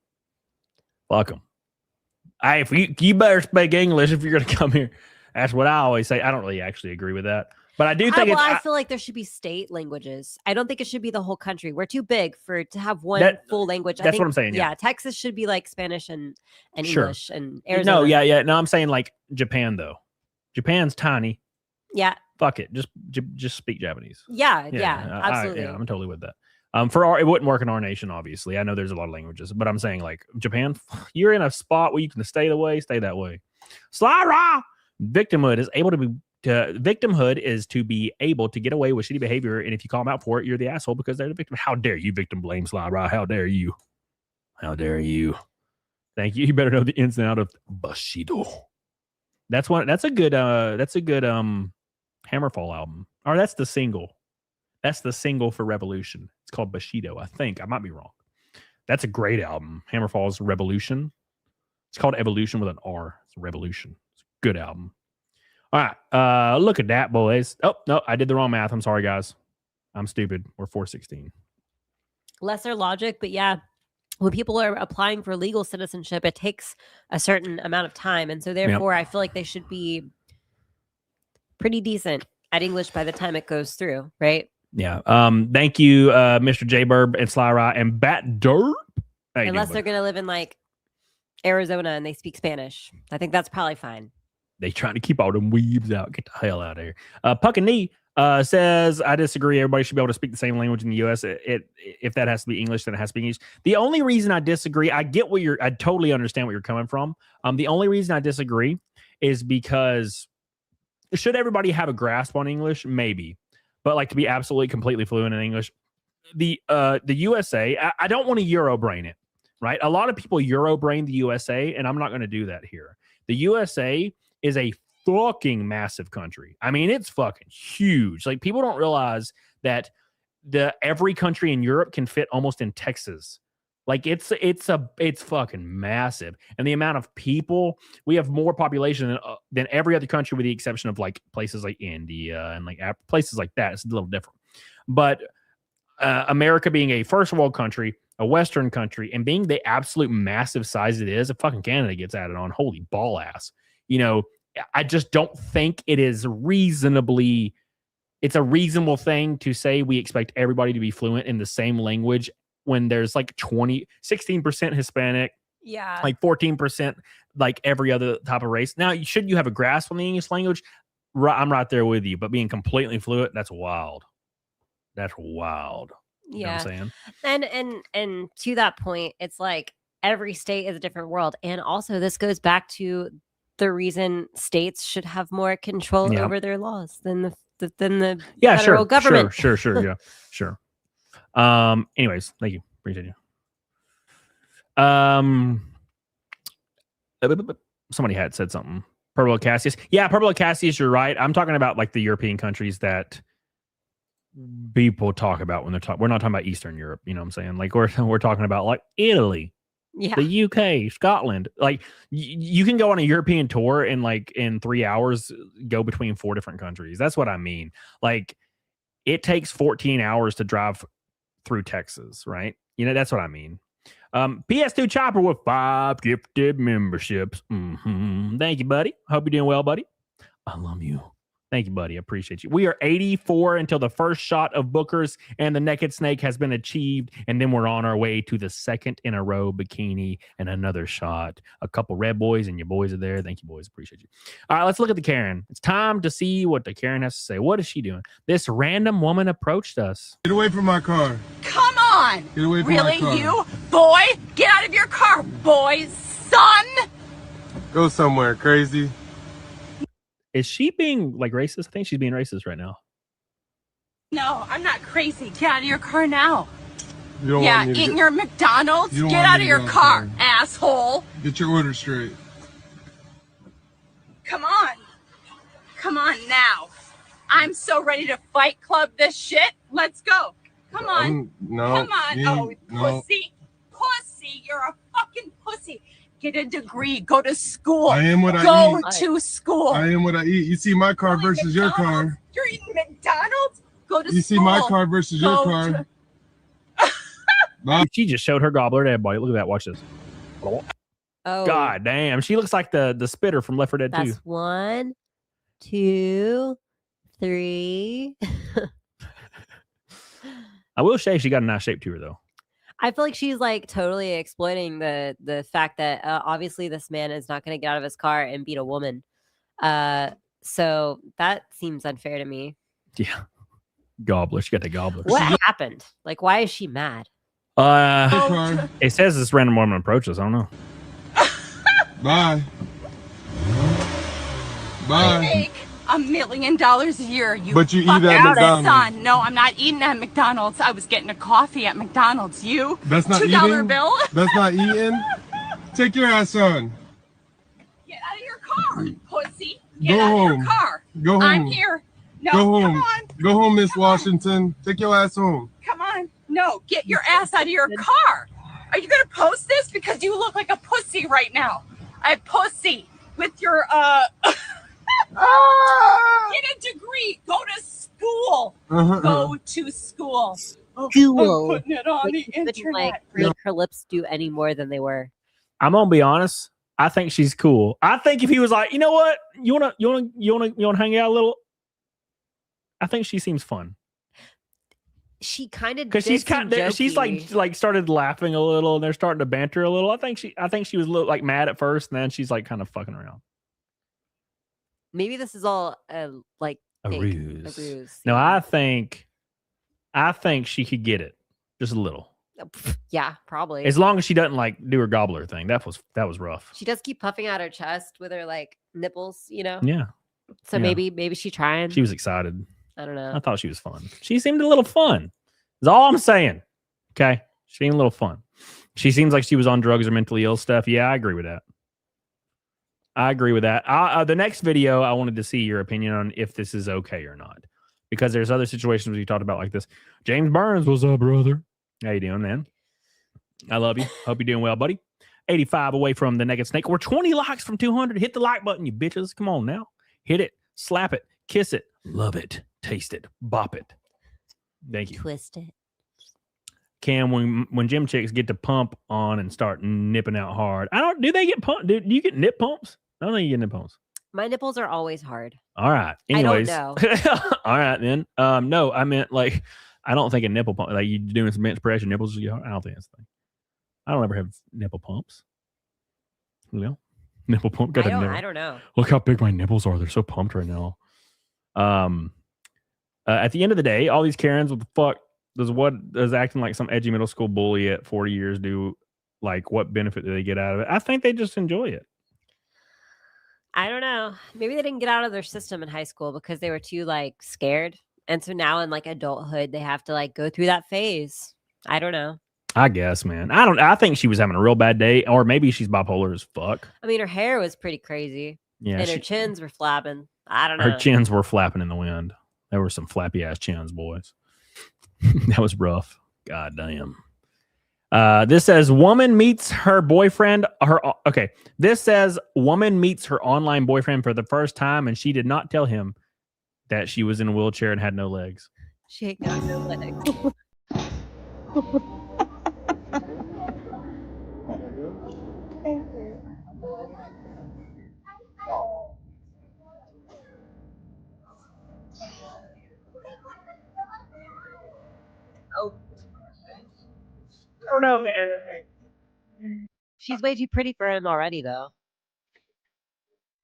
Hey, if you better speak English if you're gonna come here. That's what I always say. I don't really actually agree with that, but I do think I feel like there should be state languages. I don't think it should be the whole country. We're too big to have one full language. That's what I'm saying. Yeah. Texas should be like Spanish and Sure. English and Arizona. No, yeah. No, I'm saying like Japan though. Japan's tiny. Yeah. Fuck it. Just speak Japanese. Yeah, absolutely. I'm totally with that. It wouldn't work in our nation, obviously. I know there's a lot of languages, but I'm saying like Japan, you're in a spot where you can stay that way. Sly Ra! Victimhood is to be able to get away with shitty behavior, and if you call them out for it, you're the asshole because they're the victim. How dare you victim blame Sly Ra? How dare you? Thank you. You better know the ins and out of Bushido. That's a good Hammerfall album. Or that's the single. That's the single for Revolution. It's called Bushido, I think. I might be wrong. That's a great album. Hammerfall's Revolution. It's called Evolution with an R. It's Revolution. It's a good album. All right. Look at that, boys. Oh, no, I did the wrong math. I'm sorry, guys. I'm stupid. We're 416. Lesser logic, but yeah. When people are applying for legal citizenship, it takes a certain amount of time. And so therefore, I feel like they should be pretty decent at English by the time it goes through, right? Yeah. Thank you, Mr. J Burb and Sly Ra and Bat Derp. Unless they're going to live in like Arizona and they speak Spanish. I think that's probably fine. They trying to keep all them weebs out. Get the hell out of here. Puck and Knee says, I disagree. Everybody should be able to speak the same language in the U.S. If that has to be English, then it has to be English. The only reason I disagree, I totally understand what you're coming from. The only reason I disagree is because should everybody have a grasp on English? Maybe. But like to be absolutely completely fluent in English, the USA, I don't want to Euro brain it, right? A lot of people Euro brain the USA, and I'm not going to do that here. The USA is a fucking massive country. I mean, it's fucking huge. Like people don't realize that every country in Europe can fit almost in Texas. Like it's fucking massive. And the amount of people, we have more population than every other country with the exception of like places like India and like places like that. It's a little different. But America being a first world country, a Western country, and being the absolute massive size it is, if fucking Canada gets added on, holy ball ass. I just don't think it's a reasonable thing to say we expect everybody to be fluent in the same language when there's like 16% Hispanic, like 14% like every other type of race. Now, should you have a grasp on the English language? I'm right there with you, but being completely fluent, that's wild. That's wild. You know what I'm saying? And to that point, it's like every state is a different world. And also this goes back to the reason states should have more control over their laws than the federal government. Sure. Yeah, sure. Anyways, thank you. Appreciate you. Somebody had said something. Purple Cassius. Yeah, Purple Cassius, you're right. I'm talking about like the European countries that people talk about when they're talking. We're not talking about Eastern Europe. You know what I'm saying? Like we're talking about like Italy. Yeah. The UK, Scotland. Like you can go on a European tour and like in 3 hours go between 4 different countries. That's what I mean. Like it takes 14 hours to drive through Texas, right? That's what I mean. PS2 Chopper with 5 gifted memberships. Thank you, buddy. Hope you're doing well, buddy. I love you. Thank you, buddy. I appreciate you. We are 84 until the first shot of Booker's and the Naked Snake has been achieved. And then we're on our way to the second in a row bikini and another shot. A couple red boys and your boys are there. Thank you, boys. Appreciate you. All right, let's look at the Karen. It's time to see what the Karen has to say. What is she doing? This random woman approached us. Get away from my car. Come on. Get away from my car. Really, you? Boy? Get out of your car, boy. Son? Go somewhere, crazy. Is she being like racist? I think she's being racist right now. No, I'm not crazy. Get out of your car now. You don't yeah, want me to eating your McDonald's? You don't Get want out me of to your go car, outside. asshole. Get your order straight. Come on. Come on now. I'm so ready to fight club this shit. Let's go. Come on. No. Come on. No. Pussy. Pussy. You're a fucking pussy. Get a degree. Go to school. I am what I Go eat. to school. I am what I eat. You see my car versus your car. You're eating McDonald's? Go to school. You see my car versus your Go car. to- She just showed her gobbler to everybody. Look at that. Watch this. Oh, God damn. She looks like the spitter from Left 4 Dead 2. that's 1, 2, 3. I will say she got a nice shape to her, though. I feel like she's like totally exploiting the fact that obviously this man is not going to get out of his car and beat a woman. So that seems unfair to me. Yeah. Gobbler. She got the gobbler. What happened? Like, why is she mad? It says this random woman approaches. I don't know. Bye. I Bye. make $1 million a year. But you eat fuck at out, McDonald's. son. No, I'm not eating at McDonald's. I was getting a coffee at McDonald's. You? That's not $2 eating. bill? That's not eating. Take your ass on. Get out of your car, pussy. Get Go out of home. your car. Go home. I'm here. No, Go come home. on. Go home, Miss Washington. Take your ass home. Come on. No, get your ass out of your car. Are you gonna post this? Because you look like a pussy right now. A pussy with your Get a degree. Go to school. Go to school. Oh, I'm putting it on the internet. Like make her lips do any more than they were. I'm gonna be honest. I think she's cool. I think if he was like, you know what, you wanna hang out a little. I think she seems fun She kind of because she's like started laughing a little and they're starting to banter a little. I think she was a little like mad at first and then she's like kind of fucking around. Maybe this is all like A fake. ruse. A ruse. No, I think she could get it just a little. Yeah, probably. As long as she doesn't like do her gobbler thing. That was rough. She does keep puffing out her chest with her like nipples, you know. Yeah. So Yeah. maybe she's trying. She was excited. I don't know. I thought she was fun. She seemed a little fun. That's all I'm saying. Okay. She seemed a little fun. She seems like she was on drugs or mentally ill stuff. Yeah, I agree with that. The next video, I wanted to see your opinion on if this is okay or not. Because there's other situations we talked about like this. James Burns, what's up, brother? How you doing, man? I love you. Hope you're doing well, buddy. 85 away from the Naked Snake. We're 20 likes from 200. Hit the like button, you bitches. Come on now. Hit it. Slap it. Kiss it. Love it. Taste it. Bop it. Thank you. Twist it. Cam, when gym chicks get to pump on and start nipping out hard, do they get pumped? Do you get nip pumps? I don't think you get nip pumps. My nipples are always hard. All right. Anyways. I don't know. All right, then. No, I meant like, I don't think a nipple pump, like you doing some bench press, your nipples, I don't think that's the thing. I don't ever have nipple pumps. You know? Nipple pump. I don't know. Look how big my nipples are. They're so pumped right now. At the end of the day, all these Karens, what the fuck does acting like some edgy middle school bully at 40 years do? Like, what benefit do they get out of it? I think they just enjoy it. I don't know. Maybe they didn't get out of their system in high school because they were too like scared. And so now in like adulthood, they have to like go through that phase. I don't know. I guess, man. I think she was having a real bad day, or maybe she's bipolar as fuck. I mean, her hair was pretty crazy. Yeah, and her chins were flapping. I don't know. Her chins were flapping in the wind. There were some flappy ass chins, boys. That was rough. God damn. This says woman meets her boyfriend. This says woman meets her online boyfriend for the first time, and she did not tell him that she was in a wheelchair and had no legs. She ain't got no legs. I don't know. She's way too pretty for him already, though.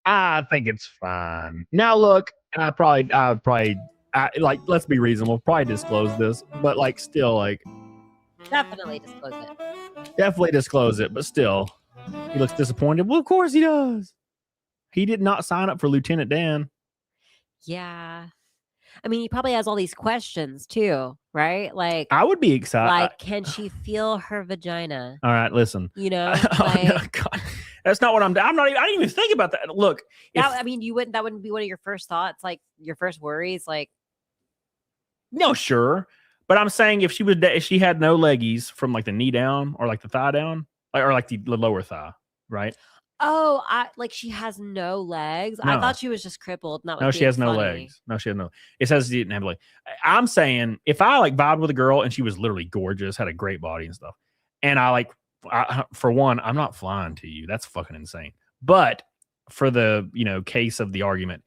I think it's fine. Now, look, I would probably like, let's be reasonable. Probably disclose this, but like, still, like, Definitely disclose it. definitely disclose it. But still, he looks disappointed. Well, of course he does. He did not sign up for Lieutenant Dan. Yeah. I mean, he probably has all these questions too, right? Like, I would be excited. like, can she feel her vagina? All right, listen. You know, Oh, no, like, God. That's not what I'm not even. I didn't even think about that. Look, I mean, that wouldn't be one of your first thoughts, like your first worries, like. No, sure. But I'm saying if she had no leggies from like the knee down or like the thigh down, or like the lower thigh, right? Oh, like she has no legs. I No. thought she was just crippled. Not No, she has no legs. No, she had no. It says she didn't have legs. I'm saying if I like vibed with a girl and she was literally gorgeous, had a great body and stuff, and for one, I'm not flying to you. That's fucking insane. But for the case of the argument,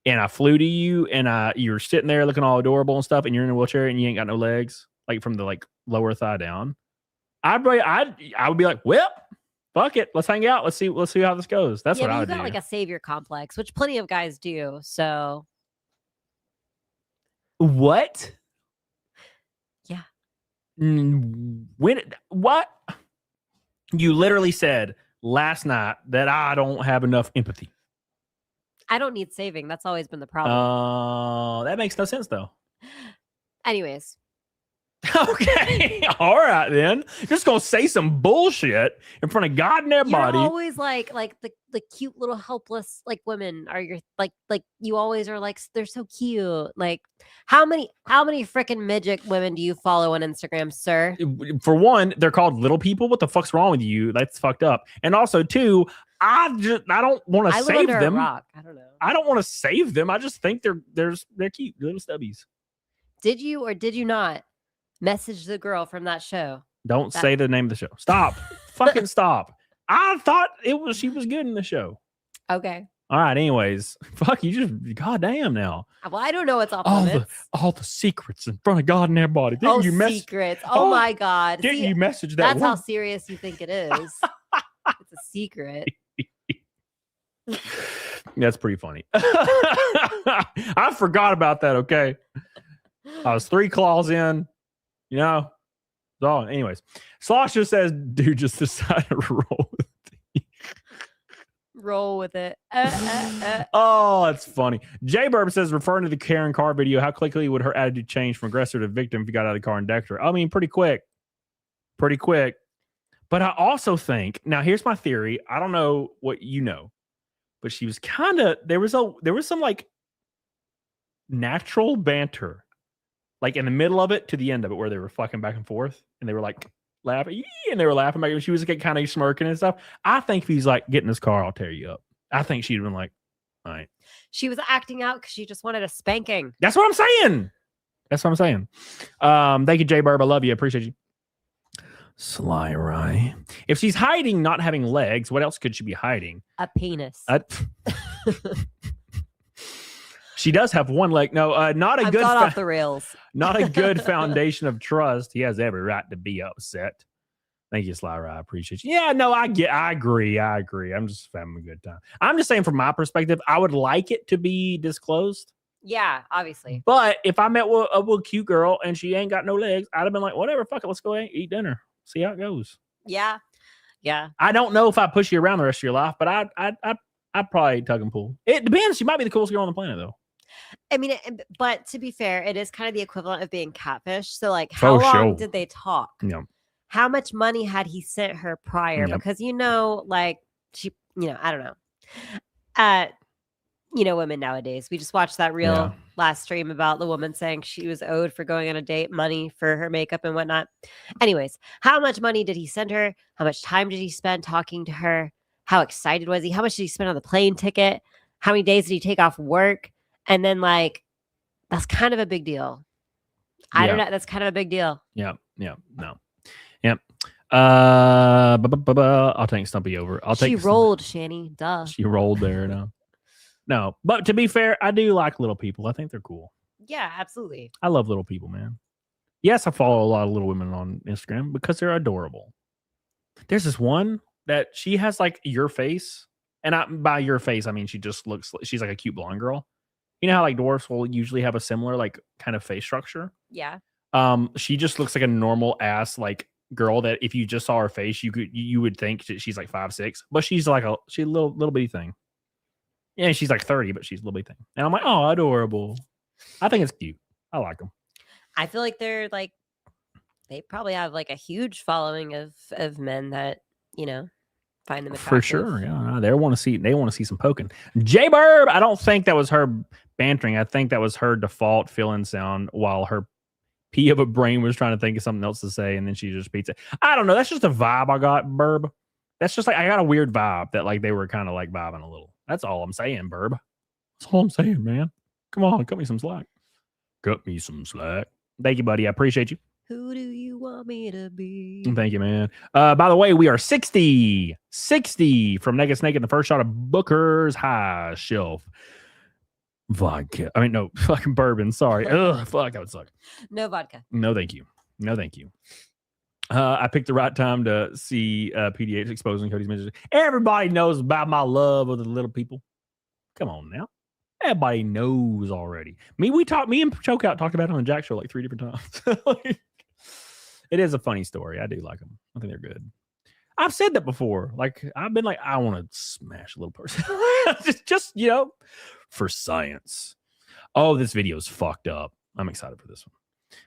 and I flew to you, and you're sitting there looking all adorable and stuff, and you're in a wheelchair and you ain't got no legs, like from the like lower thigh down, I would be like, well, fuck it, let's hang out, let's see how this goes. That's what I would do. You got like a savior complex, which plenty of guys do. So what? Yeah. What? You literally said last night that I don't have enough empathy. I don't need saving. That's always been the problem. Oh, that makes no sense though. Anyways. Okay. All right then. Just gonna say some bullshit in front of God and everybody. You're always like the cute little helpless like women are your like you always are like they're so cute. Like how many freaking midget women do you follow on Instagram, sir? For one, they're called little people. What the fuck's wrong with you? That's fucked up. And also two, I don't want to save them. I don't know. I don't want to save them. I just think they're cute little stubbies. Did you or did you not message the girl from that show? Don't say the name of the show. Stop. Fucking stop. I thought she was good in the show. Okay. All right. Anyways, fuck you. Just goddamn now. Well, I don't know what's off limits. All the secrets in front of God and everybody. Secrets. Oh my God. Didn't you message that? That's how serious you think it is. It's a secret. That's pretty funny. I forgot about that. Okay. I was 3 claws in. So anyways, Slosh just says, dude, just decide to roll with it. Roll with it. Oh, that's funny. J Burb says, referring to the Karen Carr video, how quickly would her attitude change from aggressor to victim if you got out of the car and decked her? I mean, pretty quick. But I also think, now here's my theory. I don't know what you know, but she was kind of, there was some like natural banter. Like in the middle of it to the end of it, where they were fucking back and forth, and they were like laughing, and they were laughing back. And she was like, kind of smirking and stuff. I think if he's like, get in this car, I'll tear you up. I think she'd been like, all right. She was acting out because she just wanted a spanking. That's what I'm saying. Thank you, Jay Burb. I love you. I appreciate you. Sly Rye. If she's hiding not having legs, what else could she be hiding? A penis. She does have one leg. No, not a I've good. Got off the rails. Not a good foundation of trust. He has every right to be upset. Thank you, Sly Rye. I appreciate you. Yeah, no, I agree. I'm just having a good time. I'm just saying, from my perspective, I would like it to be disclosed. Yeah, obviously. But if I met a cute girl and she ain't got no legs, I'd have been like, whatever, fuck it, let's go eat dinner. See how it goes. Yeah. I don't know if I push you around the rest of your life, but I'd probably tug and pull. It depends. She might be the coolest girl on the planet, though. I mean, but to be fair, it is kind of the equivalent of being catfish. So, like, how long did they talk? Yeah. How much money had he sent her prior? Yep. Because, like, she, I don't know. Women nowadays. We just watched that real last stream about the woman saying she was owed for going on a date money for her makeup and whatnot. Anyways, how much money did he send her? How much time did he spend talking to her? How excited was he? How much did he spend on the plane ticket? How many days did he take off work? And then, like, that's kind of a big deal. I don't know. That's kind of a big deal. Yeah. I'll take Stumpy over. She rolled, Shani. Duh. She rolled there. No. But to be fair, I do like little people. I think they're cool. Yeah, absolutely. I love little people, man. Yes, I follow a lot of little women on Instagram because they're adorable. There's this one that she has like your face. And by your face, I mean she's like a cute blonde girl. You know how like dwarfs will usually have a similar like kind of face structure? Yeah. She just looks like a normal ass like girl that if you just saw her face, you would think that she's like 5'6", but she's like a little bitty thing. Yeah, she's like 30, but she's a little bitty thing. And I'm like, oh, adorable. I think it's cute. I like them. I feel like they're like, they probably have like a huge following of men that, find them attractive. For sure. Yeah. They want to see some poking. J Burb, I don't think that was her bantering. I think that was her default fill-in sound while her Pia, but brain was trying to think of something else to say, and then she just repeats it. I don't know. That's just a vibe I got, Burb. That's just like I got a weird vibe that like they were kind of like vibing a little. That's all I'm saying, Burb. That's all I'm saying, man. Come on, cut me some slack. Cut me some slack. Thank you, buddy. I appreciate you. Who do you want me to be? Thank you, man. By the way, we are 60 from Naked Snake in the first shot of Booker's High Shelf vodka. I mean, no, fucking bourbon. Sorry. Ugh, fuck, that would suck. No vodka. No, thank you. No, thank you. I picked the right time to see PDH exposing Cody's messages. Everybody knows about my love of the little people. Come on now. Everybody knows already. Me and Chokeout talked about it on the Jack Show like 3 different times. It is a funny story. I do like them. I think they're good. I've said that before. Like I've been like, I want to smash a little person. just for science. Oh, this video is fucked up. I'm excited for this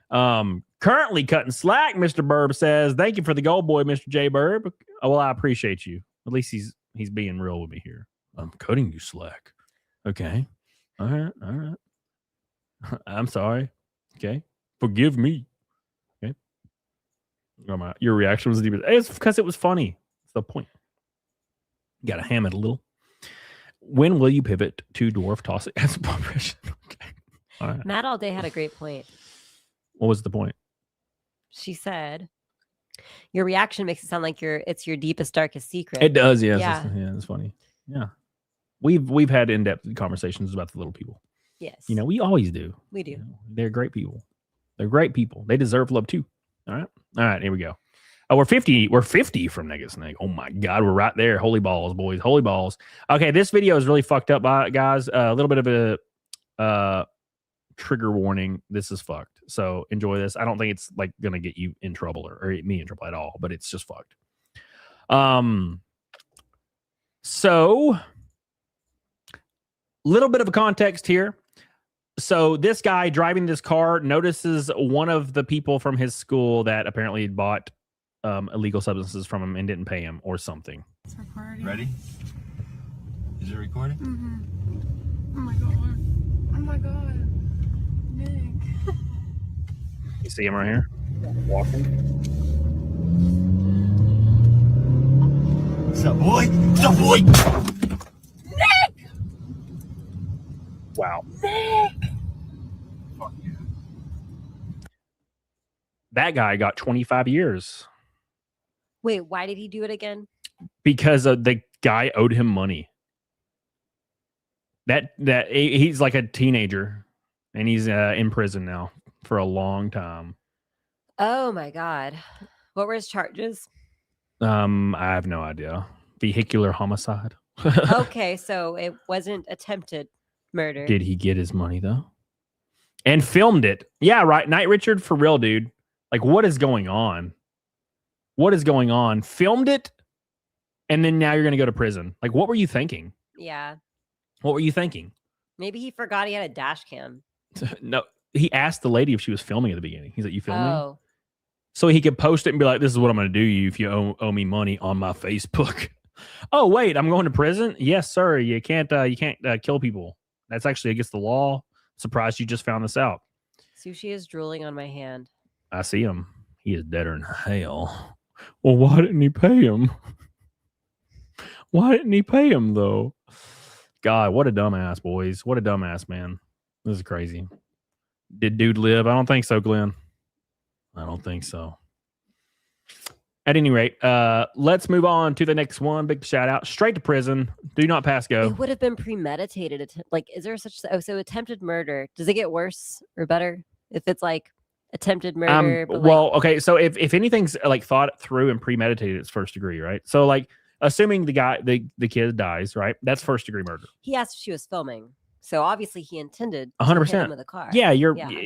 one. Currently cutting slack, Mr. Burb says. Thank you for the gold, boy, Mr. J Burb. Oh, well, I appreciate you. At least he's being real with me here. I'm cutting you slack. Okay. All right. I'm sorry. Okay. Forgive me. Okay. Your reaction was deep. It's because it was funny. That's the point. You gotta ham it a little. When will you pivot to dwarf tossing as a profession? Okay. All right. Matt all day had a great point. What was the point? She said, "Your reaction makes it sound like it's your deepest, darkest secret." It does, yes. Yeah. It's funny. Yeah. We've had in-depth conversations about the little people. Yes. We always do. We do. They're great people. They're great people. They deserve love too. All right. Here we go. Oh, we're 50. We're 50 from Naked Snake. Oh my God, we're right there. Holy balls, boys. Holy balls. Okay, this video is really fucked up, guys. A little bit of a trigger warning. This is fucked. So enjoy this. I don't think it's like gonna get you in trouble or me in trouble at all, but it's just fucked. So little bit of a context here. So this guy driving this car notices one of the people from his school that apparently had bought illegal substances from him and didn't pay him or something. It's recording. Ready? Is it recording? Mm-hmm. Oh my God. Oh my God. Nick. You see him right here? Walking. What's up, boy? What's up, boy? Nick! Wow. Nick! Fuck yeah. That guy got 25 years. Wait, why did he do it again? Because the guy owed him money. That he's like a teenager and he's in prison now for a long time. Oh my God. What were his charges? I have no idea. Vehicular homicide. Okay, so it wasn't attempted murder. Did he get his money though? And filmed it. Yeah, right. Night Richard, for real, dude. Like, what is going on? What is going on? Filmed it, and then now you're going to go to prison. Like, what were you thinking? Yeah. What were you thinking? Maybe he forgot he had a dash cam. No, he asked the lady if she was filming at the beginning. He's like, you filming? Oh. So he could post it and be like, this is what I'm going to do you if you owe me money on my Facebook. Oh, wait, I'm going to prison? Yes, sir. You can't kill people. That's actually against the law. Surprised you just found this out. Sushi is drooling on my hand. I see him. He is deader than hell. Well, why didn't he pay him? Why didn't he pay him, though? God, what a dumbass, boys. What a dumbass, man. This is crazy. Did dude live? I don't think so, Glenn. I don't think so. At any rate, let's move on to the next one. Big shout out. Straight to prison. Do not pass go. It would have been premeditated. Like, is there such... Oh, so attempted murder. Does it get worse or better if it's like attempted murder? But well, okay. So if anything's like thought through and premeditated, it's first degree, right? So like assuming the kid dies, right? That's first degree murder. he asked if she was filming. So obviously he intended to 100%. hit him with a car. Yeah,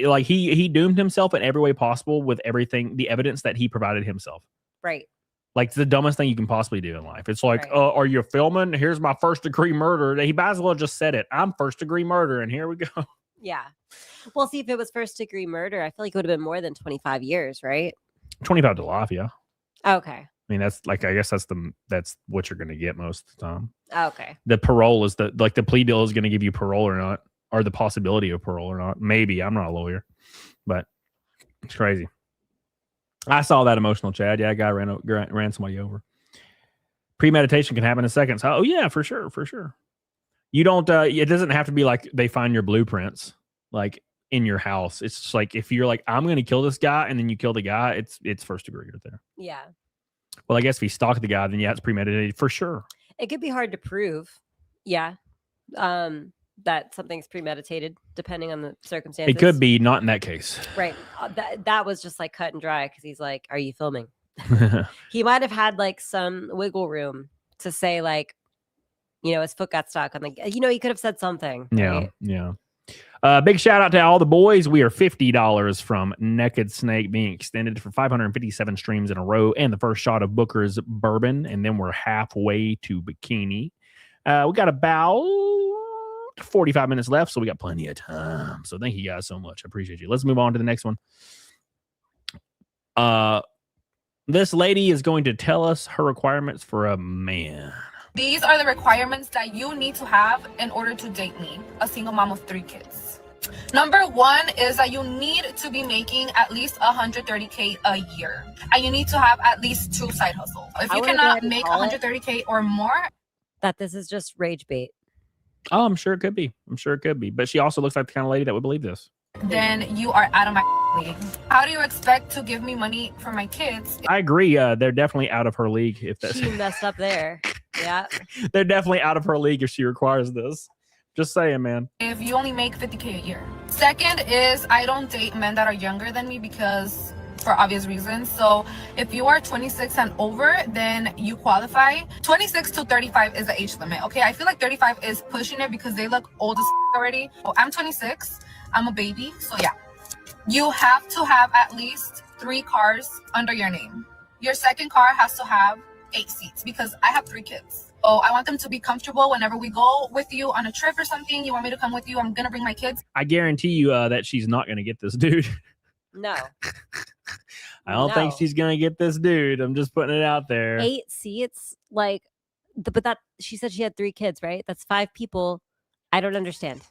like he doomed himself in every way possible with everything, the evidence that he provided himself. Right. Like it's the dumbest thing you can possibly do in life. It's like, are you filming? Here's my first degree murder. He might as well just said it. I'm first degree murder, and here we go. Yeah. Well, see, if it was first degree murder, I feel like it would have been more than 25 years, right? 25 to life, yeah. Okay. I mean, that's like, I guess that's what you're going to get most of the time. Okay. The parole is the plea deal is going to give you parole or not, or the possibility of parole or not. Maybe. I'm not a lawyer, but It's crazy. I saw that emotional, Chad. Yeah, a guy ran somebody over. Premeditation can happen in seconds. Oh yeah, for sure. You don't. It doesn't have to be like they find your blueprints like in your house. It's just like if you're like, I'm going to kill this guy, and then you kill the guy, it's first degree right there. Yeah. Well, I guess if he stalked the guy, then yeah, it's premeditated for sure. It could be hard to prove. Yeah. That something's premeditated depending on the circumstances. It could be not in that case. Right. That was just like cut and dry because he's like, "Are you filming?" He might have had like some wiggle room to say like, his foot got stuck on the. He could have said something. Yeah, right? yeah. Big shout out to all the boys. We are $50 from Naked Snake being extended for 557 streams in a row, and the first shot of Booker's bourbon, and then we're halfway to Bikini. We got about 45 minutes left, so we got plenty of time. So thank you guys so much. I appreciate you. Let's move on to the next one. This lady is going to tell us her requirements for a man. These are the requirements that you need to have in order to date me, a single mom of 3 kids. Number 1 is that you need to be making at least $130K a year, and you need to have at least 2 side hustles. If you cannot make $130K or more, that this is just rage bait. Oh, I'm sure it could be. But she also looks like the kind of lady that would believe this. then you are out of my league. How do you expect to give me money for my kids? I agree. They're definitely out of her league. If that's She messed up there. Yeah. They're definitely out of her league if she requires this. Just saying, man. If you only make $50K a year. Second is I don't date men that are younger than me because for obvious reasons. So if you are 26 and over, then you qualify. 26 to 35 is the age limit. Okay, I feel like 35 is pushing it because they look old as already. Oh, I'm 26. I'm a baby. So yeah, you have to have at least 3 cars under your name. Your second car has to have 8 seats because I have 3 kids. Oh, I want them to be comfortable whenever we go with you on a trip or something. You want me to come with you? I'm going to bring my kids. I guarantee you that she's not going to get this dude. No. I don't think she's going to get this dude. I'm just putting it out there. 8 seats, like, but that she said she had 3 kids, right? That's 5 people. I don't understand.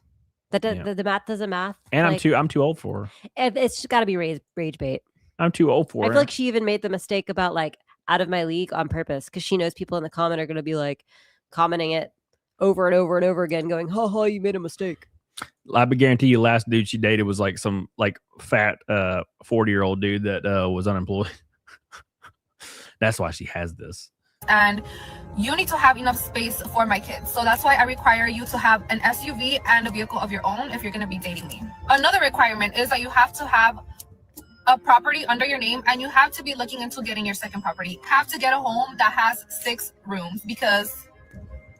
That the math doesn't math. And like, I'm too old for her. It's got to be rage bait. I'm too old for I her. feel like she even made the mistake about like out of my league on purpose because she knows people in the comment are going to be like commenting it over and over and over again, going, "Ha ha, you made a mistake." I guarantee you, last dude she dated was like some like fat 40-year-old dude that was unemployed. That's why she has this. And you need to have enough space for my kids. So that's why I require you to have an SUV and a vehicle of your own if you're going to be dating me. Another requirement is that you have to have a property under your name and you have to be looking into getting your second property. You have to get a home that has 6 rooms because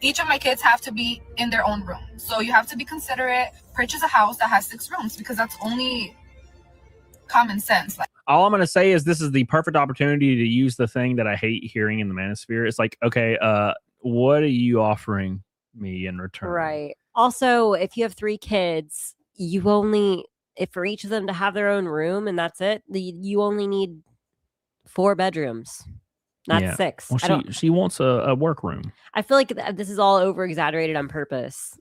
each of my kids have to be in their own room. So you have to be considerate, purchase a house that has 6 rooms because that's only common sense. Like, all I'm going to say is this is the perfect opportunity to use the thing that I hate hearing in the manosphere. It's like, okay, what are you offering me in return? Right. Also, if you have 3 kids, you only, if for each of them to have their own room and that's it, you only need 4 bedrooms. Not 6. Well, she wants a workroom. I feel like this is all over exaggerated on purpose.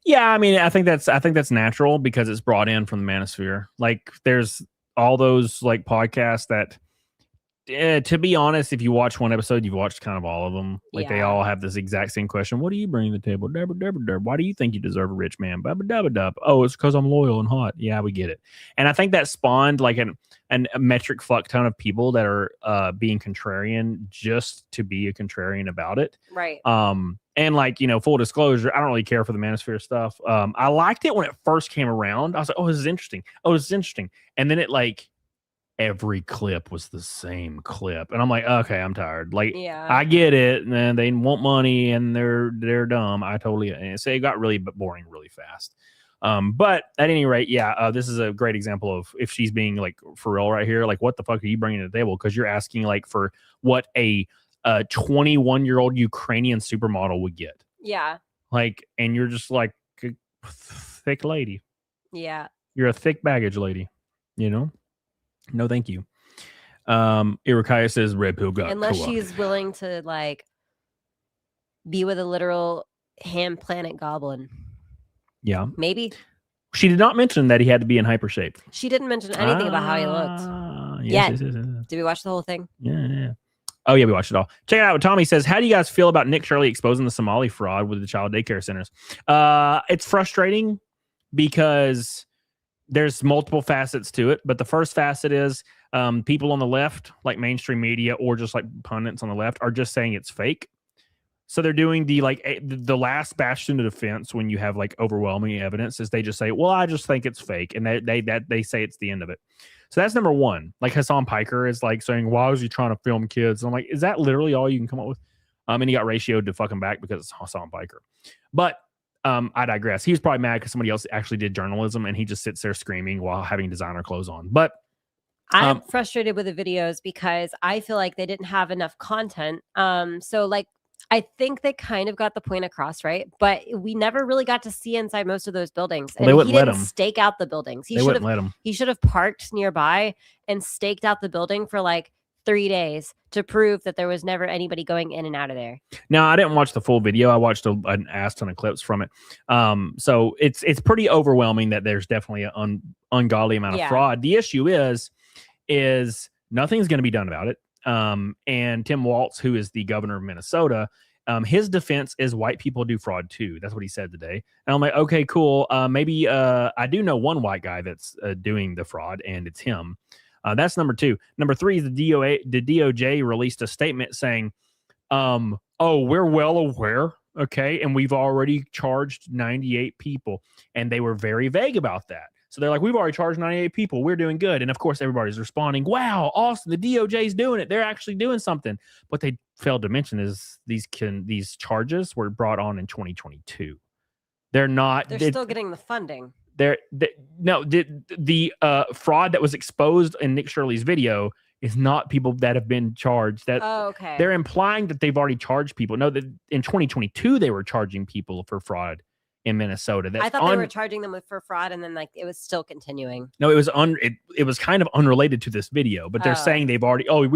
Yeah, I mean, I think that's natural because it's brought in from the manosphere. Like, there's all those like podcasts that, to be honest, if you watch one episode, you've watched kind of all of them. Like, they all have this exact same question: what do you bring to the table? Why do you think you deserve a rich man? Oh, it's because I'm loyal and hot. Yeah, we get it. And I think that spawned like a metric fuck ton of people that are being contrarian just to be a contrarian about it. Right. And like, you know, full disclosure, I don't really care for the manosphere stuff. I liked it when it first came around. I was like, oh, this is interesting. And then it like every clip was the same clip. And I'm like, okay, I'm tired. Like, I get it. And they want money and they're dumb. I totally, and so it got really boring really fast. But at any rate, this is a great example of if she's being like for real right here, like what the fuck are you bringing to the table? Because you're asking like for what a 21-year-old Ukrainian supermodel would get. Yeah. Like, and you're just like a thick lady. Yeah. You're a thick baggage lady, you know? No, thank you. Irukaya says red pill got unless co-opted. she's willing to like be with a literal ham planet goblin. Yeah. Maybe. She did not mention that he had to be in hyper shape. She didn't mention anything about how he looked. Yes. Did we watch the whole thing? Yeah. Oh, yeah, we watched it all. Check it out. Tommy says, how do you guys feel about Nick Shirley exposing the Somali fraud with the child daycare centers? It's frustrating because there's multiple facets to it. But the first facet is people on the left, like mainstream media or just like pundits on the left, are just saying it's fake. So they're doing the last bastion of defense when you have like overwhelming evidence is they just say, well, I just think it's fake. And they say it's the end of it. So that's number one. Like Hassan Piker is like saying, why was he trying to film kids? And I'm like, is that literally all you can come up with? And he got ratioed to fucking back because it's Hassan Piker. But I digress. He was probably mad because somebody else actually did journalism and he just sits there screaming while having designer clothes on. But I'm frustrated with the videos because I feel like they didn't have enough content. So like, I think they kind of got the point across, right? But we never really got to see inside most of those buildings. And they wouldn't he let didn't him. stake out the buildings. They wouldn't let him. He should have parked nearby and staked out the building for like 3 days to prove that there was never anybody going in and out of there. Now, I didn't watch the full video. I watched an ass ton of clips from it. So it's pretty overwhelming that there's definitely an ungodly amount of fraud. The issue is nothing's going to be done about it. And Tim Walz, who is the governor of Minnesota, his defense is white people do fraud too. That's what he said today. And I'm like, okay, cool. Maybe I do know one white guy that's doing the fraud, and it's him. That's number two. Number three is the DOJ released a statement saying, oh, we're well aware. Okay. And we've already charged 98 people. And they were very vague about that. So they're like, we've already charged 98 people. We're doing good. And of course, everybody's responding, wow, awesome. The DOJ's doing it. They're actually doing something. What they failed to mention is these charges were brought on in 2022. They're still getting the funding. The fraud that was exposed in Nick Shirley's video is not people that have been charged. Okay. They're implying that they've already charged people. No, that in 2022 they were charging people for fraud in Minnesota. I thought they were charging them for fraud, and then like it was still continuing. No, it was it was kind of unrelated to this video, but they're saying we've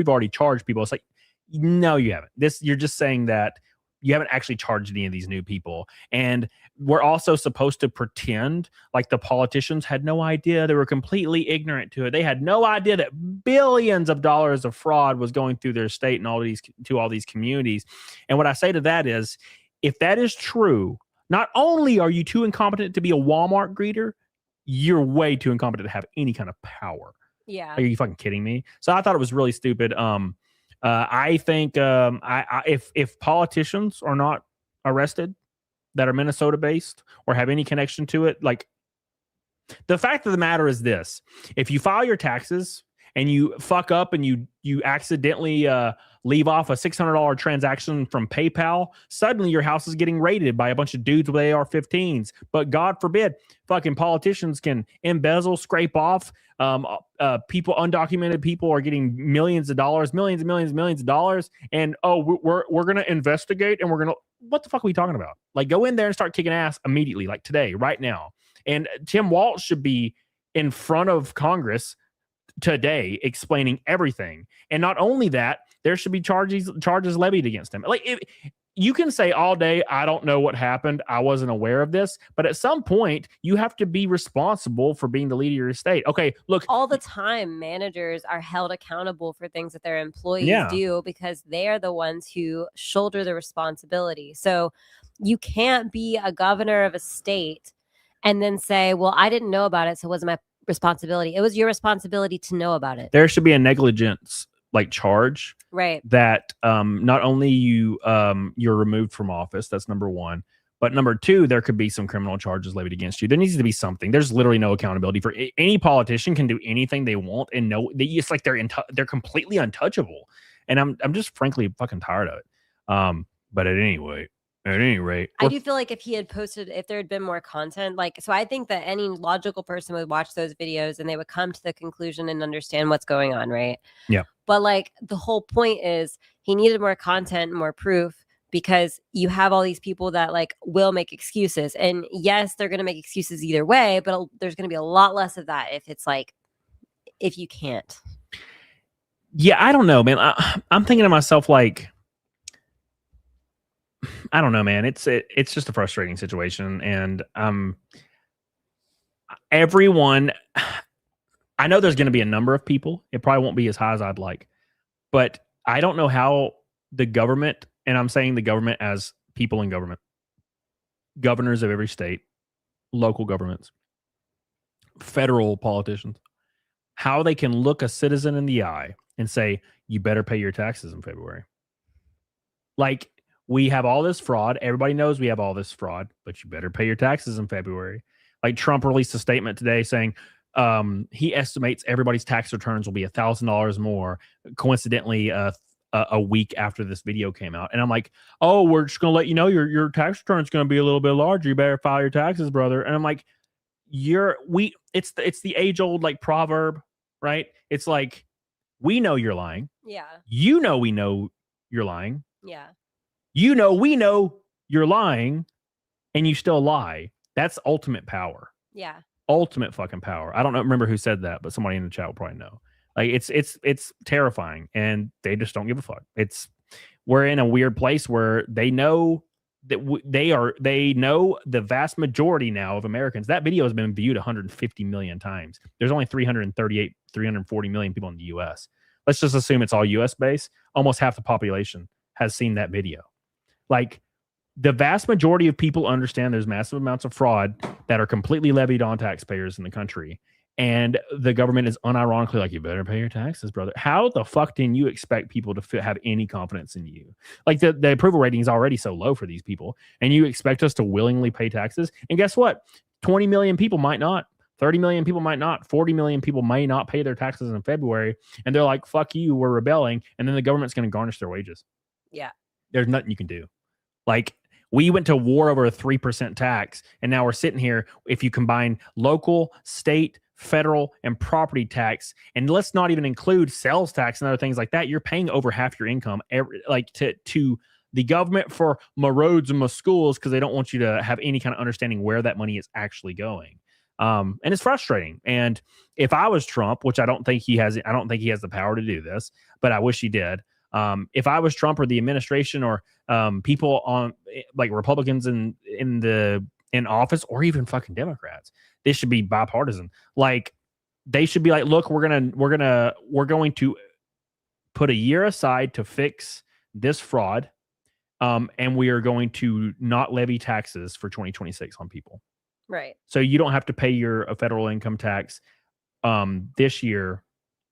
already charged people. It's like, no, you haven't. You're just saying that you haven't actually charged any of these new people. And we're also supposed to pretend like the politicians had no idea. They were completely ignorant to it. They had no idea that billions of dollars of fraud was going through their state and all these communities. And what I say to that is, if that is true, not only are you too incompetent to be a Walmart greeter, you're way too incompetent to have any kind of power. Yeah. Are you fucking kidding me? So I thought it was really stupid. I think if politicians are not arrested that are Minnesota based or have any connection to it, like, the fact of the matter is this: if you file your taxes and you fuck up and you accidentally leave off a $600 transaction from PayPal, suddenly your house is getting raided by a bunch of dudes with AR-15s. But God forbid, fucking politicians can embezzle, scrape off. People, undocumented people, are getting millions of dollars. And we're gonna investigate, and we're gonna, what the fuck are we talking about? Like, go in there and start kicking ass immediately, like today, right now. And Tim Walz should be in front of Congress today explaining everything. And not only that, there should be charges levied against him. Like, you can say all day, I don't know what happened, I wasn't aware of this, but at some point you have to be responsible for being the leader of your state. Okay, look, all the time managers are held accountable for things that their employees do, because they are the ones who shoulder the responsibility. So you can't be a governor of a state and then say, well, I didn't know about it, so it wasn't my responsibility. It was your responsibility to know about it. There should be a negligence charge, right? That not only you're removed from office, that's number one, but number two, there could be some criminal charges levied against you. There needs to be something. There's literally no accountability for any politician. Can do anything they want, and it's like they're completely untouchable. And I'm just frankly fucking tired of it. But at any rate, I do feel like if there had been more content, so I think that any logical person would watch those videos and they would come to the conclusion and understand what's going on, right? Yeah. But the whole point is he needed more content, more proof, because you have all these people that will make excuses. And yes, they're going to make excuses either way, but there's going to be a lot less of that if it's if you can't. Yeah, I don't know, man. I'm thinking to myself, I don't know, man. It's just a frustrating situation, and everyone, I know there's going to be a number of people. It probably won't be as high as I'd like, but I don't know how the government, and I'm saying the government as people in government, governors of every state, local governments, federal politicians, how they can look a citizen in the eye and say, you better pay your taxes in February. Like, we have all this fraud. Everybody knows we have all this fraud, but you better pay your taxes in February. Like, Trump released a statement today saying he estimates everybody's tax returns will be $1,000 more, coincidentally, a week after this video came out. And I'm like, oh, we're just going to let you know your tax return is going to be a little bit larger. You better file your taxes, brother. And I'm like, it's the age old like proverb, right? It's like, we know you're lying. Yeah. You know, we know you're lying. Yeah. You know, we know you're lying, and you still lie. That's ultimate power. Yeah. Ultimate fucking power. I don't remember who said that, but somebody in the chat will probably know. Like, it's terrifying, and they just don't give a fuck. We're in a weird place where they know that they know the vast majority now of Americans. That video has been viewed 150 million times. There's only 340 million people in the US. Let's just assume it's all US based. Almost half the population has seen that video. Like, the vast majority of people understand there's massive amounts of fraud that are completely levied on taxpayers in the country. And the government is unironically like, you better pay your taxes, brother. How the fuck can you expect people to have any confidence in you? Like, the approval rating is already so low for these people, and you expect us to willingly pay taxes? And guess what? 20 million people might not. 30 million people might not. 40 million people may not pay their taxes in February. And they're like, fuck you, we're rebelling. And then the government's going to garnish their wages. Yeah. There's nothing you can do. Like, we went to war over a 3% tax, and now we're sitting here. If you combine local, state, federal, and property tax, and let's not even include sales tax and other things like that, you're paying over half your income to the government for my roads and my schools, because they don't want you to have any kind of understanding where that money is actually going. And it's frustrating. And if I was Trump, which I don't think he has the power to do this, but I wish he did. If I was Trump or the administration or people on like Republicans in office, or even fucking Democrats, this should be bipartisan. Like, they should be like, look, we're going to put a year aside to fix this fraud, and we are going to not levy taxes for 2026 on people. Right. So you don't have to pay your federal income tax this year.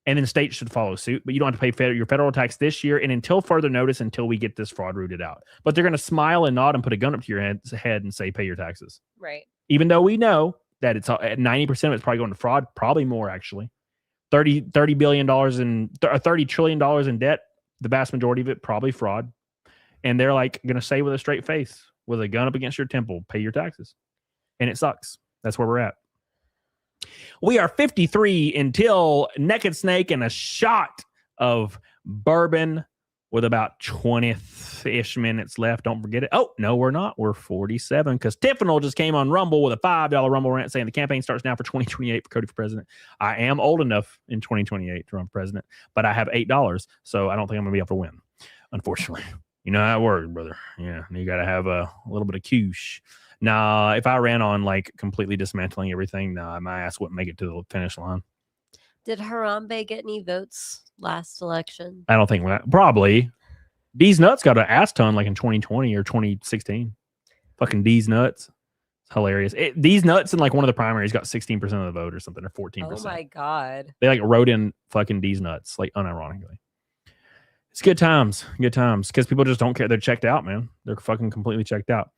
And then states should follow suit, but you don't have to pay your federal tax this year and until further notice, until we get this fraud rooted out. But they're going to smile and nod and put a gun up to your head and say, pay your taxes. Right. Even though we know that it's at 90% of it's probably going to fraud, probably more actually. $30 billion $30 trillion in debt, the vast majority of it probably fraud. And they're like going to say with a straight face, with a gun up against your temple, pay your taxes. And it sucks. That's where we're at. We are 53 until Naked Snake and a shot of bourbon with about 20-ish minutes left. Don't forget it. Oh, no, we're not. We're 47 because Tiffany just came on Rumble with a $5 Rumble rant saying the campaign starts now for 2028 for Cody for president. I am old enough in 2028 to run for president, but I have $8, so I don't think I'm going to be able to win, unfortunately. You know how it works, brother. Yeah, you got to have a little bit of couche. Nah, if I ran on like completely dismantling everything, nah, my ass wouldn't make it to the finish line. Did Harambe get any votes last election? I don't think probably. D's Nuts got an ass ton like in 2020 or 2016. Fucking D's Nuts. It's hilarious. D's Nuts in like one of the primaries got 16% of the vote or something, or 14%. Oh my God. They like wrote in fucking D's Nuts, like unironically. It's good times, because people just don't care. They're checked out, man. They're fucking completely checked out.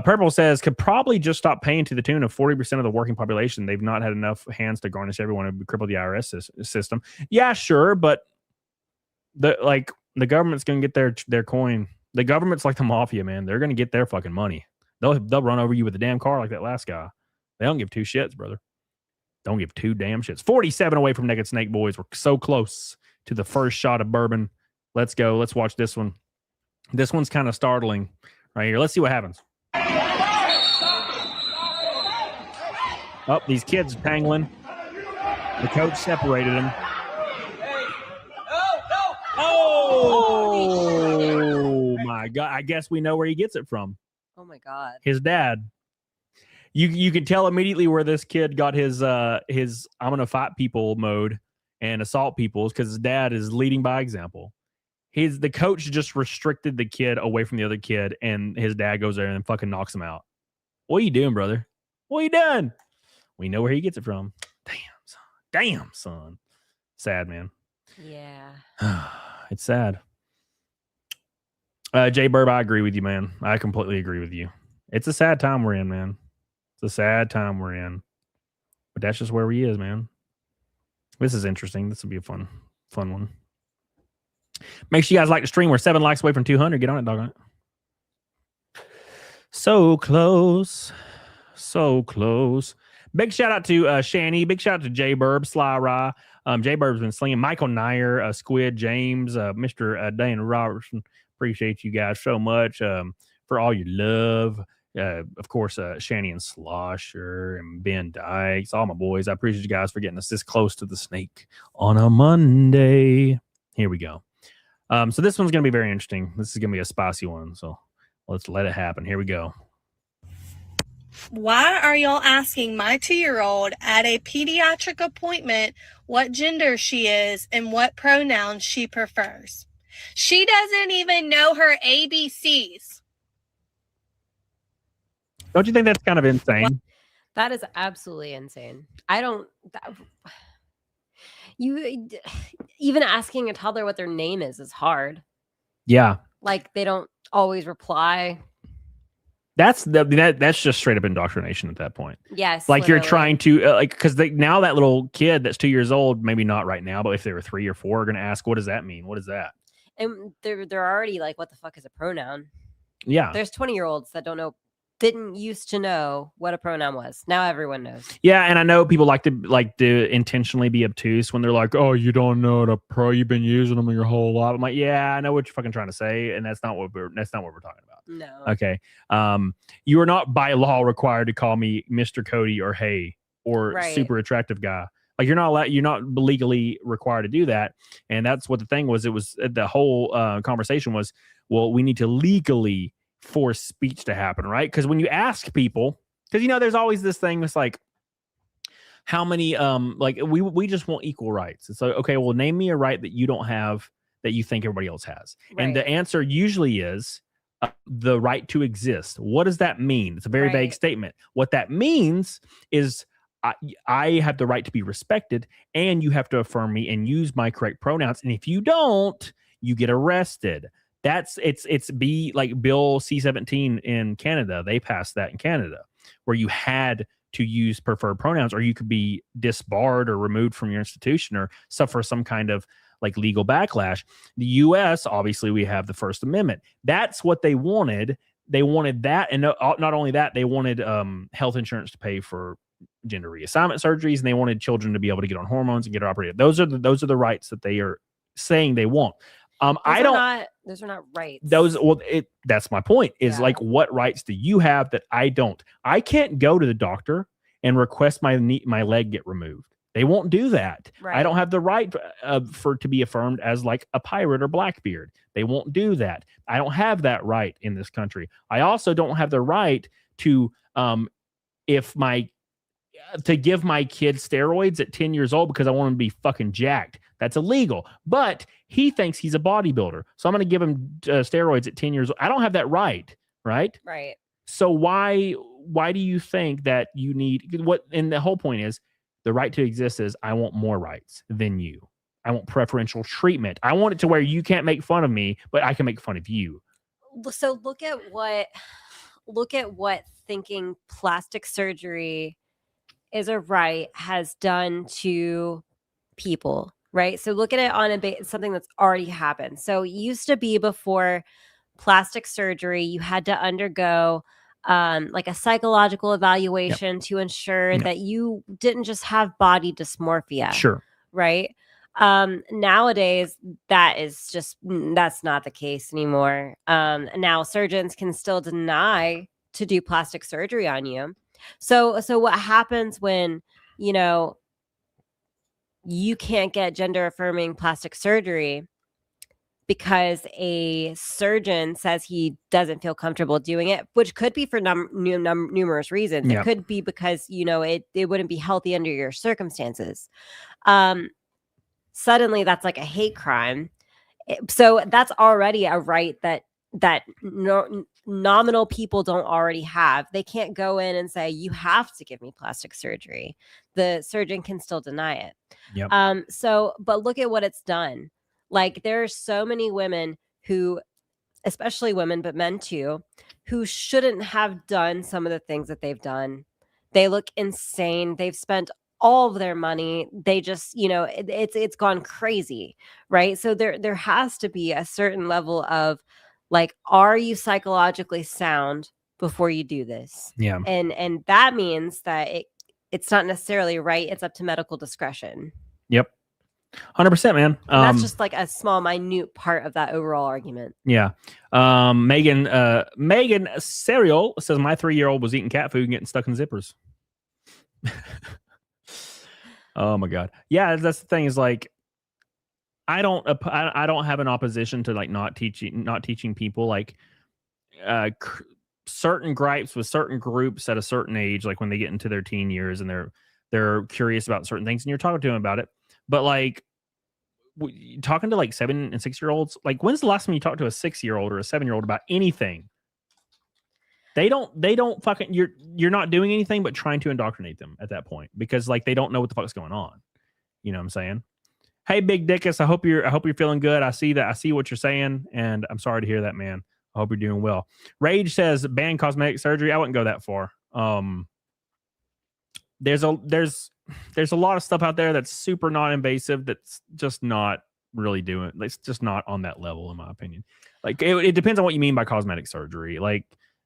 Purple says, could probably just stop paying to the tune of 40% of the working population. They've not had enough hands to garnish everyone and cripple the IRS system. Yeah, sure, but the government's going to get their coin. The government's like the mafia, man. They're going to get their fucking money. They'll run over you with a damn car like that last guy. They don't give two shits, brother. Don't give two damn shits. 47 away from Naked Snake, boys. We're so close to the first shot of bourbon. Let's go. Let's watch this one. This one's kind of startling right here. Let's see what happens. Oh, these kids are tangling. The coach separated them. Oh, my God. I guess we know where he gets it from. Oh, my God. His dad. You could tell immediately where this kid got his I'm gonna fight people mode and assault people because his dad is leading by example. The coach just restricted the kid away from the other kid, and his dad goes there and fucking knocks him out. What are you doing, brother? What are you doing? We know where he gets it from. Damn, son. Sad, man. Yeah. It's sad. Jay Burb, I agree with you, man. I completely agree with you. It's a sad time we're in, man. It's a sad time we're in. But that's just where he is, man. This is interesting. This will be a fun one. Make sure you guys like the stream. We're 7 likes away from 200. Get on it, dog on it. So close. So close. Big shout out to Shani. Big shout out to Jay Burb, Sly Rye. Jay Burb's been slinging. Michael Nyer, Squid, James, Mr. Dana Robertson. Appreciate you guys so much for all your love. Of course, Shani and Slosher and Ben Dykes, all my boys. I appreciate you guys for getting us this close to the snake on a Monday. Here we go. So this one's going to be very interesting. This is going to be a spicy one. So let's let it happen. Here we go. Why are y'all asking my 2-year-old at a pediatric appointment what gender she is and what pronouns she prefers? She doesn't even know her ABCs. Don't you think that's kind of insane? That is absolutely insane. You even asking a toddler what their name is hard. Yeah. Like they don't always reply. That's just straight up indoctrination at that point. Yes. Like literally. you're trying to because now that little kid that's 2 years old, maybe not right now, but if they were 3 or 4, are going to ask, what does that mean? What is that? And they're already like, what the fuck is a pronoun? Yeah. There's 20-year-olds that didn't used to know what a pronoun was. Now everyone knows. Yeah, and I know people like to intentionally be obtuse when they're like, "Oh, you don't know you've been using them your whole life." I'm like, "Yeah, I know what you're fucking trying to say, and that's not what we're talking about." No. Okay. You are not by law required to call me Mr. Cody or Hey or super attractive guy. Like you're not legally required to do that. And that's what the thing was. It was the whole conversation was, well, we need to legally force speech to happen, right? Because when you ask people, because there's always this thing that's like, how many we just want equal rights. It's like, okay, well, name me a right that you don't have that you think everybody else has. Right. And the answer usually is the right to exist. What does that mean? It's a very vague statement. What that means is I have the right to be respected, and you have to affirm me and use my correct pronouns. And if you don't, you get arrested. It's like Bill C-17 in Canada. They passed that in Canada, where you had to use preferred pronouns, or you could be disbarred or removed from your institution or suffer some kind of like legal backlash. The U.S., obviously, we have the First Amendment. That's what they wanted. They wanted that, and not only that, they wanted health insurance to pay for gender reassignment surgeries, and they wanted children to be able to get on hormones and get operated. Those are the rights that they are saying they want. Those are not rights. That's my point. Is like, what rights do you have that I don't? I can't go to the doctor and request my leg get removed. They won't do that. Right. I don't have the right to be affirmed as like a pirate or Blackbeard. They won't do that. I don't have that right in this country. I also don't have the right to give my kid steroids at 10 years old because I want him to be fucking jacked. That's illegal. But he thinks he's a bodybuilder, so I'm going to give him steroids at 10 years old. I don't have that right. Right. So why do you think that you need what? And the whole point is, the right to exist is I want more rights than you. I want preferential treatment. I want it to where you can't make fun of me, but I can make fun of you. So look at what thinking plastic surgery is a right has done to people, right? So look at it on something that's already happened. So it used to be before plastic surgery, you had to undergo like a psychological evaluation to ensure that you didn't just have body dysmorphia. Sure. Right. Nowadays, that's not the case anymore. Now surgeons can still deny to do plastic surgery on you. So what happens when, you can't get gender affirming plastic surgery? because a surgeon says he doesn't feel comfortable doing it, which could be for numerous reasons. Yep. It could be because, it wouldn't be healthy under your circumstances. Suddenly that's like a hate crime. So that's already a right that nominal people don't already have. They can't go in and say, you have to give me plastic surgery. The surgeon can still deny it. Yep. But look at what it's done. Like, there are so many women who, especially women, but men too, who shouldn't have done some of the things that they've done. They look insane. They've spent all of their money. They just, it's gone crazy, right? So there has to be a certain level of, like, are you psychologically sound before you do this? Yeah. And that means that it's not necessarily right. It's up to medical discretion. Yep. 100%, man. And that's just like a small, minute part of that overall argument. Yeah. Megan Serial says, my 3-year-old was eating cat food and getting stuck in zippers. Oh my God. Yeah, that's the thing, is like, I don't have an opposition to like not teaching people like certain gripes with certain groups at a certain age, like when they get into their teen years and they're curious about certain things and you're talking to them about it. But like talking to like 7 and 6-year-olds, like, when's the last time you talked to a 6-year-old or a 7-year-old about anything? They don't fucking, you're not doing anything but trying to indoctrinate them at that point, because like they don't know what the fuck's going on. You know what I'm saying? Hey, Big Dickus, I hope you're feeling good. I see what you're saying, and I'm sorry to hear that, man. I hope you're doing well. Rage says ban cosmetic surgery. I wouldn't go that far. There's a lot of stuff out there that's super non-invasive that's just not really doing. It's just not on that level, in my opinion. Like it depends on what you mean by cosmetic surgery. Like,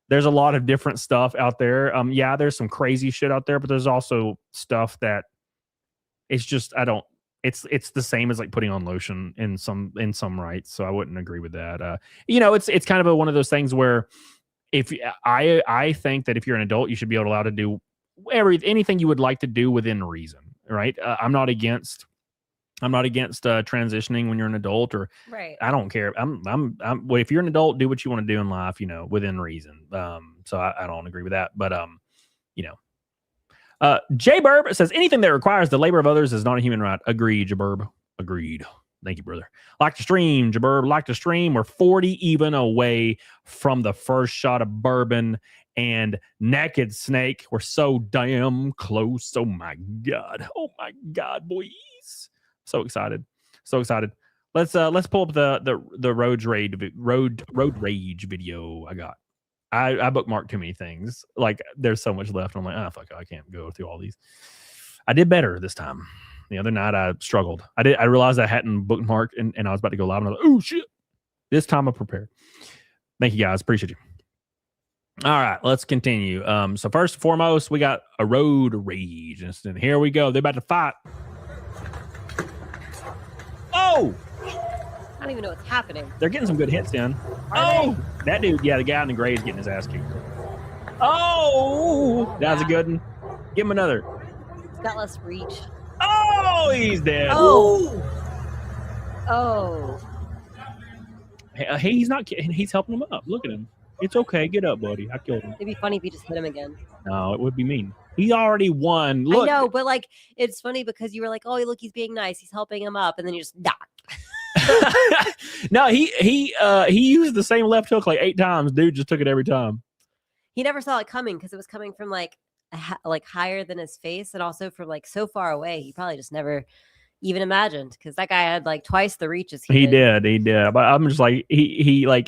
there's a lot of different stuff out there. Yeah, there's some crazy shit out there, but there's also stuff that it's just, it's the same as like putting on lotion in some rights. So I wouldn't agree with that. It's kind of one of those things where if I think that if you're an adult, you should be allowed to do anything you would like to do within reason. Right. I'm not against transitioning when you're an adult, or right. I don't care. Well, if you're an adult, do what you want to do in life, within reason. So I don't agree with that, but J Burb says anything that requires the labor of others is not a human right. Agreed, Jaburb. Agreed. Thank you, brother. Like to stream, Jaburb. Like to stream. We're 40 even away from the first shot of bourbon and Naked Snake. We're so damn close. Oh my God. Oh my God, boys. So excited. Let's pull up the road rage video I got. I bookmarked too many things. Like, there's so much left. I'm like, oh fuck, I can't go through all these. I did better this time. The other night I struggled. I realized I hadn't bookmarked and I was about to go live and I was like, oh shit. This time I'm prepared. Thank you guys. Appreciate you. All right, let's continue. So first and foremost, we got a road rage incident. Here we go. They're about to fight. Oh! I don't even know what's happening. They're getting some good hits in. That dude, the guy in the gray is getting his ass kicked. Oh! That was a good one. Give him another. He's got less reach. Oh, he's dead. Oh! Hey, he's not kidding. He's helping him up. Look at him. It's okay. Get up, buddy. I killed him. It'd be funny if you just hit him again. No, it would be mean. He already won. Look. I know, but like, it's funny because you were like, oh, look, he's being nice. He's helping him up. And then you just No, he used the same left hook like 8 times. Dude just took it every time. He never saw it coming because it was coming from like higher than his face, and also from like so far away. He probably just never even imagined, because that guy had like twice the reach as he did. He did. But I'm just like, he what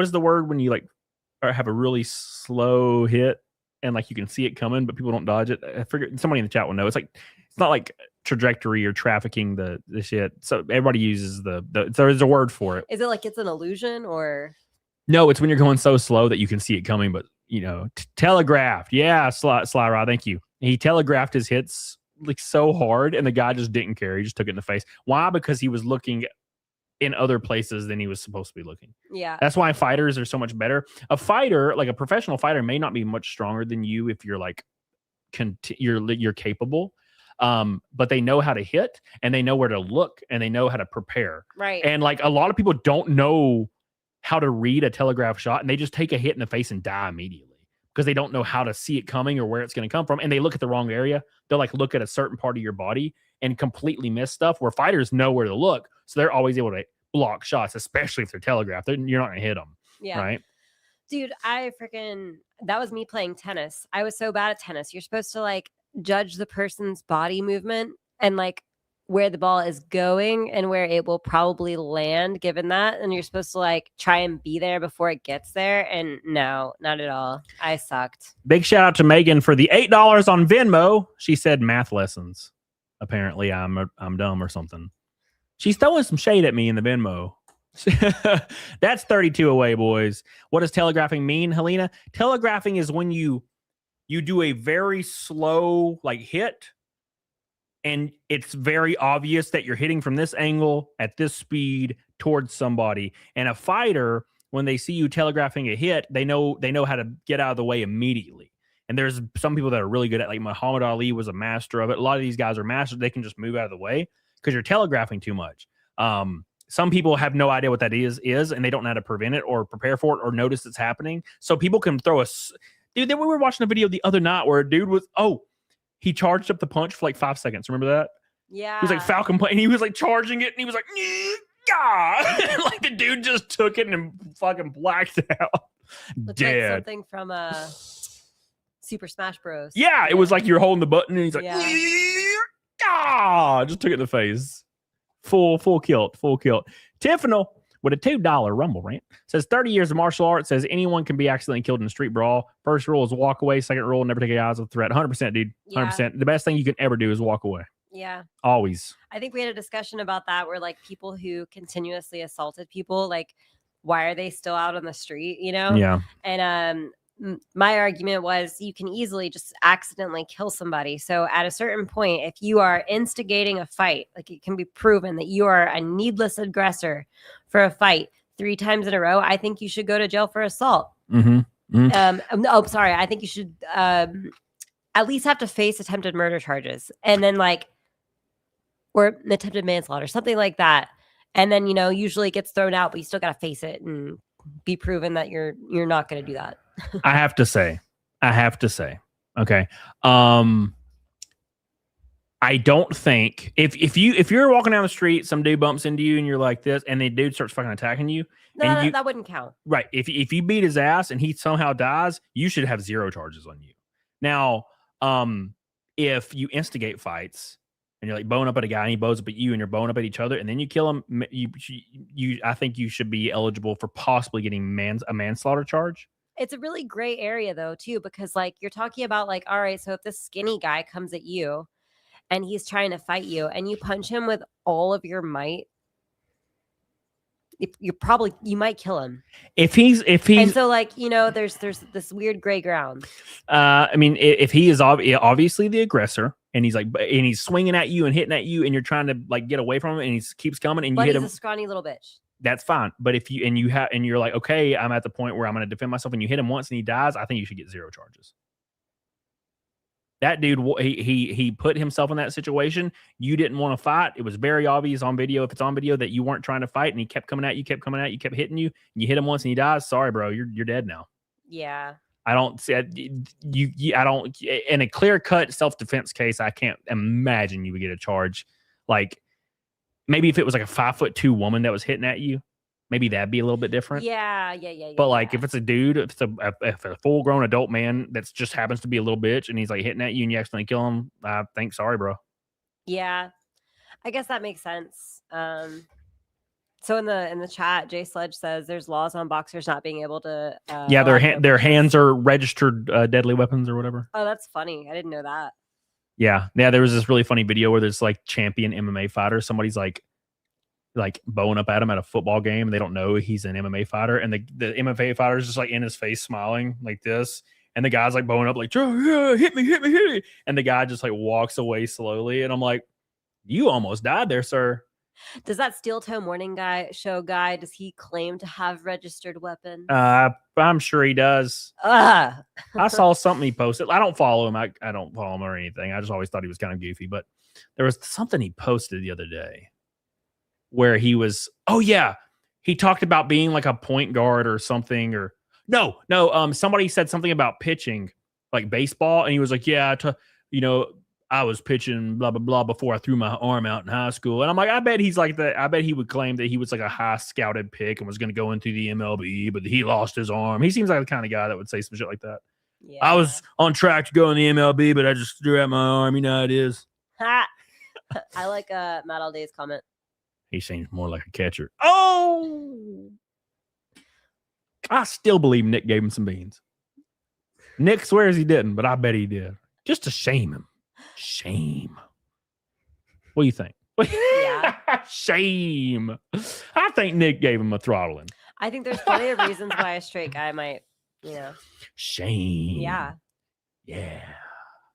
is the word when you like have a really slow hit and like you can see it coming but people don't dodge it? I figured somebody in the chat will know. It's not like trajectory or trafficking the shit. So everybody uses there's a word for it. Is it like it's an illusion, or no? It's when you're going so slow that you can see it coming, but telegraphed. Yeah, Sly Rod, thank you. He telegraphed his hits like so hard, and the guy just didn't care. He just took it in the face. Why? Because he was looking in other places than he was supposed to be looking. Yeah. That's why fighters are so much better. A fighter, like a professional fighter, may not be much stronger than you if you're like you're capable. But they know how to hit, and they know where to look, and they know how to prepare. Right. And like a lot of people don't know how to read a telegraph shot, and they just take a hit in the face and die immediately because they don't know how to see it coming or where it's going to come from. And they look at the wrong area. They'll like look at a certain part of your body and completely miss stuff, where fighters know where to look. So they're always able to block shots, especially if they're telegraphed. You're not going to hit them. Yeah. Right. Dude, that was me playing tennis. I was so bad at tennis. You're supposed to like judge the person's body movement and like where the ball is going and where it will probably land given that. And you're supposed to like try and be there before it gets there. And no, not at all. I sucked. Big shout out to Megan for the $8 on Venmo. She said math lessons. Apparently I'm dumb or something. She's throwing some shade at me in the Venmo. That's 32 away, boys. What does telegraphing mean, Helena? Telegraphing is when you do a very slow like hit, and it's very obvious that you're hitting from this angle at this speed towards somebody. And a fighter, when they see you telegraphing a hit, they know how to get out of the way immediately. And there's some people that are really good at, like Muhammad Ali was a master of it. A lot of these guys are masters. They can just move out of the way because you're telegraphing too much. Some people have no idea what that is, and they don't know how to prevent it or prepare for it or notice it's happening. So people can throw a dude. Then we were watching a video the other night where a dude was he charged up the punch for like 5 seconds. Remember that? Yeah. He was like Falcon Punch, and he was like charging it, and he was like, yeah. Like the dude just took it and fucking blacked out. Looks Dead. like something from Super Smash Bros. Yeah, it was like you're holding the button, and he's like, Yeah. just took it in the face. Full kilt. Tiffany with a $2 Rumble rant says 30 years of martial arts, says anyone can be accidentally killed in a street brawl. First rule is walk away. Second rule, never take your eyes off the threat. 100%, dude. 100%. Yeah. The best thing you can ever do is walk away. Yeah. Always. I think we had a discussion about that where like people who continuously assaulted people, like why are they still out on the street, you know? Yeah. And my argument was you can easily just accidentally kill somebody. So at a certain point, if you are instigating a fight, like it can be proven that you are a needless aggressor for a fight 3 times in a row, I think you should go to jail for assault. Sorry. I think you should at least have to face attempted murder charges, and then like, or attempted manslaughter, something like that. And then, usually it gets thrown out, but you still got to face it and be proven that you're not going to do that. I have to say, okay. I don't think if you're walking down the street, some dude bumps into you and you're like this, and the dude starts fucking attacking you. No, that wouldn't count. Right. If you beat his ass and he somehow dies, you should have 0 charges on you. Now, if you instigate fights and you're like bowing up at a guy and he bows up at you and you're bowing up at each other and then you kill him, I think you should be eligible for possibly getting a manslaughter charge. It's a really gray area though, too, because like you're talking about like, all right, so if this skinny guy comes at you and he's trying to fight you and you punch him with all of your might, you might kill him. If he's and so like, there's this weird gray ground. I mean, if he is obviously the aggressor and he's swinging at you and hitting at you and you're trying to like get away from him and he keeps coming and you hit him. He's a scrawny little bitch. That's fine. But if you're like, okay, I'm at the point where I'm going to defend myself, and you hit him once and he dies, I think you should get 0 charges. That dude, he put himself in that situation. You didn't want to fight. It was very obvious on video, if it's on video, that you weren't trying to fight, and he kept coming at you, kept hitting you, and you hit him once and he dies. Sorry, bro, you're dead now. Yeah. I don't see I don't, in a clear-cut self-defense case, I can't imagine you would get a charge. Like, maybe if it was like a 5'2" woman that was hitting at you, maybe that'd be a little bit different. Yeah. But like, if it's a dude, if it's a full-grown adult man that just happens to be a little bitch and he's like hitting at you and you accidentally kill him, I think, sorry, bro. Yeah, I guess that makes sense. So in the chat, Jay Sledge says there's laws on boxers not being able to. Their hands are registered deadly weapons or whatever. Oh, that's funny. I didn't know that. Yeah. There was this really funny video where there's like champion MMA fighter. Somebody's like bowing up at him at a football game. They don't know he's an MMA fighter, and the MMA fighter is just like in his face smiling like this, and the guy's like bowing up like, yeah, hit me, and the guy just like walks away slowly, and I'm like, you almost died there, sir. Does that Steel Toe Morning show guy, does he claim to have registered weapons? I'm sure he does. I saw something he posted. I don't follow him. I don't follow him or anything. I just always thought he was kind of goofy. But there was something he posted the other day where he was, he talked about being like a point guard or something. Or somebody said something about pitching, like baseball. And he was like, I was pitching blah, blah, blah before I threw my arm out in high school. And I'm like, I bet he would claim that he was like a high scouted pick and was going to go into the MLB, but he lost his arm. He seems like the kind of guy that would say some shit like that. Yeah. I was on track to go in the MLB, but I just threw out my arm. You know how it is. I like Matt Alday's comment. He seems more like a catcher. Oh! I still believe Nick gave him some beans. Nick swears he didn't, but I bet he did. Just to shame him. Shame. What do you think? Yeah. Shame. I think Nick gave him a throttling. I think there's plenty of reasons why a straight guy might, Shame. Yeah. Yeah.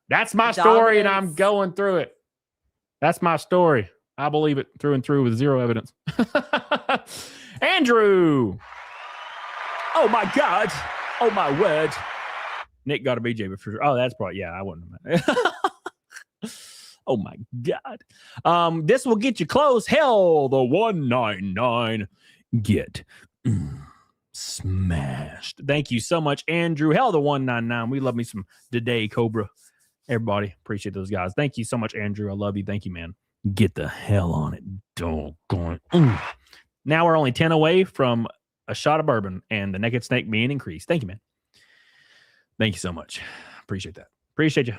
That's my story, and I'm going through it. That's my story. I believe it through and through with zero evidence. Andrew. Oh, my God. Oh, my word. Nick got a BJ before. Oh, that's probably, I wouldn't have. Oh, my God. This will get you close. Hell, the 199 get smashed. Thank you so much, Andrew. Hell, the 199. We love me some Today Cobra. Everybody, appreciate those guys. Thank you so much, Andrew. I love you. Thank you, man. Get the hell on it. Doggone. Now we're only 10 away from a shot of bourbon and the Naked Snake being increased. Thank you, man. Thank you so much. Appreciate that. Appreciate you.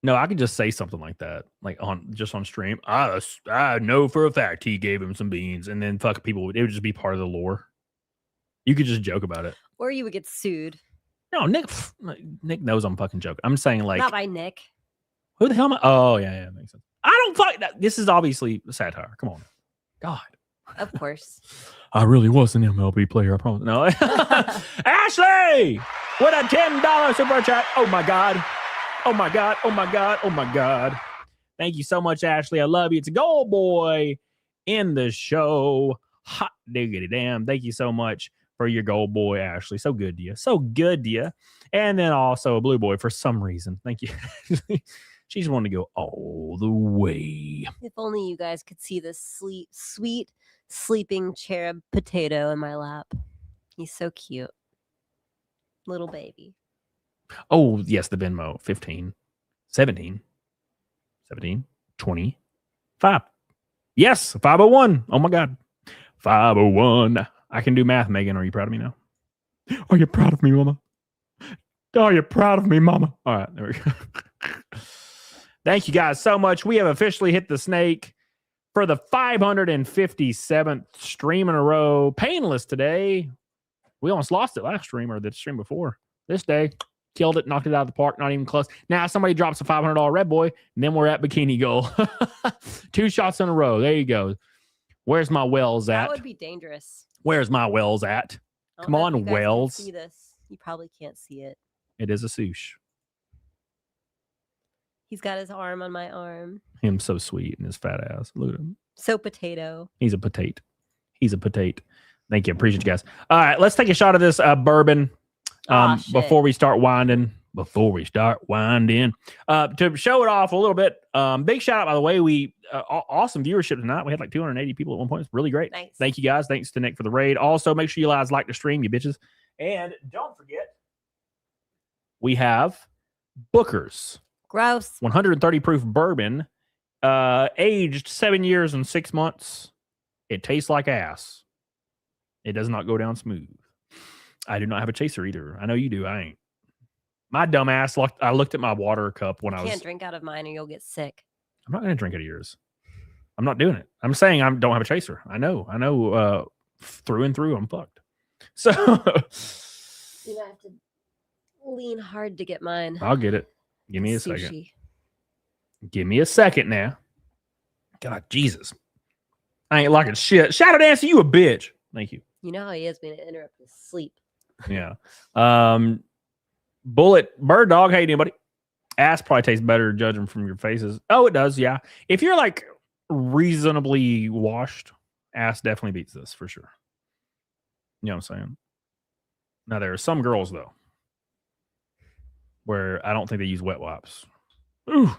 No, I could just say something like that, like on stream. I know for a fact he gave him some beans, and then fuck people. It would just be part of the lore. You could just joke about it. Or you would get sued. No, Nick knows I'm fucking joking. I'm saying like not by Nick. Who the hell am I? Oh yeah, makes sense. I don't fuck that. This is obviously satire. Come on, God. Of course. I really was an MLB player. I promise. No, Ashley, with a $10 super chat. Oh my God. Oh my God. Oh my God. Oh my God. Thank you so much, Ashley. I love you. It's a gold boy in the show. Hot diggity damn. Thank you so much for your gold boy, Ashley. So good to you. So good to you. And then also a blue boy for some reason. Thank you. She just wanted to go all the way. If only you guys could see this sweet sleeping cherub potato in my lap. He's so cute. Little baby. Oh, yes, the Venmo. 15, 17, 25. Yes, 501. Oh, my God. 501. I can do math, Megan. Are you proud of me now? Are you proud of me, Mama? Are you proud of me, Mama? All right, there we go. Thank you guys so much. We have officially hit the snake for the 557th stream in a row. Painless today. We almost lost it last stream or the stream before. This day, killed it, knocked it out of the park, not even close. Now somebody drops a $500 Red Boy, and then we're at Bikini Goal. 2 shots in a row. There you go. Where's my Wells at? That would be dangerous. Where's my Wells at? Come on, Wells. See this? You probably can't see it. It is a swoosh. He's got his arm on my arm. Him so sweet and his fat ass. Look at him. So potato. He's a potato. He's a potato. Thank you. Appreciate you guys. All right, let's take a shot of this bourbon before we start winding. To show it off a little bit. Big shout out, by the way. We awesome viewership tonight. We had like 280 people at one point. It's really great. Nice. Thank you guys. Thanks to Nick for the raid. Also, make sure you guys like the stream, you bitches. And don't forget, we have Booker's. Gross. 130 proof bourbon, aged 7 years and 6 months. It tastes like ass. It does not go down smooth. I do not have a chaser either. I know you do. I ain't. My dumb ass, I looked at my water cup when I was. You can't drink out of mine or you'll get sick. I'm not going to drink out of yours. I'm not doing it. I'm saying I don't have a chaser. I know. Through and through, I'm fucked. So. You might have to lean hard to get mine. I'll get it. Give me a second. Give me a second now. God, Jesus. I ain't liking shit. Shadow Dancer, you a bitch. Thank you. You know how he is when to interrupt his sleep. Yeah. Bullet Bird Dog. Hey, anybody? Ass probably tastes better judging from your faces. Oh, it does. Yeah. If you're like reasonably washed, ass definitely beats this for sure. You know what I'm saying? Now, there are some girls, though, where I don't think they use wet wipes. Ooh.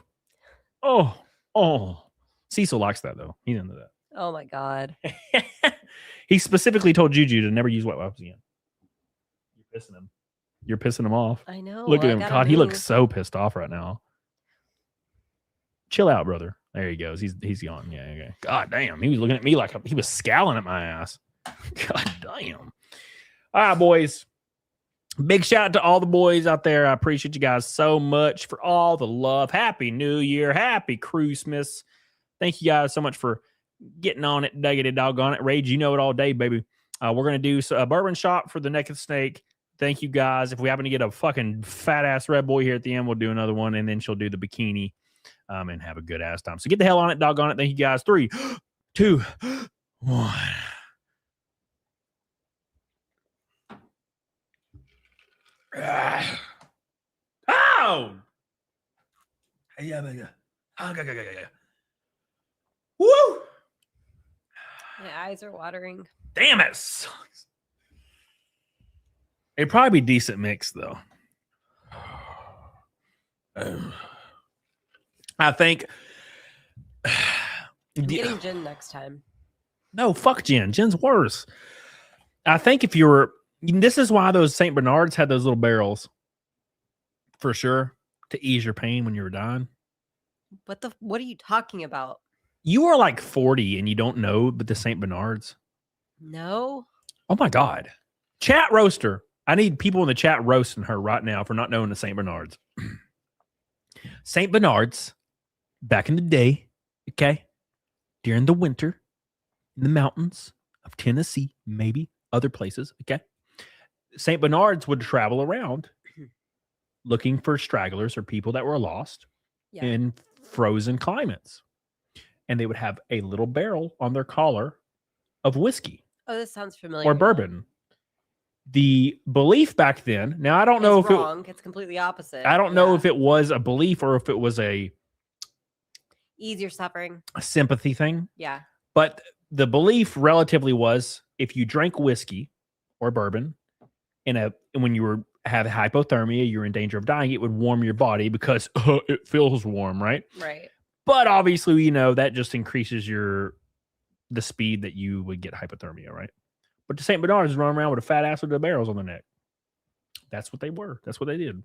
Oh. Cecil likes that, though. He's into that. Oh, my God. He specifically told Juju to never use wet wipes again. You're pissing him. You're pissing him off. I know. Look at I him. gotta God, he looks move. so pissed off right now. Chill out, brother. There he goes. He's gone. Yeah, okay. God damn. He was looking at me like he was scowling at my ass. God damn. All right, boys. Big shout out to all the boys out there. I appreciate you guys so much for all the love. Happy New Year. Happy Christmas. Thank you guys so much for getting on it. Diggity doggone it. Rage, you know it all day, baby. We're going to do a bourbon shot for the Naked Snake. Thank you guys. If we happen to get a fucking fat ass red boy here at the end, we'll do another one, and then she'll do the bikini and have a good ass time. So get the hell on it, doggone it. Thank you guys. 3, 2, 1. Oh! Yeah. Woo! My eyes are watering. Damn it. Sucks. It'd probably be decent mix, though. I think. I'm getting gin next time. No, fuck gin. Gin's worse. I think if you were. This is why those St. Bernards had those little barrels. For sure. To ease your pain when you were dying. What are you talking about? You are like 40 and you don't know but the St. Bernards. No. Oh my God. Chat roaster. I need people in the chat roasting her right now for not knowing the St. Bernards. St. Bernards, back in the day, okay, during the winter, in the mountains of Tennessee, maybe other places, okay, St. Bernards would travel around looking for stragglers or people that were lost in frozen climates. And they would have a little barrel on their collar of whiskey. Oh, this sounds familiar. Or bourbon. The belief back then, now I don't know if wrong. It's completely opposite. I don't know if it was a belief or if it was a ease your suffering. A sympathy thing. Yeah. But the belief relatively was if you drank whiskey or bourbon when you have hypothermia, you're in danger of dying, it would warm your body because it feels warm, right? Right. But obviously, that just increases the speed that you would get hypothermia, right? But the St. Bernards run around with a fat ass with the barrels on their neck. That's what they were. That's what they did.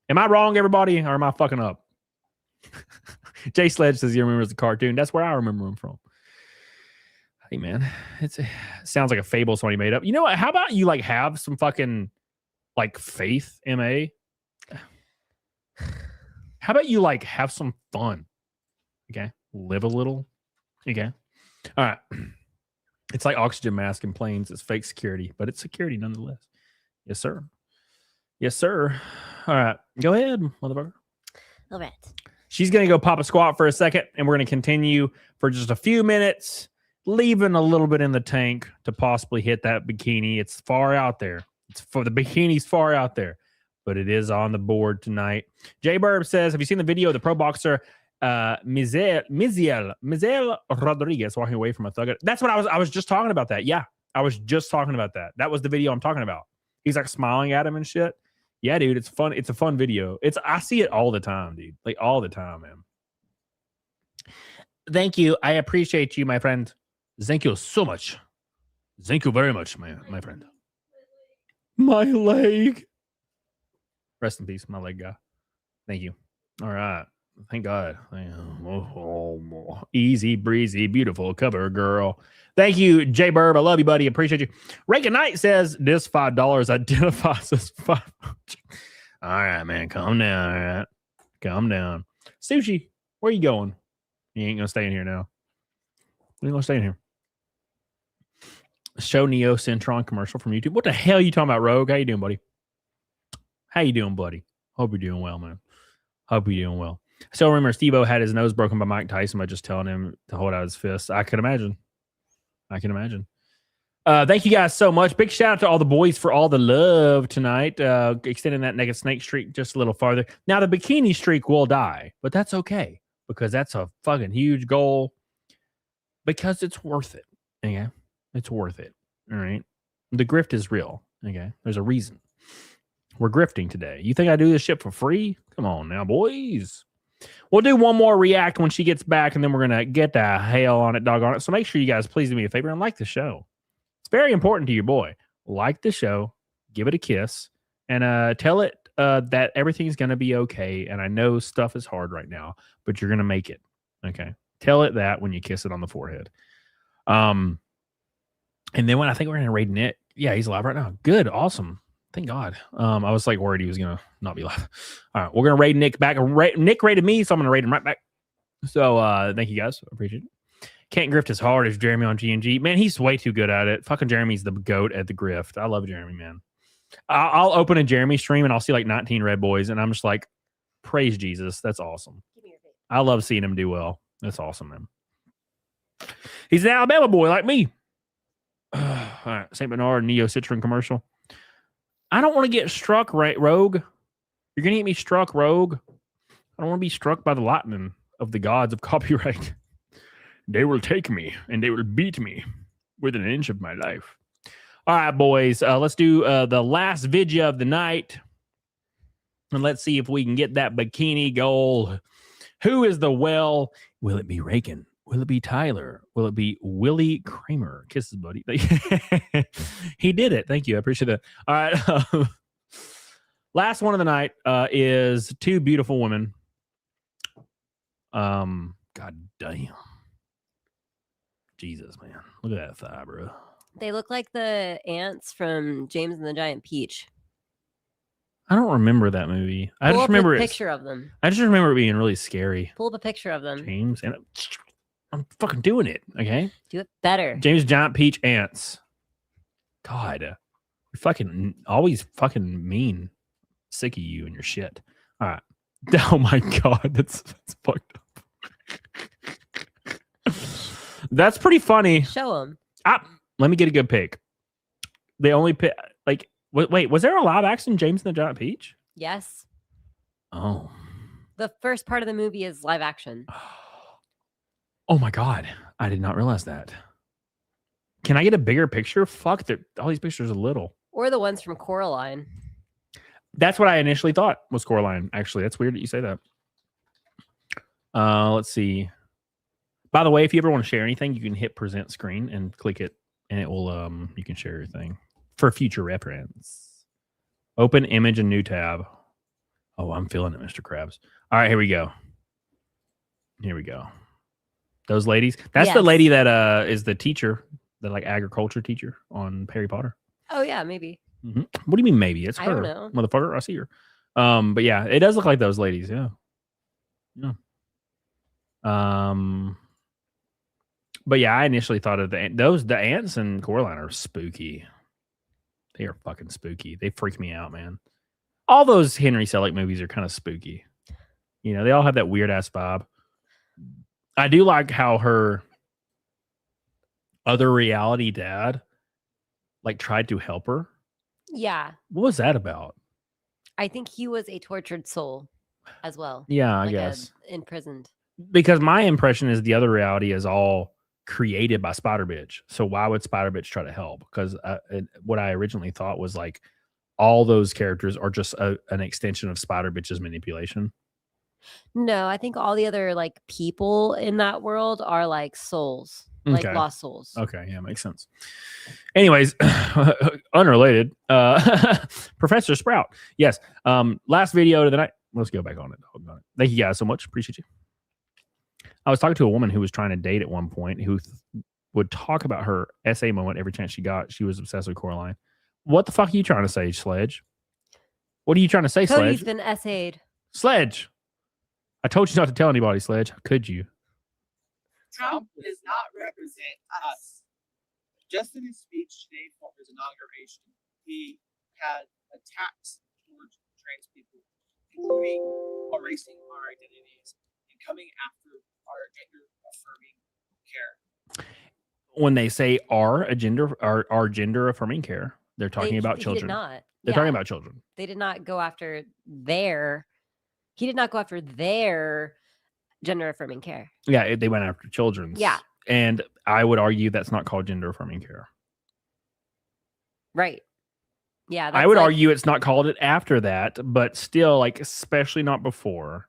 Am I wrong, everybody, or am I fucking up? Jay Sledge says he remembers the cartoon. That's where I remember him from. Hey, man, it sounds like a fable somebody made up. You know what? How about you have some fucking faith, MA? How about you have some fun? Okay, live a little. Okay, all right. It's like oxygen mask in planes. It's fake security, but it's security nonetheless. Yes, sir. Yes, sir. All right. Go ahead, motherfucker. All right. She's going to go pop a squat for a second, and we're going to continue for just a few minutes, leaving a little bit in the tank to possibly hit that bikini. It's far out there. The bikini's far out there, but it is on the board tonight. Jay Burb says, have you seen the video of the pro boxer Mizel Rodriguez walking away from a thug? That's what I was just talking about that. Yeah, I was just talking about that. That was the video I'm talking about. He's smiling at him and shit. Yeah, dude, it's fun. It's a fun video. I see it all the time, dude. All the time, man. Thank you. I appreciate you, my friend. Thank you so much. Thank you very much, my friend. My leg. Rest in peace, my leg guy. Thank you. All right. Thank God. Easy breezy, beautiful cover girl. Thank you, Jay Burb. I love you, buddy. Appreciate you. Reagan Knight says this $5 identifies as 5. All right, man. Calm down. All right. Calm down. Sushi, where you going? You ain't gonna stay in here now. You ain't gonna stay in here. Show Neo Centron commercial from YouTube. What the hell are you talking about, Rogue? How you doing, buddy? How you doing, buddy? Hope you're doing well, man. Hope you're doing well. So remember, Steve-O had his nose broken by Mike Tyson by just telling him to hold out his fist. I can imagine. Thank you guys so much. Big shout out to all the boys for all the love tonight. Extending that Naked Snake streak just a little farther. Now the bikini streak will die, but that's okay because that's a fucking huge goal. because it's worth it. Okay, it's worth it. All right, the grift is real. Okay, there's a reason we're grifting today. You think I do this shit for free? Come on now, boys. We'll do one more react when she gets back, and then we're gonna get the hell on it, doggone it. So make sure you guys please do me a favor and like the show. It's very important to your boy. Like the show, give it a kiss, and tell it that everything's gonna be okay. And I know stuff is hard right now, but you're gonna make it. Okay. Tell it that when you kiss it on the forehead. And then when I think we're gonna raid Nick, yeah, he's live right now. Good, awesome. Thank God. I was like worried he was gonna not be live. All right, we're gonna raid Nick back. Nick raided me, so I'm gonna raid him right back. So thank you guys. Appreciate it. Can't grift as hard as Jeremy on G&G. Man, he's way too good at it. Fucking Jeremy's the goat at the grift. I love Jeremy, man. I'll open a Jeremy stream and I'll see like 19 red boys, and I'm just like, praise Jesus. That's awesome. I love seeing him do well. That's awesome, man. He's an Alabama boy like me. All right, St. Bernard Neo Citron commercial. I don't want to get struck, right, Rogue. You're going to get me struck, Rogue. I don't want to be struck by the lightning of the gods of copyright. They will take me and they will beat me within an inch of my life. All right, boys. Let's do the last video of the night. And let's see if we can get that bikini goal. Who is the well? Will it be Reagan? Will it be Tyler? Will it be Willie Kramer? Kisses, buddy. He did it. Thank you. I appreciate that. All right. Last one of the night is two beautiful women. God damn. Jesus, man. Look at that thigh, bro. They look like the ants from James and the Giant Peach. I don't remember that movie. I just remember a picture of them. I just remember it being really scary. Pull up a picture of them. James and I'm fucking doing it. Okay. Do it better. James Giant Peach ants. God, you're fucking always fucking mean. Sick of you and your shit. All right. Oh my God, that's fucked up. That's pretty funny. Show them. Let me get a good pick. They only pick like wait. Was there a live action James and the Giant Peach? Yes. Oh. The first part of the movie is live action. Oh my God, I did not realize that. Can I get a bigger picture? Fuck, all these pictures are little. Or the ones from Coraline. That's what I initially thought was Coraline. Actually, that's weird that you say that. Let's see. By the way, if you ever want to share anything, you can hit present screen and click it, and it will you can share your thing for future reference. Open image and new tab. Oh, I'm feeling it, Mr. Krabs. All right, here we go. Here we go. Those ladies. That's the lady that is the teacher, the like agriculture teacher on Harry Potter. Oh yeah, maybe. Mm-hmm. What do you mean maybe? It's her. I don't know. Motherfucker, I see her. But yeah, it does look like those ladies, yeah. Yeah. But yeah, I initially thought of the ants in Coraline are spooky. They are fucking spooky. They freak me out, man. All those Henry Selick movies are kind of spooky. You know, they all have that weird ass vibe. I do like how her other reality dad like tried to help her. Yeah. What was that about? I think he was a tortured soul as well. Yeah, I guess. Imprisoned. Because my impression is the other reality is all created by Spider Bitch. So why would Spider Bitch try to help? Because what I originally thought was like all those characters are just an extension of Spider Bitch's manipulation. No, I think all the other like people in that world are like souls, like lost souls. Okay, yeah, makes sense. Anyways, unrelated. Professor Sprout. Yes. Last video of the night. Let's go back on it. Thank you guys so much. Appreciate you. I was talking to a woman who was trying to date at one point who would talk about her essay moment every chance she got. She was obsessed with Coraline. What the fuck are you trying to say, Sledge? What are you trying to say, Cody's Sledge? been essayed. Sledge. I told you not to tell anybody, Sledge. How could you? Trump does not represent us. Just in his speech today for his inauguration, he had attacks towards trans people, including erasing our identities and coming after our gender-affirming care. When they say our gender-affirming care, they're talking about children. Did not. They're talking about children. They did not go after their. He did not go after their gender affirming care. Yeah, they went after children's. Yeah. And I would argue that's not called gender affirming care. Right. Yeah. I would argue it's not called it after that, but still, like, especially not before.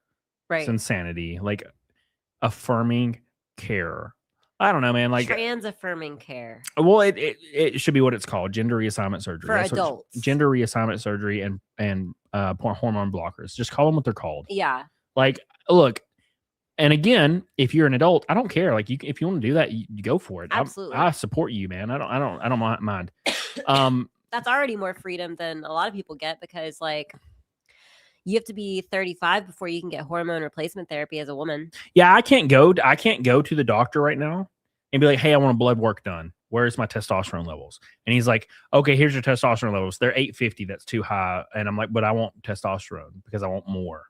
Right. It's insanity. Like, affirming care. I don't know, man. Like, trans affirming care. well, it should be what it's called: gender reassignment surgery For adults. Gender reassignment surgery and hormone blockers. Just call them what they're called. Yeah. Like, look, and again, if you're an adult, I don't care. Like, if you want to do that, you go for it. Absolutely. I support you, man. I don't mind. That's already more freedom than a lot of people get, because like you have to be 35 before you can get hormone replacement therapy as a woman. Yeah, I can't go to the doctor right now and be like, hey, I want a blood work done. Where's my testosterone levels? And he's like, okay, here's your testosterone levels. They're 850. That's too high. And I'm like, but I want testosterone because I want more.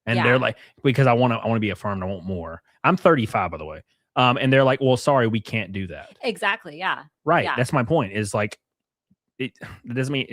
And they're like, because I want to be affirmed. I want more. I'm 35, by the way. And they're like, well, sorry, we can't do that. Exactly. Yeah. Right. Yeah. That's my point, is like, it doesn't mean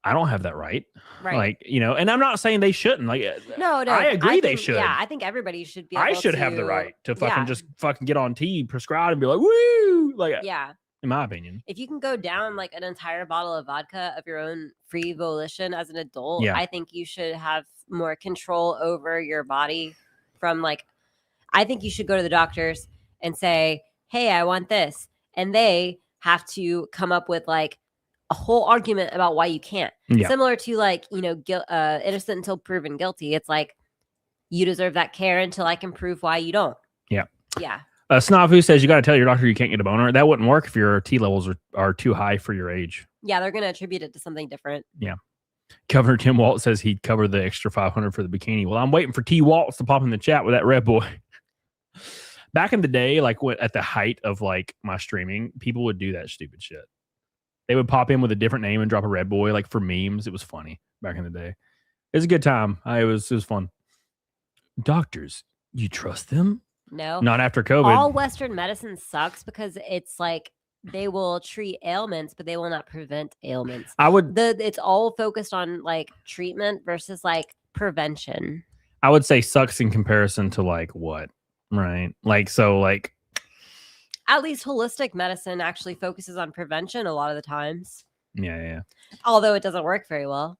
I don't have that right. Right. Like, and I'm not saying they shouldn't. Like, No, I agree they think- should. Yeah, I think everybody should be able I should have the to- right to yeah. just get on T prescribed and be like, woo! Like, Yeah. in my opinion. If you can go down like an entire bottle of vodka of your own free volition as an adult, Yeah. I think you should have more control over your body from like, I think you should go to the doctors and say, hey, I want this. And they have to come up with like a whole argument about why you can't. Yeah. Similar to like, innocent until proven guilty. It's like, you deserve that care until I can prove why you don't. Yeah. Yeah. Snafu says you got to tell your doctor you can't get a boner. That wouldn't work if your T levels are too high for your age. Yeah, they're going to attribute it to something different. Yeah. Governor Tim Waltz says he'd cover the extra $500 for the bikini. Well, I'm waiting for T Waltz to pop in the chat with that red boy. Back in the day, like at the height of like my streaming, people would do that stupid shit. They would pop in with a different name and drop a red boy, like for memes. It was funny back in the day. It was a good time. It was fun. Doctors, you trust them? No. Not after COVID. All Western medicine sucks because it's like they will treat ailments, but they will not prevent ailments. It's all focused on like treatment versus like prevention. I would say sucks in comparison to like what? Right. Like, so like. At least holistic medicine actually focuses on prevention a lot of the times. Yeah. Although it doesn't work very well.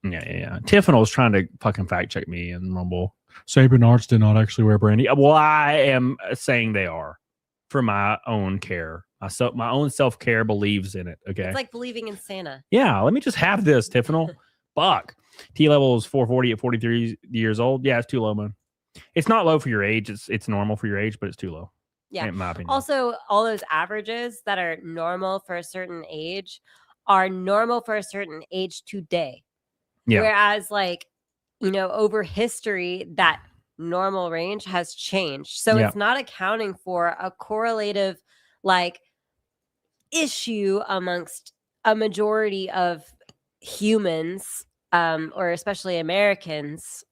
Yeah. Tiffany's trying to fucking fact check me and Rumble. St. Bernards did not actually wear brandy. Well, I am saying they are for my own care. My own self-care believes in it. Okay. It's like believing in Santa. Yeah. Let me just have this, Tiffany. Fuck. T level is 440 at 43 years old. Yeah, it's too low, man. It's not low for your age. It's normal for your age, but it's too low. Yeah. In my opinion. Also, all those averages that are normal for a certain age are normal for a certain age today. Yeah. Whereas, like, over history, that normal range has changed. So Yeah. it's not accounting for a correlative, like, issue amongst a majority of humans, or especially Americans,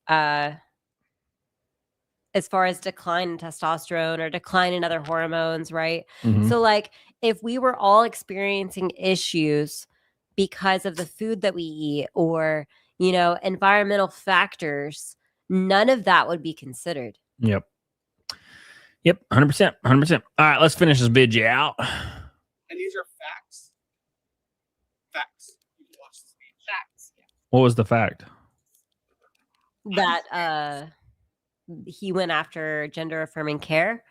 as far as decline in testosterone or decline in other hormones, right? Mhm. So, like, if we were all experiencing issues because of the food that we eat or, environmental factors, none of that would be considered. Yep. 100%. 100%. All right, let's finish this video out. And these are facts. Facts. You can watch the speech. Facts. Yeah. What was the fact? That he went after gender affirming care.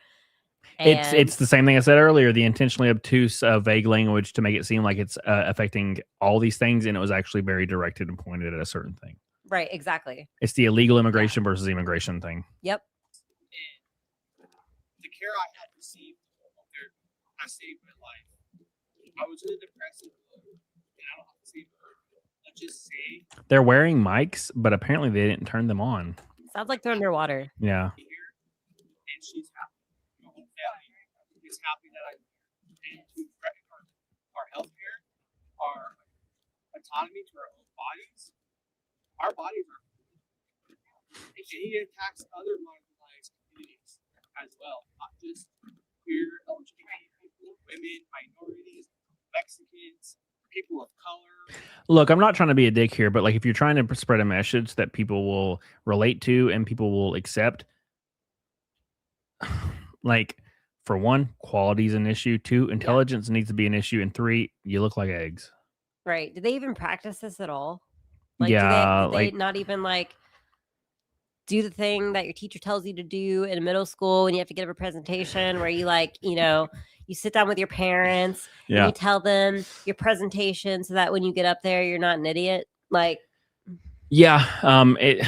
It's the same thing I said earlier. The intentionally obtuse, vague language to make it seem like it's affecting all these things, and it was actually very directed and pointed at a certain thing. Right, exactly. It's the illegal immigration versus immigration thing. Yep. The care I had received, I saved my life. I was in a depressive mode, and I don't have to save her. Let's just say They're wearing mics, but apparently they didn't turn them on. Sounds like they're underwater. Yeah. and she's happy. My whole family is happy that I'm here. And to threaten our health care, our autonomy to our own bodies, our bodies are. And he attacks other marginalized communities as well, not just queer, LGBT people, women, minorities, Mexicans, people of color. Look, I'm not trying to be a dick here, but like if you're trying to spread a message that people will relate to and people will accept, like For one, quality is an issue. Two, intelligence needs to be an issue. And three, you look like eggs. Right. Do they even practice this at all? Like, Yeah, do they like not even like do the thing that your teacher tells you to do in middle school when you have to give a presentation where you like, you sit down with your parents and Yeah. you tell them your presentation so that when you get up there, you're not an idiot. Like, yeah, it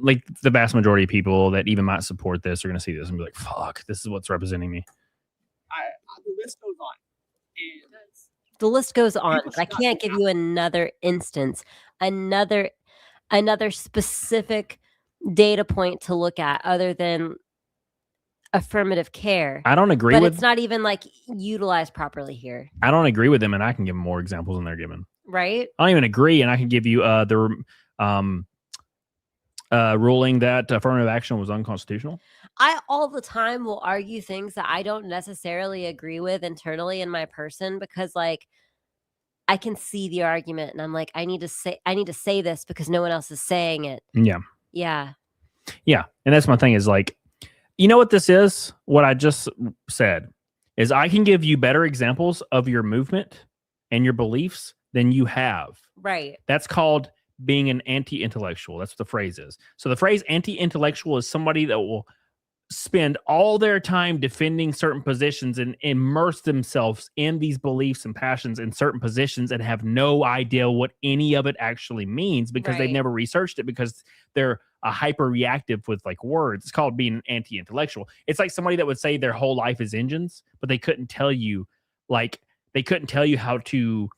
like the vast majority of people that even might support this are going to see this and be like, "Fuck, this is what's representing me." The list goes on. And the list goes on. People But I should not can't be give you another instance, another specific data point to look at other than affirmative care. I don't agree but with. it's not even like utilized properly here, I don't agree with them, and I can give them more examples than they're given. right? I don't even agree, and I can give you the ruling that affirmative action was unconstitutional. I all the time will argue things that I don't necessarily agree with internally in my person because like I can see the argument and I'm like, I need to say this because no one else is saying it. Yeah. Yeah. Yeah. And that's my thing is like, you know what this is? What I just said is I can give you better examples of your movement and your beliefs than you have. Right. That's called being an anti-intellectual. That's what the phrase is. So the phrase anti-intellectual is somebody that will spend all their time defending certain positions and immerse themselves in these beliefs and passions in certain positions and have no idea what any of it actually means because they've Right. never researched it because they're a hyper reactive with like words. It's called being an anti-intellectual. It's like somebody that would say their whole life is engines, but they couldn't tell you how to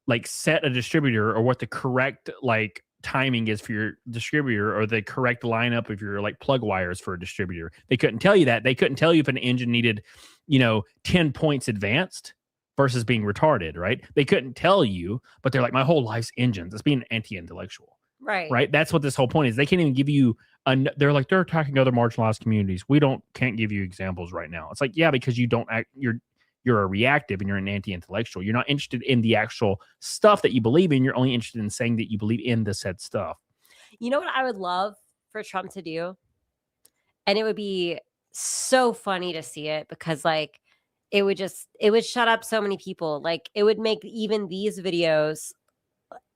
like set a distributor or what the correct like timing is for your distributor or the correct lineup of your like plug wires for a distributor. They couldn't tell you that. They couldn't tell you if an engine needed, 10 points advanced versus being retarded, right? They couldn't tell you, but they're like, my whole life's engines. It's being anti-intellectual, Right. right? That's what this whole point is. They can't even give you, they're like, they're attacking other marginalized communities. We can't give you examples right now. It's like, yeah, because you don't act, you're a reactive and you're an anti-intellectual. You're not interested in the actual stuff that you believe in. You're only interested in saying that you believe in the said stuff. You know what I would love for Trump to do? And it would be so funny to see it because like it would shut up so many people. Like it would make even these videos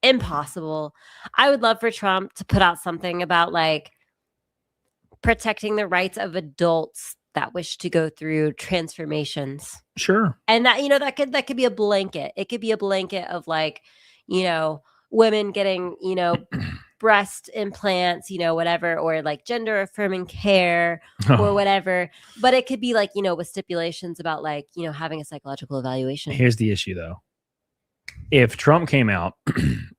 impossible. I would love for Trump to put out something about like protecting the rights of adults that wish to go through transformations. Sure. And that, that could be a blanket. It could be a blanket of like, women getting, breast implants, whatever, or like gender affirming care or whatever. But it could be like, with stipulations about like, having a psychological evaluation. Here's the issue though. If Trump came out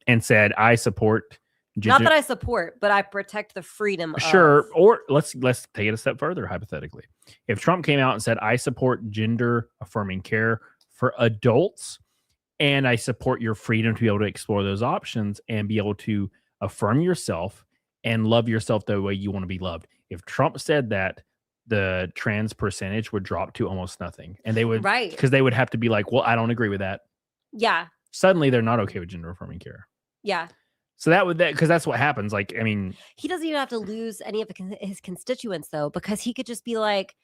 and said, I support not that I support, but I protect the freedom Sure. of. Or let's take it a step further, hypothetically. If Trump came out and said, I support gender affirming care for adults, and I support your freedom to be able to explore those options and be able to affirm yourself and love yourself the way you want to be loved. If Trump said that, the trans percentage would drop to almost nothing. And they would, right, because they would have to be like, well, I don't agree with that. Yeah. Suddenly they're not okay with gender affirming care. Yeah. So because that's what happens. Like, I mean, he doesn't even have to lose any of his constituents though, because he could just be like,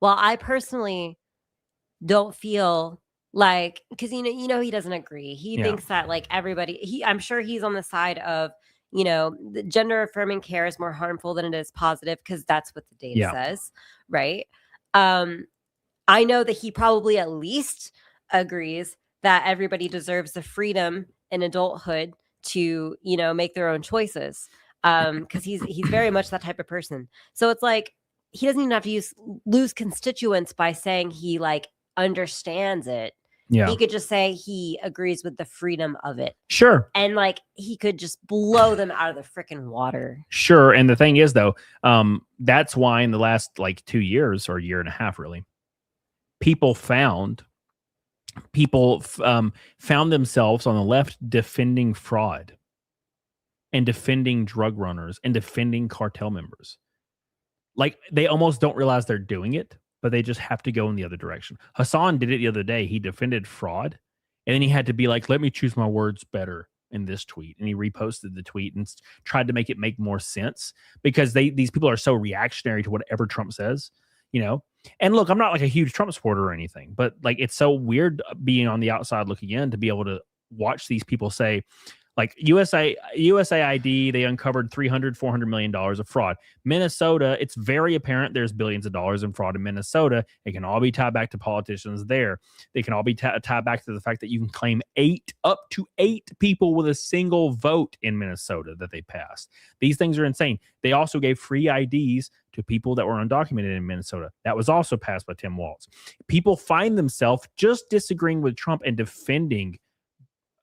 well, I personally don't feel like, because he doesn't agree. He thinks that like everybody, I'm sure he's on the side of, the gender affirming care is more harmful than it is positive because that's what the data says, right? I know that he probably at least agrees that everybody deserves the freedom in adulthood to, make their own choices. Because he's very much that type of person. So it's like he doesn't even have to lose constituents by saying he like understands it. Yeah. He could just say he agrees with the freedom of it. Sure. And like he could just blow them out of the freaking water. Sure. And the thing is though, that's why in the last like 2 years or a year and a half, really, people found themselves on the left defending fraud and defending drug runners and defending cartel members. Like they almost don't realize they're doing it, but they just have to go in the other direction. Hassan did it the other day. He defended fraud and then he had to be like, let me choose my words better in this tweet. And he reposted the tweet and tried to make it make more sense because these people are so reactionary to whatever Trump says. you know. And look, I'm not like a huge Trump supporter or anything, but like it's so weird being on the outside looking in to be able to watch these people say, like USAID, they uncovered $400 million of fraud. Minnesota, it's very apparent there's billions of dollars in fraud in Minnesota. It can all be tied back to politicians there. They can all be tied back to the fact that you can claim up to eight people with a single vote in Minnesota that they passed. These things are insane. They also gave free IDs to people that were undocumented in Minnesota. That was also passed by Tim Walz. People find themselves just disagreeing with Trump and defending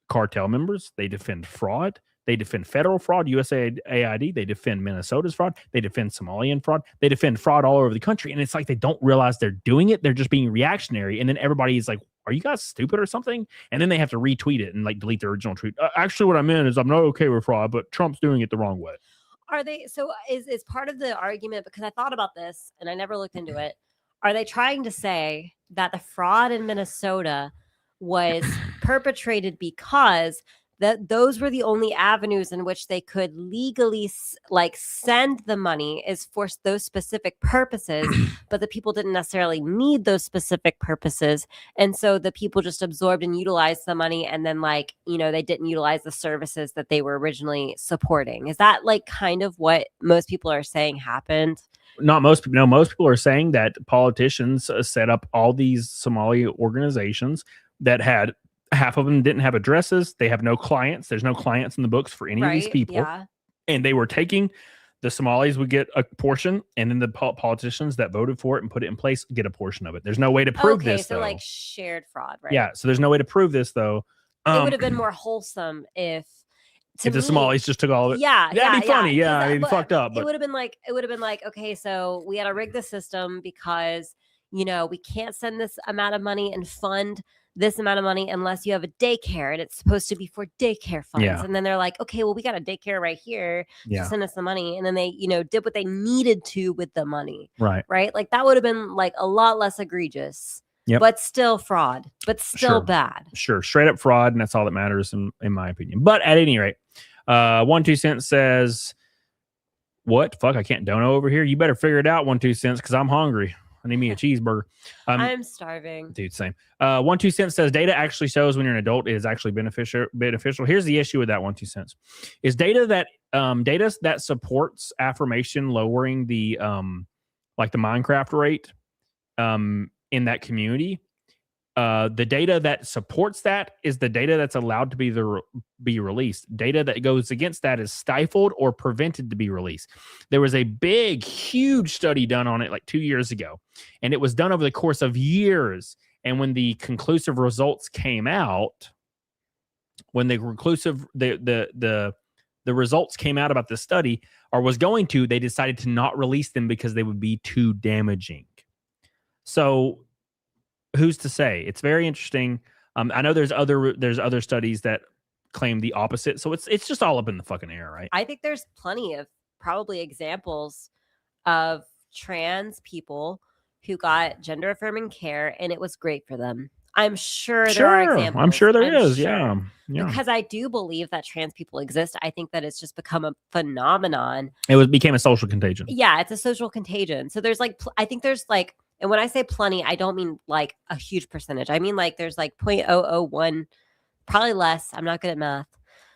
cartel members. They defend fraud. They defend federal fraud, USAID. They defend Minnesota's fraud. They defend Somalian fraud. They defend fraud all over the country. And it's like they don't realize they're doing it. They're just being reactionary. And then everybody is like, are you guys stupid or something? And then they have to retweet it and like delete the original tweet. Actually, what I meant is I'm not okay with fraud, but Trump's doing it the wrong way. Are they? So is part of the argument, because I thought about this and I never looked into it. Are they trying to say that the fraud in Minnesota was perpetrated because those were the only avenues in which they could legally like send the money is for those specific purposes, but the people didn't necessarily need those specific purposes, and so the people just absorbed and utilized the money, and then like, you know, they didn't utilize the services that they were originally supporting? Is that like kind of what most people are saying happened? Not most people. No, most people are saying that politicians set up all these Somali organizations that had half of them didn't have addresses. They have no clients. There's no clients in the books for any of these people. Yeah. And they were taking the Somalis would get a portion, and then the politicians that voted for it and put it in place get a portion of it. There's no way to prove this, so though. like shared fraud, right? Yeah. So there's no way to prove this, though. It would have been more wholesome if the Somalis just took all of it. Yeah, that'd be funny. Yeah, I it'd be fucked up. But it would have been like, okay, so we had to rig the system because, you know, we can't send this amount of money and fund this amount of money unless you have a daycare, and it's supposed to be for daycare funds. Yeah. And then they're like, okay, well, we got a daycare right here. Yeah. Just send us the money. And then they, you know, did what they needed to with the money. Right. Right. Like that would have been like a lot less egregious, Yep. but still fraud, but still Sure. bad. Sure. Straight up fraud. And that's all that matters in my opinion. But at any rate, 1 2 cents says, what? Fuck, I can't dono over here. You better figure it out, 1 2 cents, because I'm hungry. I need me a cheeseburger. I'm starving. Dude, same. 1 2 cents says data actually shows when you're an adult it is actually beneficial. Here's the issue with that 1 2 cents. Is data that supports affirmation lowering the like the Minecraft rate in that community. The data that supports that is the data that's allowed to be released. Data that goes against that is stifled or prevented to be released. There was a big, huge study done on it like 2 years ago, and it was done over the course of years. And when the conclusive results came out, when the results came out about the study, or was going to, they decided to not release them because they would be too damaging. So who's to say? It's very interesting. I know there's other studies that claim the opposite. So it's just all up in the fucking air, right? I think there's plenty of probably examples of trans people who got gender affirming care and it was great for them. I'm sure there are examples. I'm sure there is. Yeah. Because I do believe that trans people exist. I think that it's just become a phenomenon. It became a social contagion. Yeah, it's a social contagion. So there's like, I think there's like, and when I say plenty, I don't mean like a huge percentage. I mean like there's like 0.001, probably less, I'm not good at math,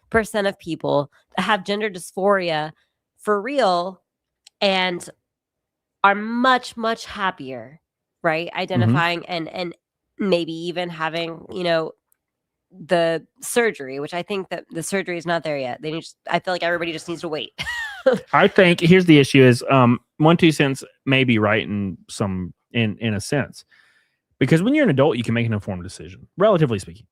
% of people that have gender dysphoria for real and are much, much happier, right? Identifying and maybe even having, you know, the surgery, which I think that the surgery is not there yet. I feel like everybody just needs to wait. I think here's the issue is 1 2 cents may be right in a sense, because when you're an adult you can make an informed decision, relatively speaking.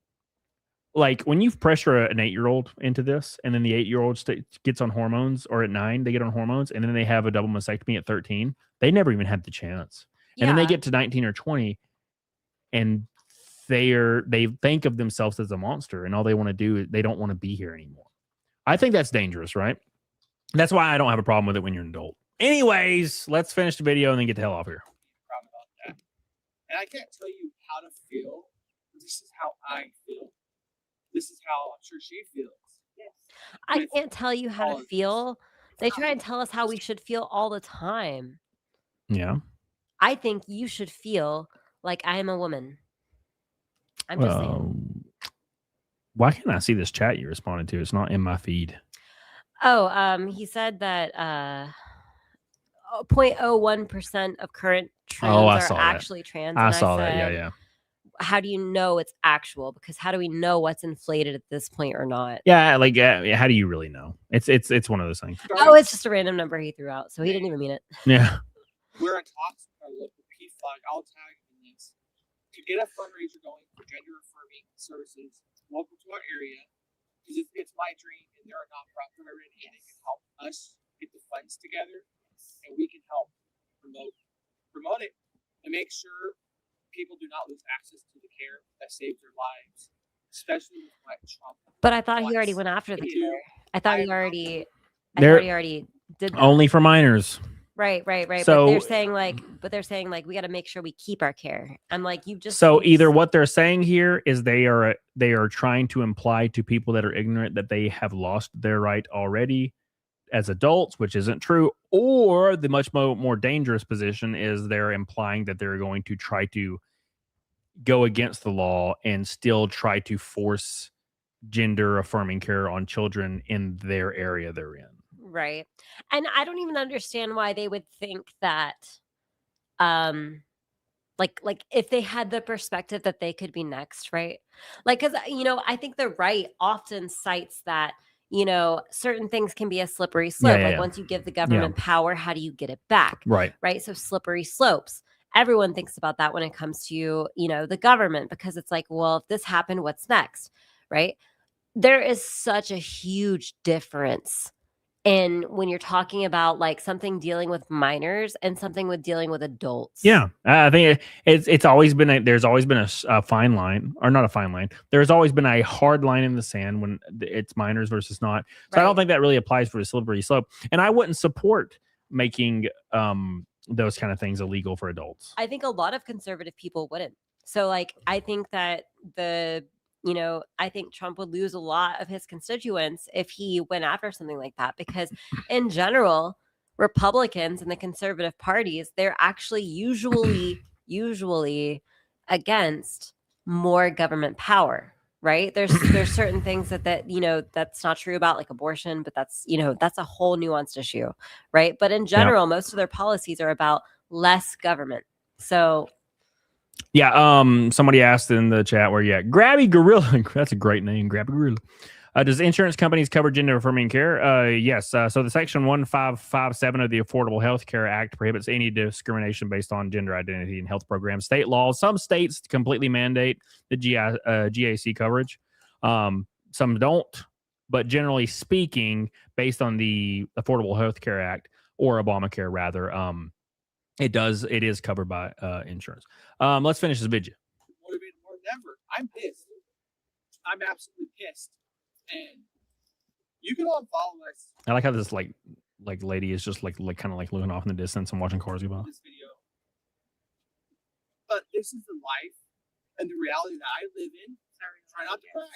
Like when you pressure an 8-year-old into this, and then the 8-year-old gets on hormones, or at 9 they get on hormones, and then they have a double mastectomy at 13, they never even had the chance. And then they get to 19 or 20 and they think of themselves as a monster, and all they want to do is they don't want to be here anymore. I think that's dangerous, right? That's why I don't have a problem with it when you're an adult. Anyways, let's finish the video and then get the hell off here. Proud about that. And I can't tell you how to feel. This is how I feel. This is how I'm sure she feels. Yes. I can't tell you how to feel. They try and tell us how we should feel all the time. Yeah. I think you should feel like I am a woman. I'm just saying. Why can't I see this chat you responded to? It's not in my feed. Oh, he said that 0.01% of current trans are actually trans. I And saw I that. said, Yeah. how do you know it's actual? Because how do we know what's inflated at this point or not? Yeah, like how do you really know? It's one of those things. Oh, it's just a random number he threw out, so he didn't even mean it. Yeah. We're in talks with our local PFLAG. I'll tag in this to get a fundraiser going for gender affirming services local to our area, because it's my dream, and they're a nonprofit already, and it can help us get the funds together, and we can help promote it, and make sure people do not lose access to the care that saves their lives, especially with what Trump. But I thought he already went after the care. I thought he already did that. Only for minors. Right. So- but they're saying like we got to make sure we keep our care. I'm like, you just So either what they're saying here is they are trying to imply to people that are ignorant that they have lost their right already as adults, which isn't true, or the much more dangerous position is they're implying that they're going to try to go against the law and still try to force gender affirming care on children in their area they're in. right. And I don't even understand why they would think that like if they had the perspective that they could be next, right? Like, because I think the right often cites that certain things can be a slippery slope. Like once you give the government power, how do you get it back? Right. So slippery slopes. Everyone thinks about that when it comes to the government, because it's like, well, if this happened, what's next? Right. There is such a huge difference in when you're talking about like something dealing with minors and something with dealing with adults. Yeah, I think it's always been there's always been a fine line, or not a fine line. There's always been a hard line in the sand when it's minors versus not. So I don't think that really applies for a slippery slope. And I wouldn't support making those kind of things illegal for adults. I think a lot of conservative people wouldn't. So like, I think that I think Trump would lose a lot of his constituents if he went after something like that, because in general, Republicans and the conservative parties, they're actually usually against more government power, right? There's certain things that that's not true about, like abortion, but that's a whole nuanced issue, right? But in general, most of their policies are about less government. So yeah, somebody asked in the chat where Grabby Gorilla. That's a great name, Grabby Gorilla. Does insurance companies cover gender affirming care? Yes. So the Section 1557 of the Affordable Health Care Act prohibits any discrimination based on gender identity in health programs. State laws, some states completely mandate the GAC coverage. Some don't, but generally speaking, based on the Affordable Health Care Act, or Obamacare rather, it is covered by insurance. Let's finish this video. Motivated more than ever. I'm pissed. I'm absolutely pissed. And you can all follow us. I like how this like lady is just like kind of like looking off in the distance and watching cars go by. This video. But this is the life and the reality that I live in. Try not to cry,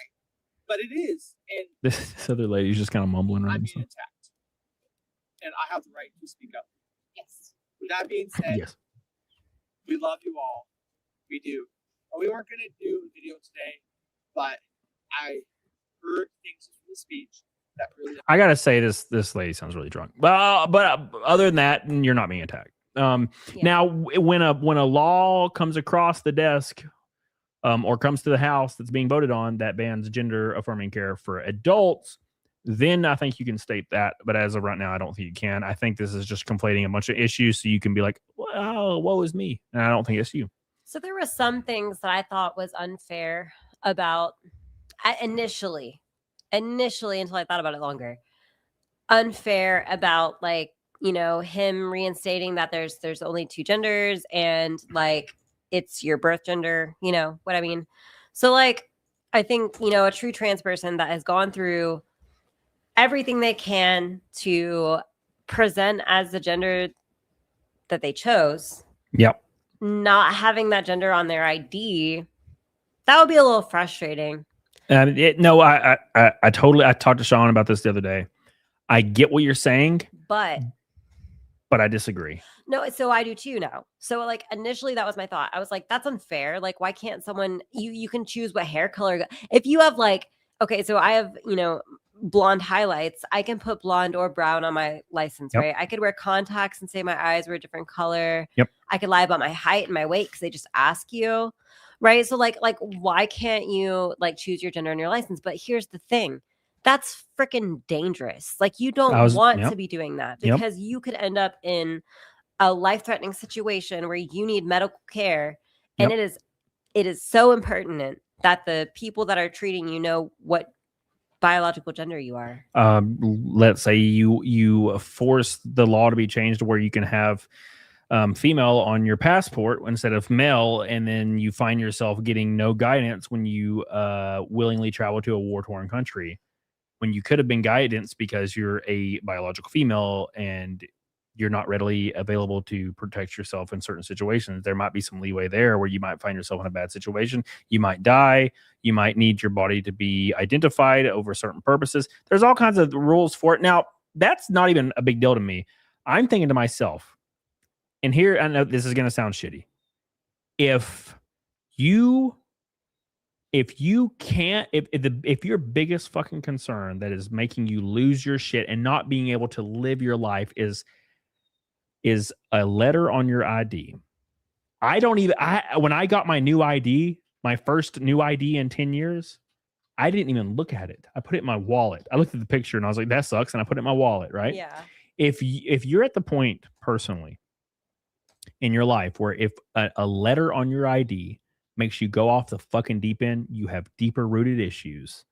but it is. And This other lady's just kind of mumbling around. I'm being attacked, and I have the right to speak up. Yes. With that being said, Yes. We love you all. We do. We weren't going to do a video today, but I heard things from the speech that really. I gotta say this lady sounds really drunk. But other than that, you're not being attacked. Now when a law comes across the desk, or comes to the House that's being voted on that bans gender affirming care for adults, then I think you can state that. But as of right now, I don't think you can. I think this is just conflating a bunch of issues so you can be like, well, woe is me. And I don't think it's you. So there were some things that I thought was unfair about initially until I thought about it longer. Unfair about like, him reinstating that there's only two genders and like it's your birth gender, what I mean? So like, I think, a true trans person that has gone through everything they can to present as the gender that they chose. Yep. Not having that gender on their ID, that would be a little frustrating. I talked to Sean about this the other day. I get what you're saying, but but I disagree. No, so I do too now. So like initially that was my thought. I was like, that's unfair. Like, why can't someone you can choose what hair color if you have like, okay, so I have, blonde highlights. I can put blonde or brown on my license, Yep. right? I could wear contacts and say my eyes were a different color. Yep. I could lie about my height and my weight because they just ask you. Right. So like why can't you like choose your gender on your license? But here's the thing. That's freaking dangerous. Like you don't want to be doing that because you could end up in a life-threatening situation where you need medical care. And it is so impertinent that the people that are treating you know what biological gender you are. Let's say you force the law to be changed to where you can have female on your passport instead of male, and then you find yourself getting no guidance when you willingly travel to a war-torn country, when you could have been guidance because you're a biological female and you're not readily available to protect yourself in certain situations. There might be some leeway there where you might find yourself in a bad situation. You might die. You might need your body to be identified over certain purposes. There's all kinds of rules for it. Now, that's not even a big deal to me. I'm thinking to myself, and here, I know this is going to sound shitty. If your biggest fucking concern that is making you lose your shit and not being able to live your life is a letter on your ID. When I got my new ID, my first new ID in 10 years, I didn't even look at it. I put it in my wallet. I looked at the picture and I was like, that sucks. And I put it in my wallet, right? Yeah. If you're at the point personally in your life where if a letter on your ID makes you go off the fucking deep end, you have deeper rooted issues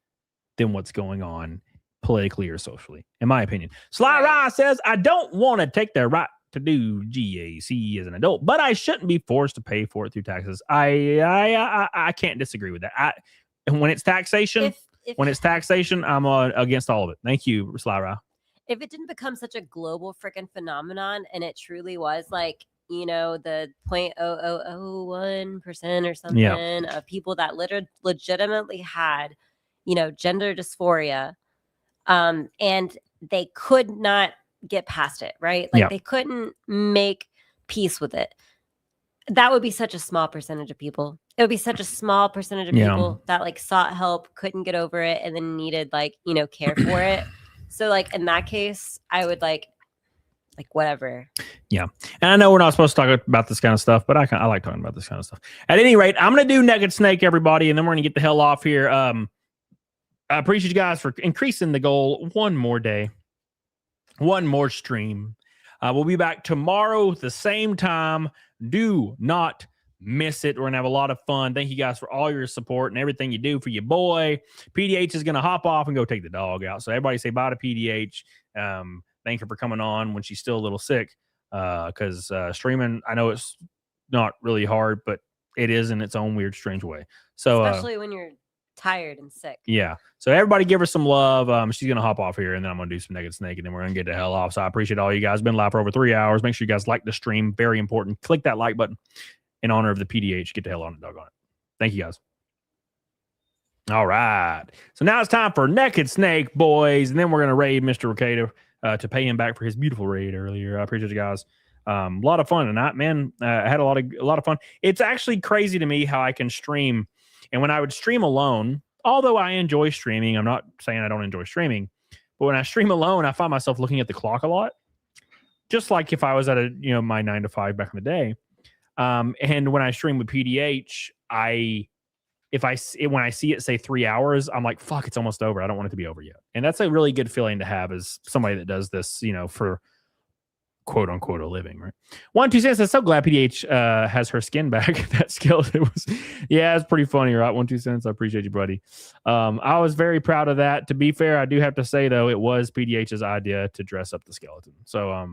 than what's going on politically or socially, in my opinion. Sly Rye says, I don't want to take the right to do GAC as an adult, but I shouldn't be forced to pay for it through taxes. I can't disagree with that. When it's taxation, I'm against all of it. Thank you, Sly Rye. If it didn't become such a global freaking phenomenon and it truly was like, the 0.0001% or something of people that legitimately had, gender dysphoria, and they could not get past it, right? Like they couldn't make peace with it. That would be such a small percentage of people. It would be such a small percentage of people that like sought help, couldn't get over it, and then needed care for it. So like in that case, I would like whatever. Yeah. And I know we're not supposed to talk about this kind of stuff, but I like talking about this kind of stuff. At any rate, I'm going to do Naked Snake, everybody, and then we're going to get the hell off here. I appreciate you guys for increasing the goal one more day, one more stream. We'll be back tomorrow at the same time. Do not miss it. We're going to have a lot of fun. Thank you guys for all your support and everything you do for your boy. PDH is going to hop off and go take the dog out. So everybody say bye to PDH. Thank her for coming on when she's still a little sick, because streaming, I know it's not really hard, but it is in its own weird, strange way. So especially when you're tired and sick. Yeah. So everybody give her some love. She's going to hop off here, and then I'm going to do some Naked Snake, and then we're going to get the hell off. So I appreciate all you guys. Been live for over 3 hours. Make sure you guys like the stream. Very important. Click that like button in honor of the PDH. Get the hell on it, doggone it. Thank you guys. All right. So now it's time for Naked Snake, boys. And then we're going to raid Mr. Ricardo to pay him back for his beautiful raid earlier. I appreciate you guys. A lot of fun tonight, man. I had a lot of fun. It's actually crazy to me how I can stream. And when I would stream alone, although I enjoy streaming, I'm not saying I don't enjoy streaming, but when I stream alone, I find myself looking at the clock a lot. Just like if I was at my 9 to 5 back in the day. And when I stream with PDH, when I see it say 3 hours, I'm like, fuck, it's almost over. I don't want it to be over yet. And that's a really good feeling to have as somebody that does this, for quote unquote a living, right? 1-2 cents. I'm so glad PDH has her skin back. That skeleton was, it's pretty funny, right? 1-2 cents. I appreciate you, buddy. I was very proud of that. To be fair, I do have to say though, it was PDH's idea to dress up the skeleton. So,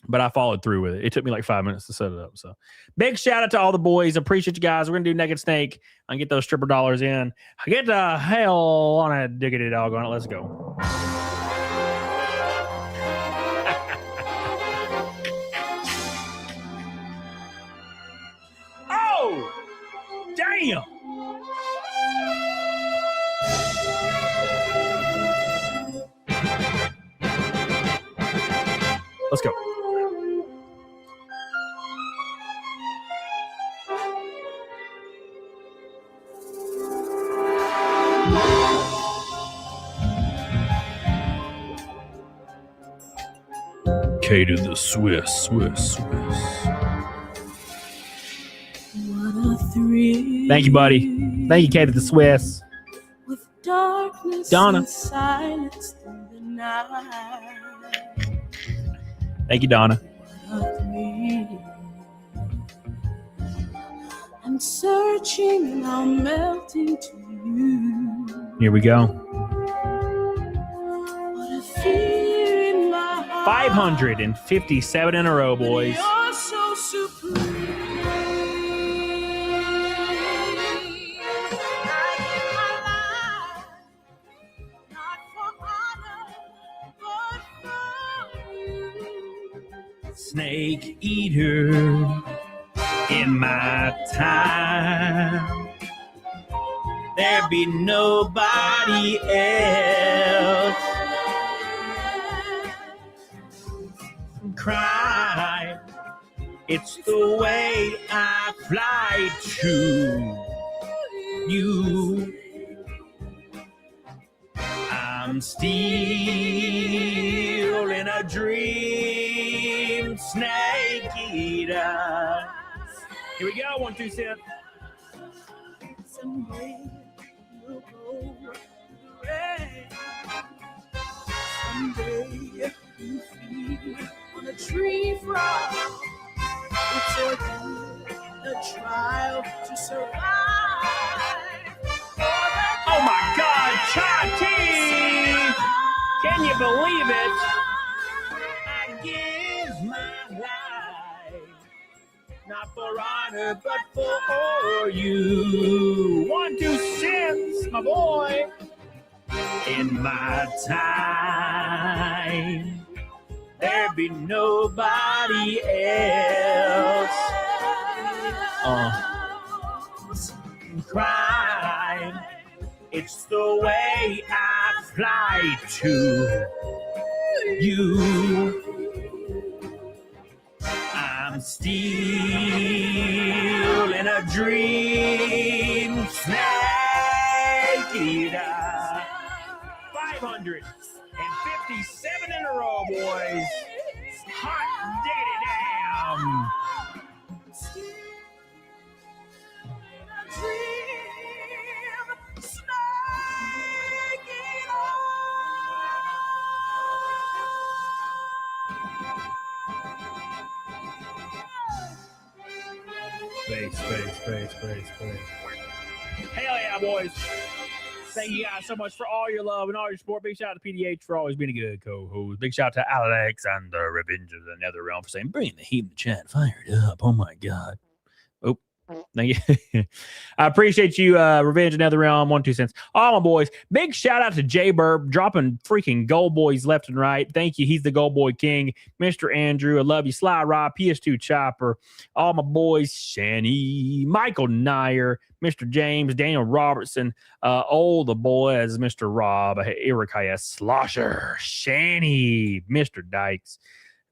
but I followed through with it. It took me like 5 minutes to set it up. So big shout out to all the boys. Appreciate you guys. We're going to do Naked Snake and get those stripper dollars in. Get the hell on a diggity dog on it. Let's go. Oh, damn. Let's go. K to the Swiss. Thank you, buddy. Thank you, K to the Swiss. With darkness Donna. and silence through the night. Thank you, Donna. I'm searching and I'm melting to you. Here we go. What a fear in my heart. 557 in a row, boys. You're so supreme. Snake eater in my time. There be nobody else. Cry. It's the way I fly to you. I'm still in a dream, snake eater. Here we go, 1, 2, 3. Someday we'll go red. Someday you feed on a tree frog. It's a trial to survive. Oh my God, Chati! Can you believe it? I give my life, not for honor, but for you. 1, 2, 6, my boy. In my time, there be nobody else. Crime. It's the way I fly to you. I'm still in a dream, snake eater. 557 in a row, boys. Hot diggity damn. Space. Hell yeah, boys. Thank you guys so much for all your love and all your support. Big shout out to PDH for always being a good co-host. Big shout out to Alex and the Revenge of the Nether Realm for saying, bring the heat in the chat. Fired up. Oh my God. Oh, thank you. I appreciate you, Revenge of the Nether Realm, 1, 2 cents. All my boys. Big shout out to J Burb dropping freaking gold boys left and right. Thank you. He's the gold boy king. Mr. Andrew, I love you. Sly Rob, PS2 Chopper. All my boys, Shani, Michael Nyer, Mr. James, Daniel Robertson, the boys, Mr. Rob, Erikaya Slosher, Shani, Mr. Dykes,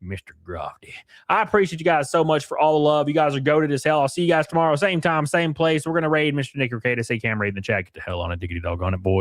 Mr. Grofty. I appreciate you guys so much for all the love. You guys are goated as hell. I'll see you guys tomorrow, same time, same place. We're going to raid Mr. Nick Ricada. Say Cam raid in the chat. Get the hell on it. Diggity dog on it, boys.